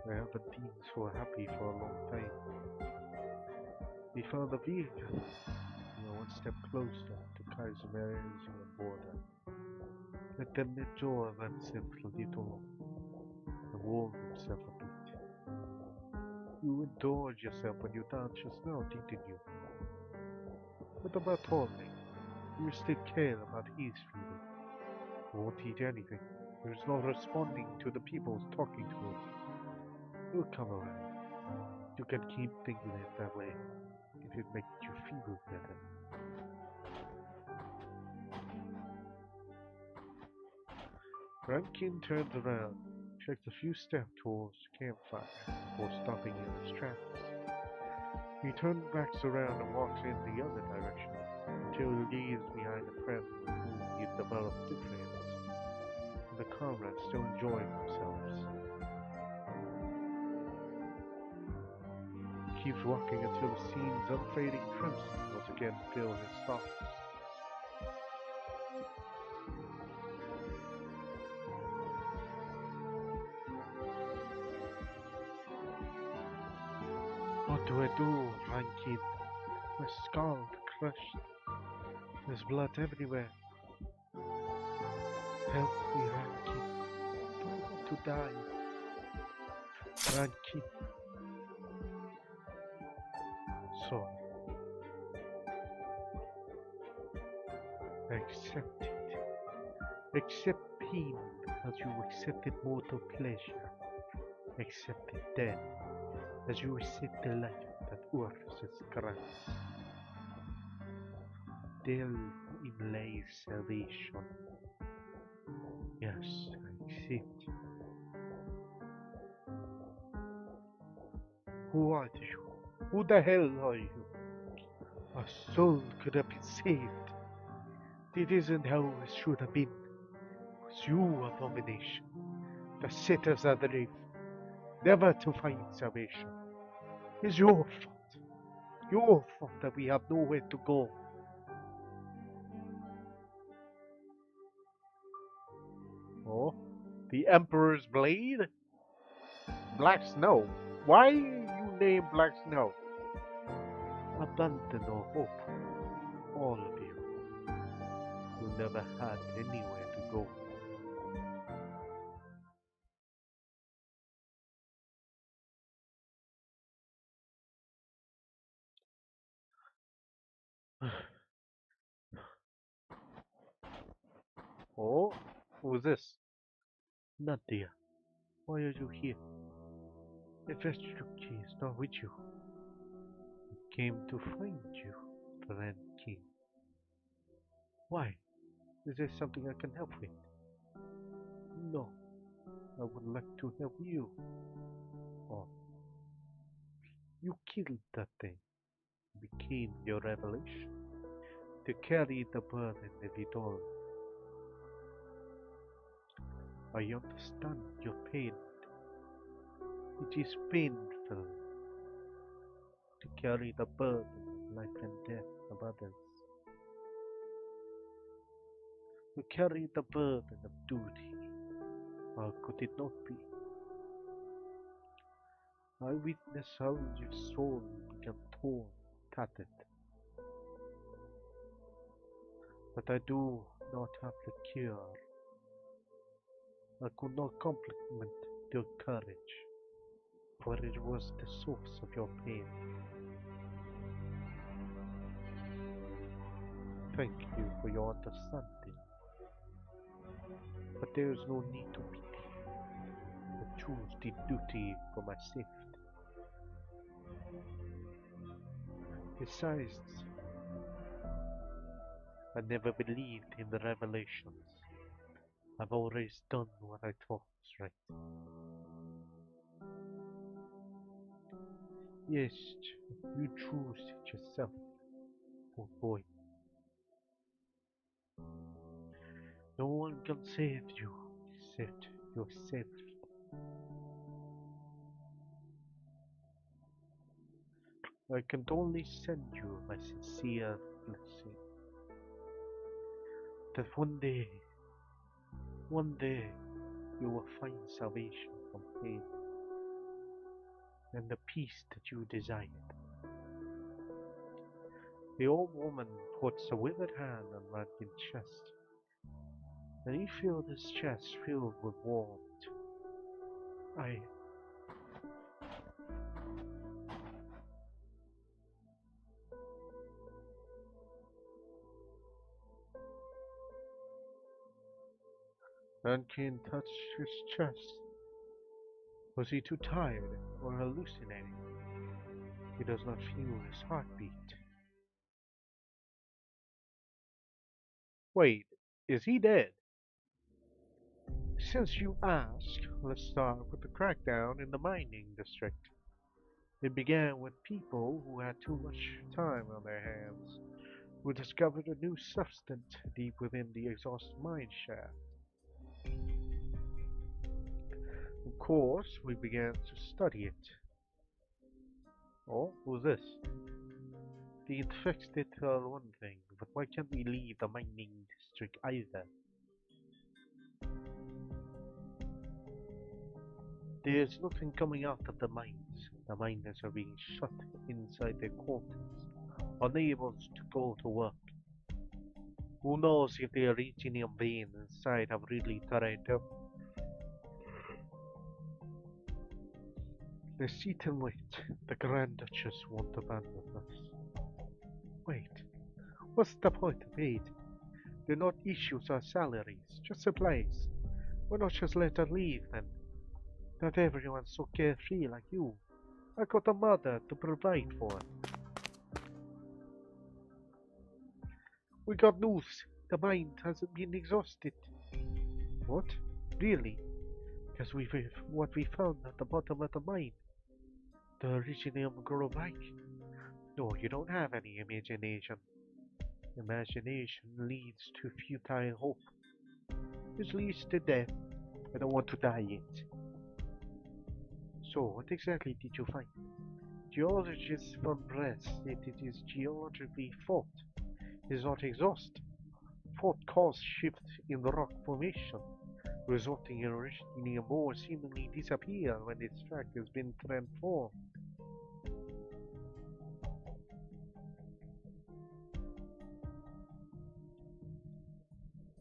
They haven't been so happy for a long time. We found the vehicle. We are one step closer to Kaiser's border. Let them enjoy themselves a little and warm themselves a bit. You indulged yourself when you danced just now, didn't you? What about Tony? You still care about his feelings. You won't eat anything. He's not responding to the people talking to him. He'll come around. You can keep thinking it that way if it makes you feel better. Rankin turned around, checked a few steps towards the campfire before stopping in his tracks. He turned back around and walks in the other direction until he leaves behind a friend with whom he had developed good friends, and the comrades still enjoying themselves. He keeps walking until the scene's unfading crimson once again fill his thoughts. What do I do, Rankin? My skull crushed. There's blood everywhere. Help me, Rankin. I don't want to die. Rankin. Sorry. Accept it. Accept pain as you accepted mortal pleasure. Accept it then as you accept the life that offers its grants. Therein lays salvation. Yes, I accept. Who are you? Who the hell are you? A soul could have been saved. It isn't how it should have been. It was you, abomination, that set us adrift, never to find salvation. It's your fault. Your fault that we have nowhere to go. Oh, the Emperor's Blade? Black Snow? Why you name Black Snow? Abandon all hope, all of you. You never had anywhere to go. Oh, who's this? Nadia, why are you here? If Vestrucci is not with you, he came to find you, friend King. Why? Is there something I can help with? No, I would like to help you. Oh, you killed that thing. Became your revelation. To carry the burden of it all. I understand your pain. It is painful to carry the burden of life and death of others. To carry the burden of duty. How could it not be? I witness how your soul began torn, tattered. But I do not have the cure. I could not compliment your courage, for it was the source of your pain. Thank you for your understanding, but there is no need to pity. I choose the duty for my safety. Besides, I never believed in the revelations. I've always done what I thought was right. Yes, you choose it yourself, poor boy. No one can save you except yourself. I can only send you my sincere blessing. That one day, you will find salvation from pain and the peace that you desired. The old woman puts a withered hand on Rankin's chest, and you feel this chest filled with warmth. Rankin touched his chest. Was he too tired or hallucinating? He does not feel his heartbeat. Wait, is he dead? Since you ask, let's start with the crackdown in the mining district. It began with people who had too much time on their hands, who discovered a new substance deep within the exhaust mine shaft. Of course, we began to study it. Oh, who's this? The infected are one thing, but why can't we leave the mining district either? There's nothing coming out of the mines. The miners are being shut inside their quarters, unable to go to work. Who knows if the originium veins inside have really dried up? Let's sit and wait. The Grand Duchess won't abandon us. Wait, what's the point of aid? They're not issues or salaries, just supplies. Why not just let her leave then? Not everyone's so carefree like you. I got a mother to provide for. We got news. The mine hasn't been exhausted. What? Really? Because what we found at the bottom of the mine. The Originium Grovike. No, you don't have any imagination. Imagination leads to futile hope. This leads to death. I don't want to die yet. So, what exactly did you find? Geologists from Brest said it is geologically fault. It is not exhaust. Fault cause shift in the rock formation, resulting in originium ore seemingly disappear when its track has been transformed.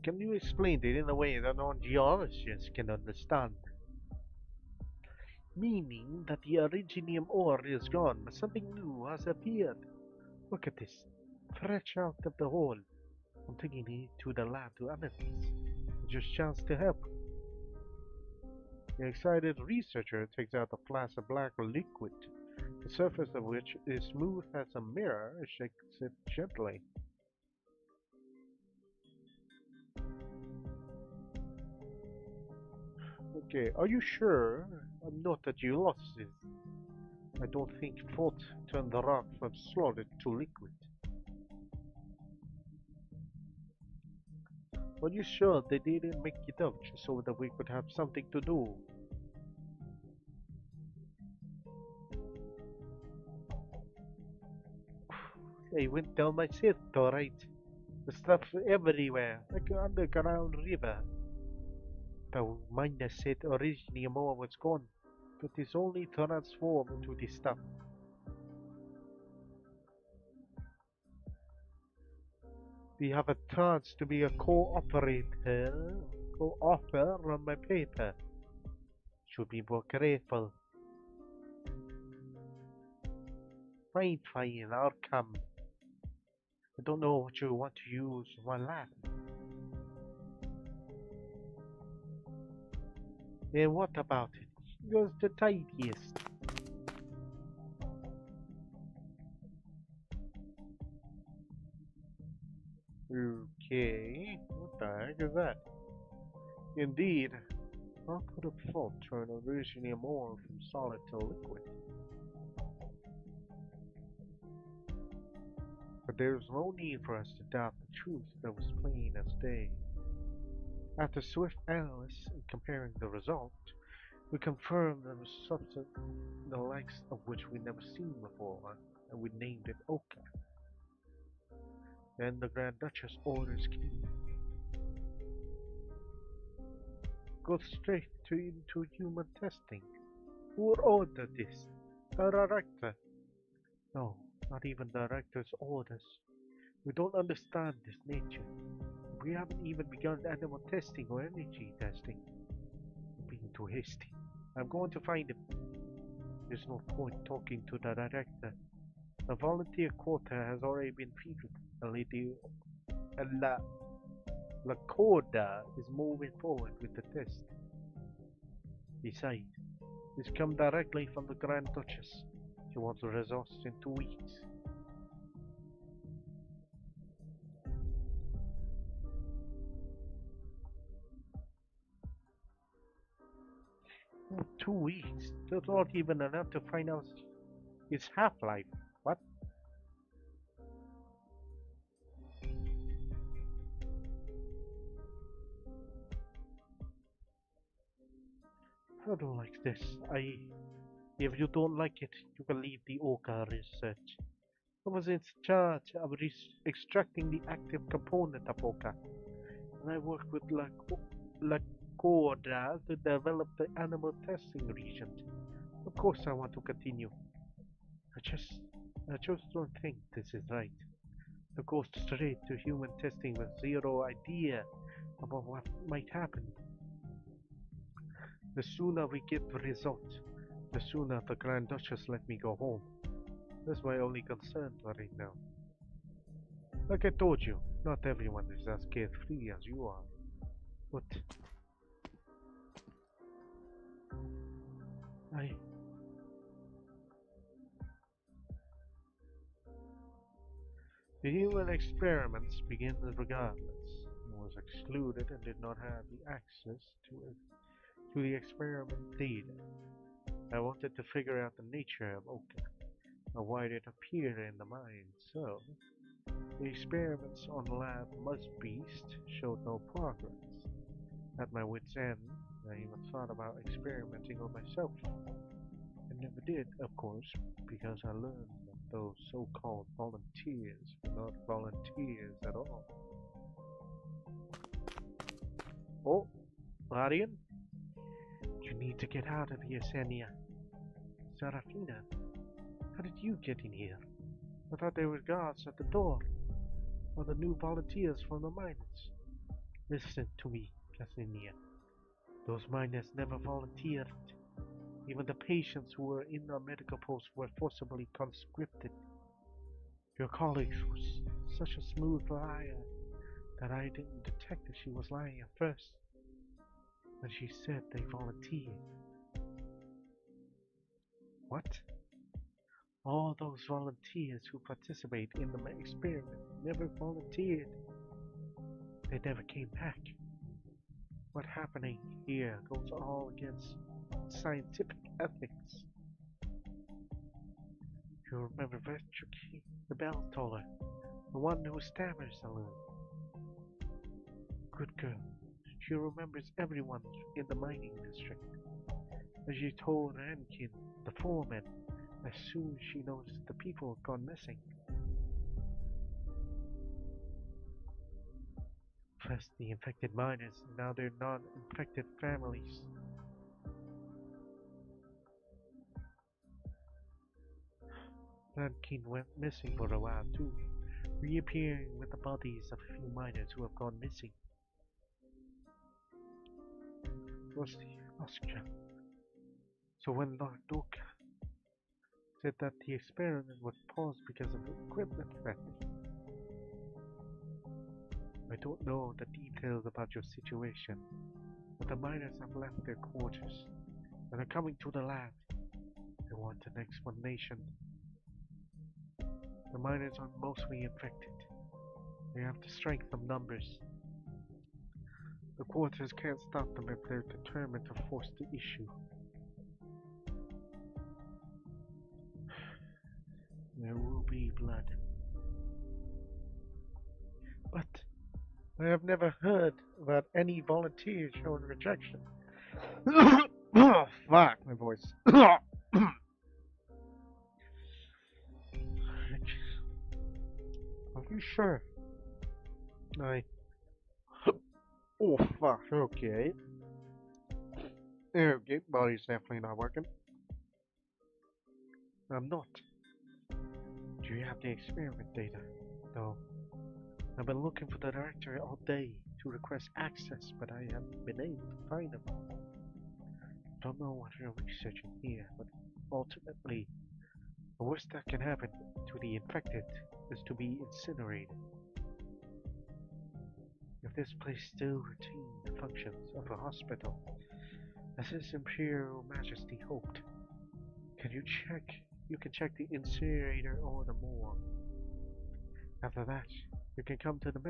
Can you explain it in a way that non-geologists can understand? Meaning that the originium ore is gone, but something new has appeared. Look at this. Fresh out of the hole. I'm taking it to the lab to analyze. Just chance to help. The excited researcher takes out a flask of black liquid, the surface of which is smooth as a mirror, and shakes it gently. Okay, are you sure I'm not a geologist? I don't think fault turned the rock from solid to liquid. Are you sure they didn't make it up just so that we could have something to do? They went down my chest, alright. The stuff everywhere, like an underground river. The miner said originium ore was gone. but it's only transformed into this stuff. We have a chance to be a co-author on my paper. Should be more grateful. Fine, I'll come. I don't know what you want to use my lab. And what about it? Yours the tidiest. Okay, what the heck is that? Indeed, how could a fault turn originally more from solid to liquid? But there was no need for us to doubt the truth that was plain as day. After swift analysis and comparing the result, we confirmed that it was substance the likes of which we'd never seen before, and we named it Oka. Then the Grand Duchess orders came. Go straight into human testing. Who ordered this? The director. No, not even the director's orders. We don't understand this nature. We haven't even begun animal testing or energy testing. I'm being too hasty. I'm going to find him. There's no point talking to the director. The volunteer quota has already been filled. La Corda is moving forward with the test. Besides, it's come directly from the Grand Duchess. She wants the results in 2 weeks. Oh, 2 weeks? That's not even enough to find out its half-life. What? I don't like this. If you don't like it, you can leave the Oka research. I was in charge of extracting the active component of Oka, and I worked with La Corda to develop the animal testing reagent. Of course, I want to continue. I just don't think this is right. To go straight to human testing with zero idea about what might happen. The sooner we get the result, the sooner the Grand Duchess let me go home. That's my only concern right now. Like I told you, not everyone is as carefree as you are. But the human experiments begin regardless. I was excluded and did not have the access to the experiment data. I wanted to figure out the nature of Oka, and why it appeared in the mind, so the experiments on Lab Beast showed no progress. At my wit's end, I even thought about experimenting on myself. I never did, of course, because I learned that those so-called volunteers were not volunteers at all. Oh, Guardian? You need to get out of here, Senia. Serafina, how did you get in here? I thought there were guards at the door, or the new volunteers from the miners. Listen to me, Cassinia. Those miners never volunteered. Even the patients who were in our medical post were forcibly conscripted. Your colleague was such a smooth liar that I didn't detect that she was lying at first. When she said they volunteered. What? All those volunteers who participate in the experiment never volunteered. They never came back. What's happening here goes all against scientific ethics. You remember Vetruki, the bell toller, the one who stammers alone. Good girl. She remembers everyone in the mining district. As she told Ankin, the foreman, as soon as she noticed the people had gone missing. First the infected miners, now their non-infected families. That King went missing for a while too, reappearing with the bodies of a few miners who have gone missing. Was the Austria. So when Lord Doka said that the experiment was paused because of equipment theft, I don't know the details about your situation, but the miners have left their quarters and are coming to the lab. They want an explanation. The miners are mostly infected. They have the strength of numbers. The quarters can't stop them if they're determined to force the issue. There will be blood. But I have never heard about any volunteers showing rejection. Oh, fuck, my voice. Are you sure? Oh, fuck, okay. Okay, body's definitely not working. I'm not. Do you have the experiment data? No. I've been looking for the director all day to request access, but I haven't been able to find him. Don't know what you're researching here, but ultimately, the worst that can happen to the infected is to be incinerated. If this place still retained the functions of a hospital, as His Imperial Majesty hoped, you can check the incinerator or the morgue. After that, you can come to the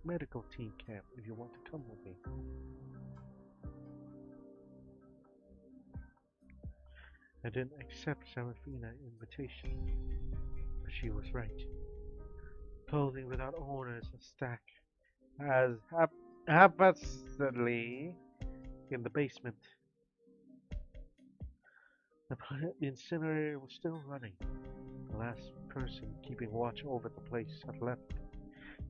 medical team camp if you want to come with me. I didn't accept Serafina's invitation, but she was right. Clothing without owners is stacked as haphazardly in the basement. The incinerator was still running. The last person keeping watch over the place had left,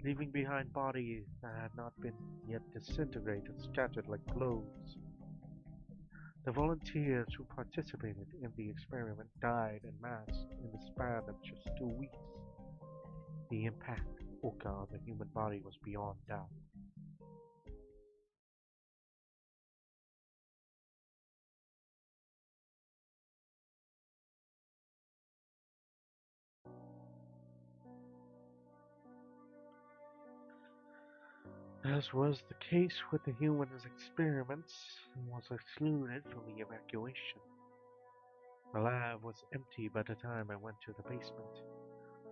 leaving behind bodies that had not been yet disintegrated, scattered like clothes. The volunteers who participated in the experiment died en masse in the span of just 2 weeks. The impact of Oka on the human body was beyond doubt. As was the case with the human's experiments, was excluded from the evacuation. The lab was empty by the time I went to the basement,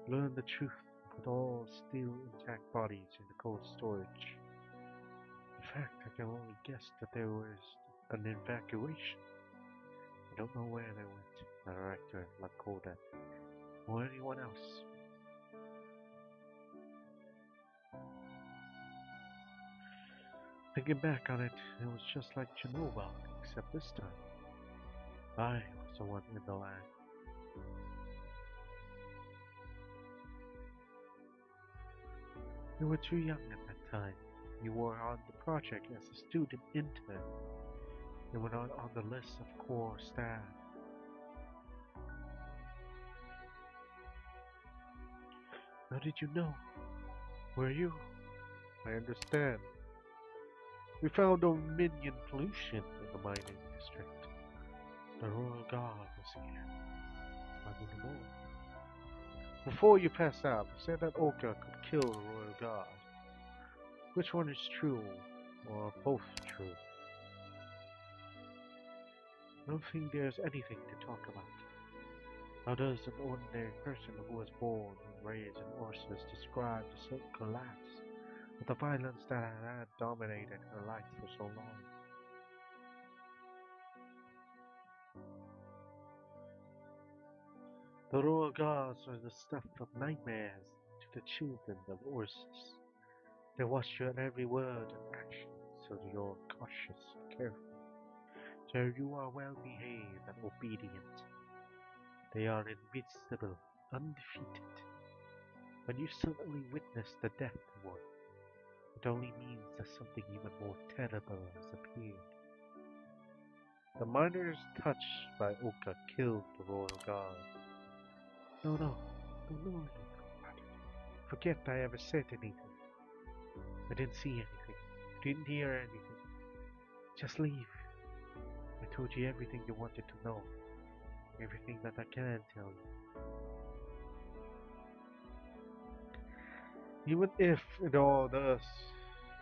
learned the truth, put all still intact bodies in the cold storage. In fact, I can only guess that there was an evacuation. I don't know where they went, the director, Lakota, or anyone else. Thinking back on it, it was just like Genova, except this time, I was the one in the lab. You were too young at that time. You were on the project as a student intern. You were not on the list of core staff. How did you know? Were you? I understand. We found Dominion pollution in the mining district. The Royal Guard was here. I didn't know. Before you pass out, you said that Oka could kill the Royal Guard. Which one is true, or both true? I don't think there's anything to talk about. How does an ordinary person who was born and raised in Ursus describe the sudden collapse of the violence that had dominated her life for so long? The Royal Guards are the stuff of nightmares to the children of Ursus. They watch your every word and action, so you're cautious and careful. So you are well behaved and obedient. They are invincible, undefeated. When you suddenly witness the death of one, it only means that something even more terrible has appeared. The miners touched by Oka killed the Royal Guard. No, no. Don't know anything about it. Forget I ever said anything. I didn't see anything. Didn't hear anything. Just leave. I told you everything you wanted to know. Everything that I can tell you. Even if it all does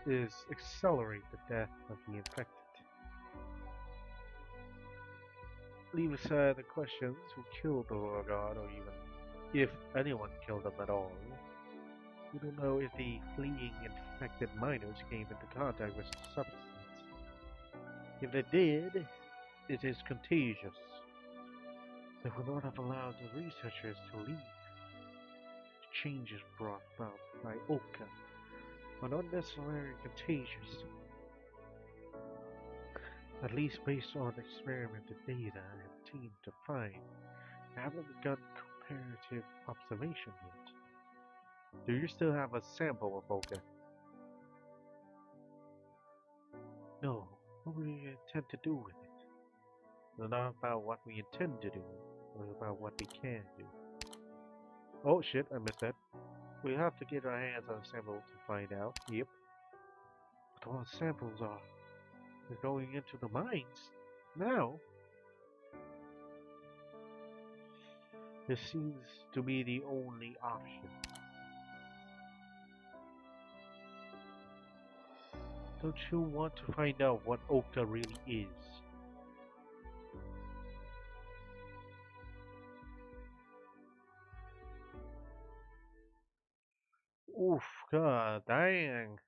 is accelerate the death of the infected. Leave aside the questions who killed the Royal Guard, or even if anyone killed them at all. We don't know if the fleeing infected miners came into contact with the substance. If they did, it is contagious. They would not have allowed the researchers to leave. The changes brought about by Oka are not necessarily contagious. At least based on experimental data and team to find, I haven't begun comparative observation yet. Do you still have a sample of Oka? No. What do we intend to do with it? It's not about what we intend to do, but about what we can do. Oh shit, I missed that. We have to get our hands on a sample to find out. Yep. But all the samples are. They're going into the mines. Now. This seems to be the only option. Don't you want to find out what Oka really is? Oof, god dang.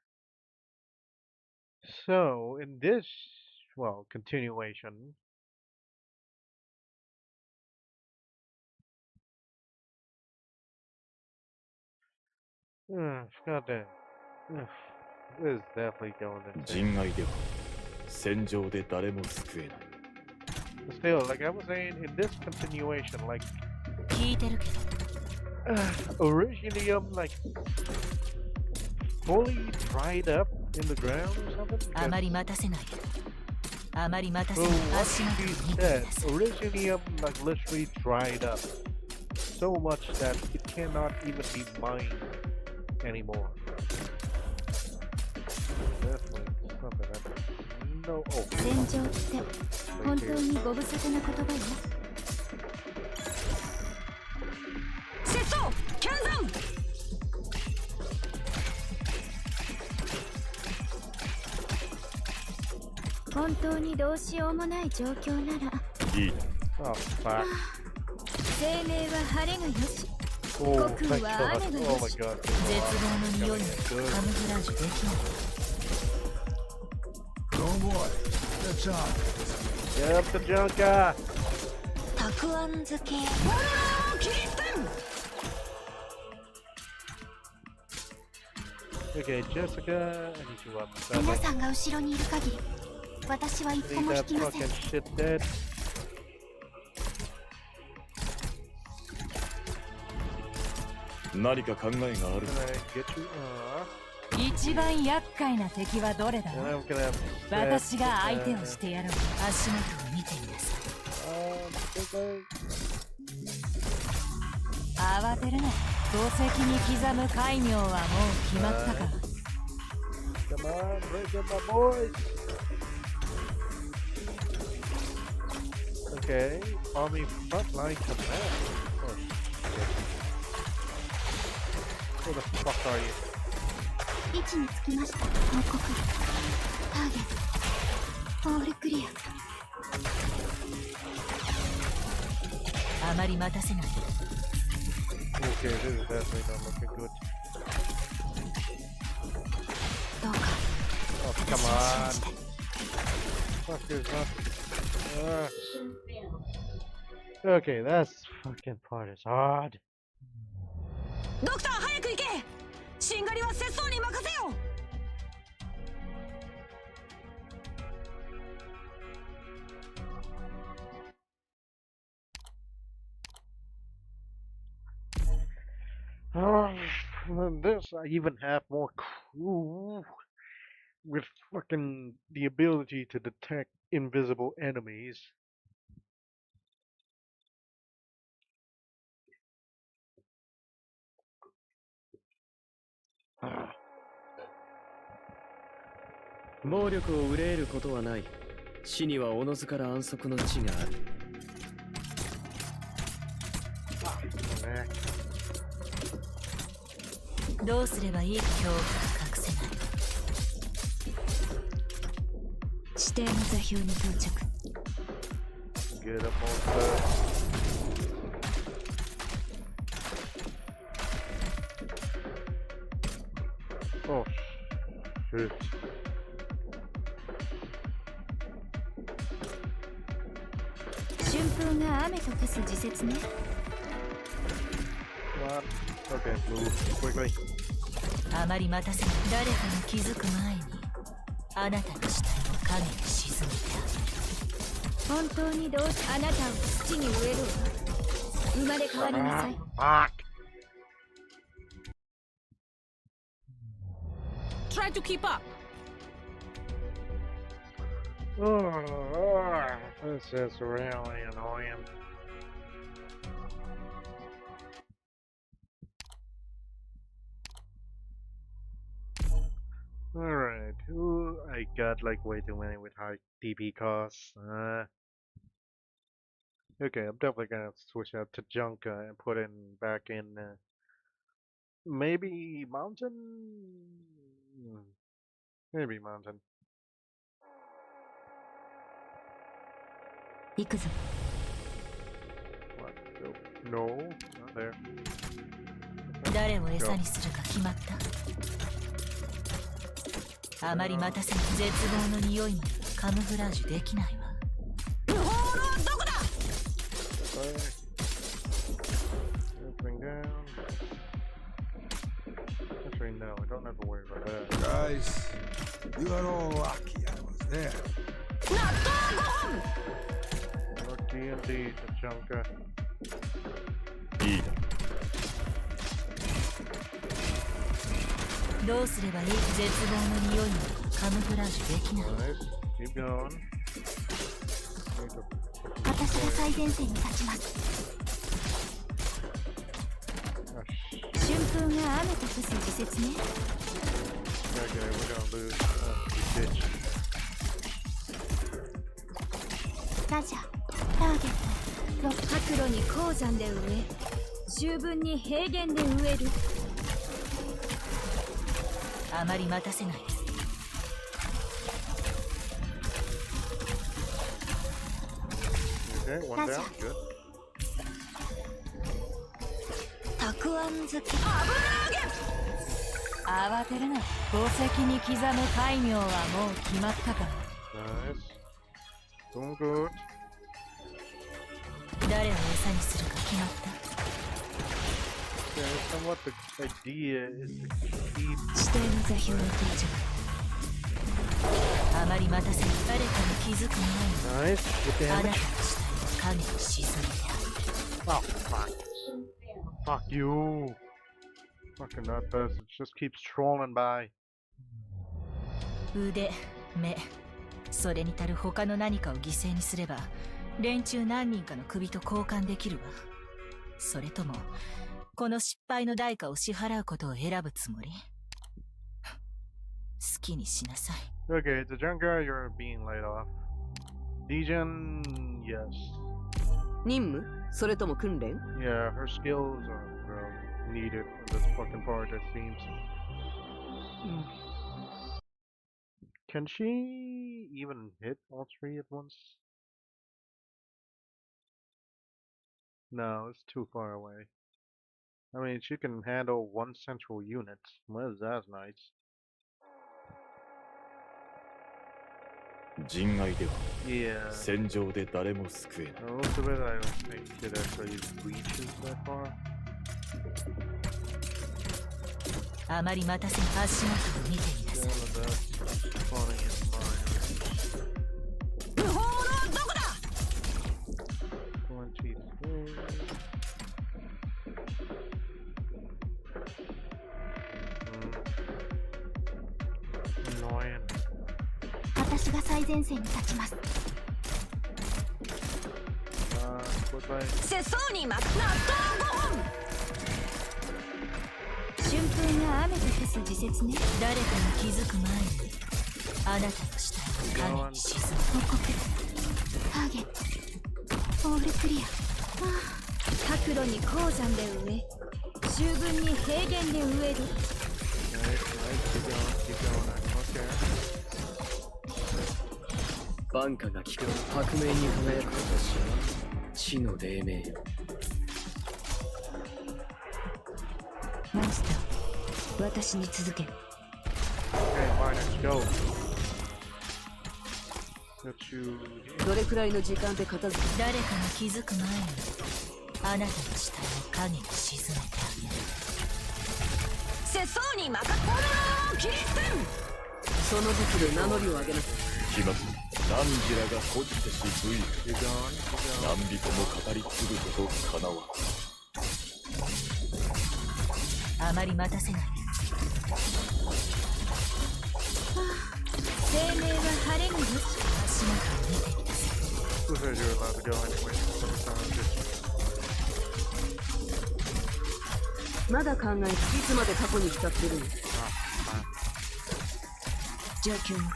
So, in this, well, continuation, god damn. This is definitely going insane. 人愛では戦場で誰も救えない。 But still, like I was saying, in this continuation, like, 聞いてるけど Originium, like, fully dried up in the ground or something? あまり待たせないであまり待たせ Well, ない what 足元 she を見て said, ください Originium, like, literally dried up so much that it cannot even be mined anymore. Definitely something that no. Oh, 戦場って本当にご無沙汰な言葉よ。節操剣山本当にどうしようもない状況ならいい。 oh fuck. 生命は晴れがよし Oh, 国 thank は God. 雨が Oh よ my し God. 絶望の匂いがカムフラージュできない Don't worry. That's on. Get up the junker. たくあん漬け Okay, Jessica, I need you up. 皆さんが後ろにいる限り私は一歩 Need も引 that きません fucking shit dead. 何か考えがある Can I get you? 一番厄介な敵はどれだ And I'm gonna have 私が相手をしてやろう足元を見てみなさい 慌てるな宝石に刻む戒名はもう決まったか Come on, break in my boys. Okay, Army Frontline Command. Oh shit. Who the fuck are you? 位置につきました報告ターゲットオールクリアあまり待たせない Okay, this is definitely not looking good. どうか Oh, 私 come を信 on. じて Fuck this up. Okay, that fucking part is hard. ドクター早く行けしんがりは節操に任せよ This, I even have more crew with fucking the ability to detect invisible enemies. 暴力を憂えることはない。死にはおのずから安息の地がある。どうすればいいか恐怖が隠せない。指定の座標に到着。Get up on Oh, shit. 春風が雨と消す時節ね。What? Okay, move quickly. あまり待たせない。誰かに気づく前にあなたの死体を影に沈めた。本当にどうしあなたを土に植えるわ。生まれ変わりなさい。Fuck! Try to keep up. This is really annoying. Alright, ooh, I got like way too many with high DP costs. Okay, I'm definitely gonna switch out to Junka and put in back in maybe Mountain? Maybe Mountain. 行くぞ。 What? No, not there. 誰を餌にするか決まった。あまり待たせない。絶望の匂いもカムフラージュできないわ。不法のどこだ。 Everything down. Actually, no, I don't have to worry about that. Guys, you are all lucky I was there. Lucky indeed, Tachanka. いいだ。どうすればいい。絶望の匂いもカムフラージュできない。 Nice. Keep going. 私が最前線に立ちます。春風が雨と降す時節ね。 Okay, we're gonna lose ditch. ラジャー、ターゲット、白露に鉱山で植え、十分に平原で植える。あまり待たせない。 Okay, one down. Good. たくあん漬け。慌てるな。宝石に刻む戒名はもう決まったから。 Nice. Doing good. 誰を餌にするか決まった。 Okay, somewhat the idea is to keep. 指定の座標に到着。あまり待たせない。誰かに気づく前 Nice. Good にあなたの damage. 死体を影に沈めてあげる。 Oh, fuck. Fuck you. Fucking that does. It just keeps trolling by. 腕、目、それに足る他の何かを犠牲にすれば連中何人かの首と交換できるわ。それともこの失敗の代価を支払うことを選ぶつもり？好きにしなさい。 Okay, the Junker, you're being laid off. Degen, yes. 任務？それとも訓練？ Yeah, her skills are needed in this fucking part, it seems. Can she even hit all three at once? No, it's too far away. I mean, she can handle one central unit. Well, that's nice. 人愛では Yeah. 戦場で誰も救えない。 Most of it, I don't think it actually reaches that far. あまり待たせない。足元を見てみな Some さい。 of that's spawning in mine. 不法のどこだ。 23. Annoying. 私が最前線に立ちます。 Goodbye. 世相に巻く納豆ご本。春風が雨と消す時節ね。誰かに気づく前にあなたの下に影に沈む。報告。ターゲットオールクリア。白露に鉱山で植え、秋分に平原で植える。万化が効く白明に輝く私は地の黎明よ。モンスター、私に続け。どれくらいの時間で片付け。誰かが気づく前にあなたの死体を影に沈めてあげる。世相に任せろキリステン。その武器で名乗りを上げなさい。します。何時らがこじてしぶい。何人も語り継ぐことかなわ。あまり待たせないで。生命は晴れぬよし。足元を見てみなさい。まだ考えいつまで過去に浸ってるの。状況も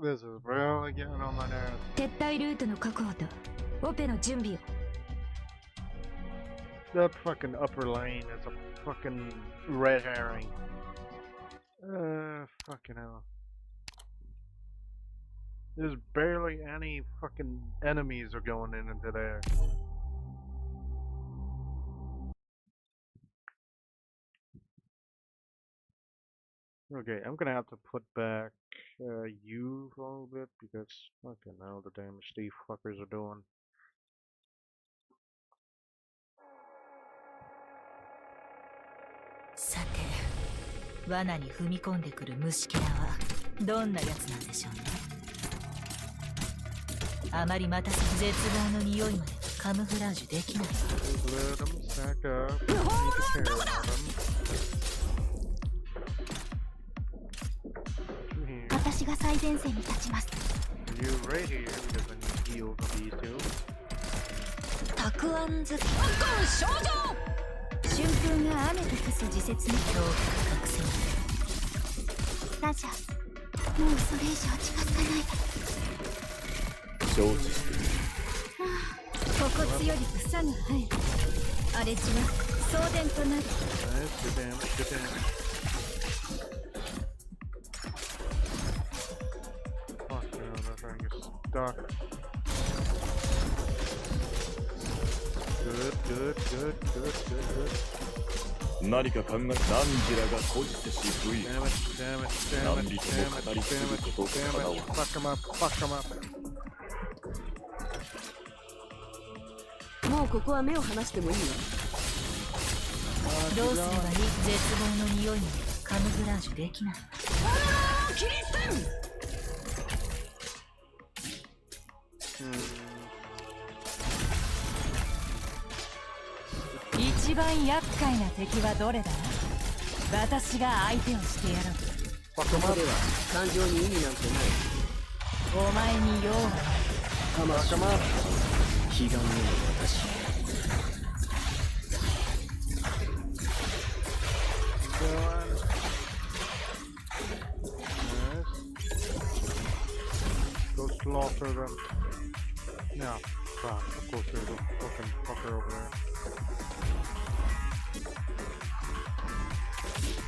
This is really getting on my nerves. 撤退ルートの確保とオペの準備を。That fucking upper lane is a fucking red herring. Fucking hell. There's barely any fucking enemies are going into there. Okay, I'm gonna have to put back you for a little bit because fucking hell, the damage these fuckers are doing. Sate, 罠に踏み込んでくる虫キラはどんなやつなんでしょうね。あまり待たせず絶望の匂いまでカムフラージュできない。Let them stack up. Need to care about them. 私が最前線に立ちます。 You right here because I need heals on these two. たくあん好き。春風が雨と化す時節に恐怖が隠せない。ラジャー、もうそれ以上近づかないで。承知してる。心地より草が生える。荒れ地は送電となる。Nice, good damage, good damage. Fuck, man, that thing is stuck. Good, good, good, good, good, good. 何か考え、何時らがこじてしぶい。Damn it, damn it, damn it, damn it, damn it, damn it. Fuck him up, fuck him up. もうここは目を離してもいいわ。どうすればいい？絶望の匂いまでカムフラージュできない。キリステン。一番厄介な敵はどれだ？私が相手をしてやろう。ここまでは感情に意味なんてない。お前に用はない。かましま彼岸への私。Go slaughter them. Yeah, fuck, of course there's a fucking fucker over there.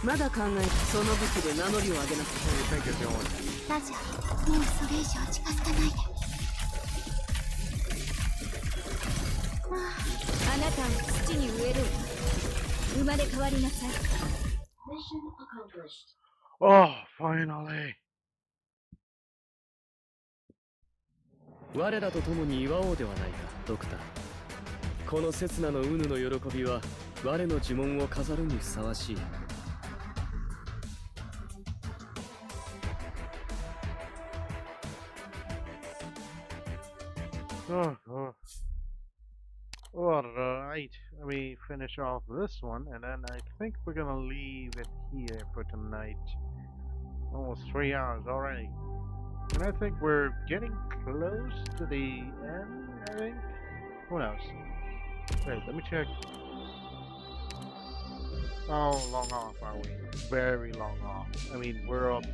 まだ考えてその武器で名乗りを上げなさい。 What do you think you're doing? ラジャー、もうそれ以上近づかないで。あなたを土に植える。生まれ変わりなさい。Oh, finally. 我らと共に祝おうではないか、ドクター。この刹那のウヌの喜びは我の呪文を飾るにふさわしい。Alright, let me finish off this one, and then I think we're gonna leave it here for tonight. Almost 3 hours already. And I think we're getting close to the end, I think. Who knows? Wait, let me check. How long off are we? Very long off. I mean, we're up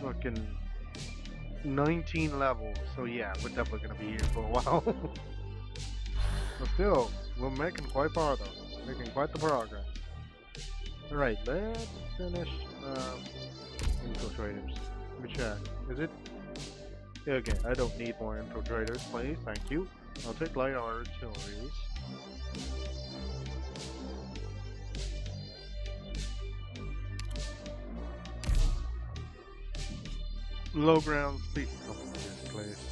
fucking 19 levels, so yeah, we're definitely gonna be here for a while. But still, we're making quite far though. Making quite the progress. Alright, let's finish infiltrators. Let me check. Is it? Yeah, okay, I don't need more infiltrators, please. Thank you. I'll take light artilleries. Low grounds, please come to this place.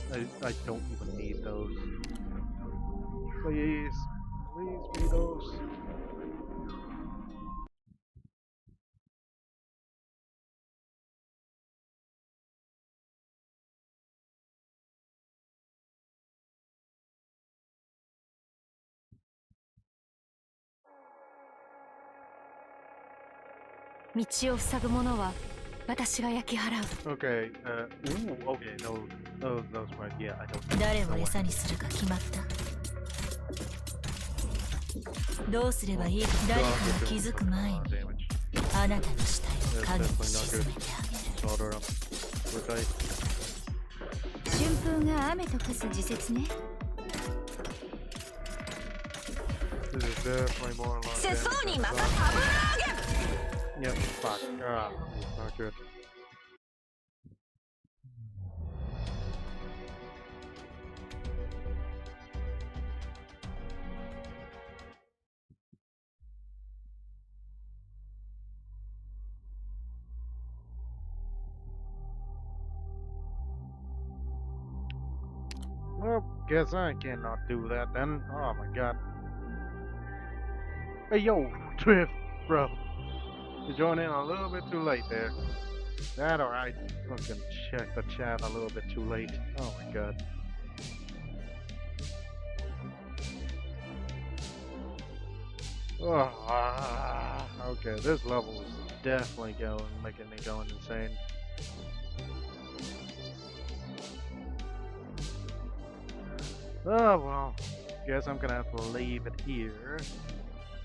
I don't even need those. Please. Please be those.道を塞ぐものは私が焼き払う。 Okay, ooh, okay, those right, yeah, I don't 誰を餌にするか決まった。どうすればいいか誰かが気づく前にあなたの死体を影に沈めてあげる。春風が雨と化す時節ね。世相にまた油揚げ。 Yep, fuck. Ah, not good. Well, guess I cannot do that then. Oh my god. Hey yo, Drift, bro. You joined in a little bit too late there. That or I fucking checked the chat a little bit too late. Oh my god. Oh, okay, this level is definitely making me going insane. Oh well, guess I'm gonna have to leave it here.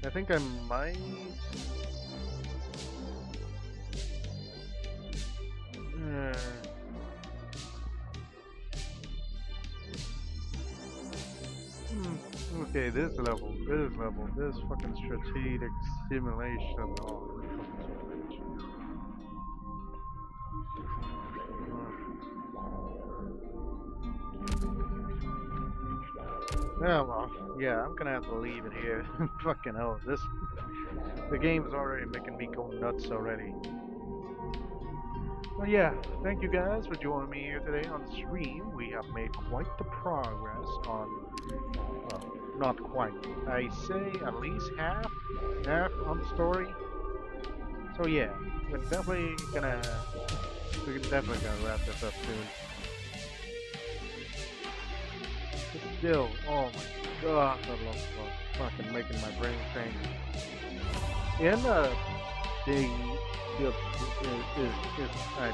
I think I might. Okay, this level, this fucking strategic simulation. Oh, yeah, well, yeah, I'm gonna have to leave it here. Fucking hell, the game's already making me go nuts already. Well, yeah, thank you guys for joining me here today on the stream. We have made quite the progress on, well, not quite. I say at least half on the story. So yeah, we're definitely gonna wrap this up soon. But still, oh my god, I love fucking making my brain think. And I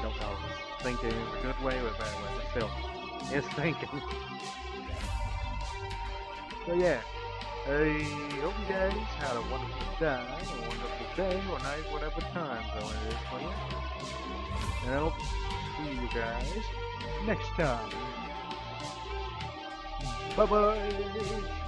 don't know, thinking is a good way or a bad way, but still, it's thinking. So yeah, I hope you guys had a wonderful time, a wonderful day, or night, whatever time zone it is for you. And I hope to see you guys next time. Bye bye!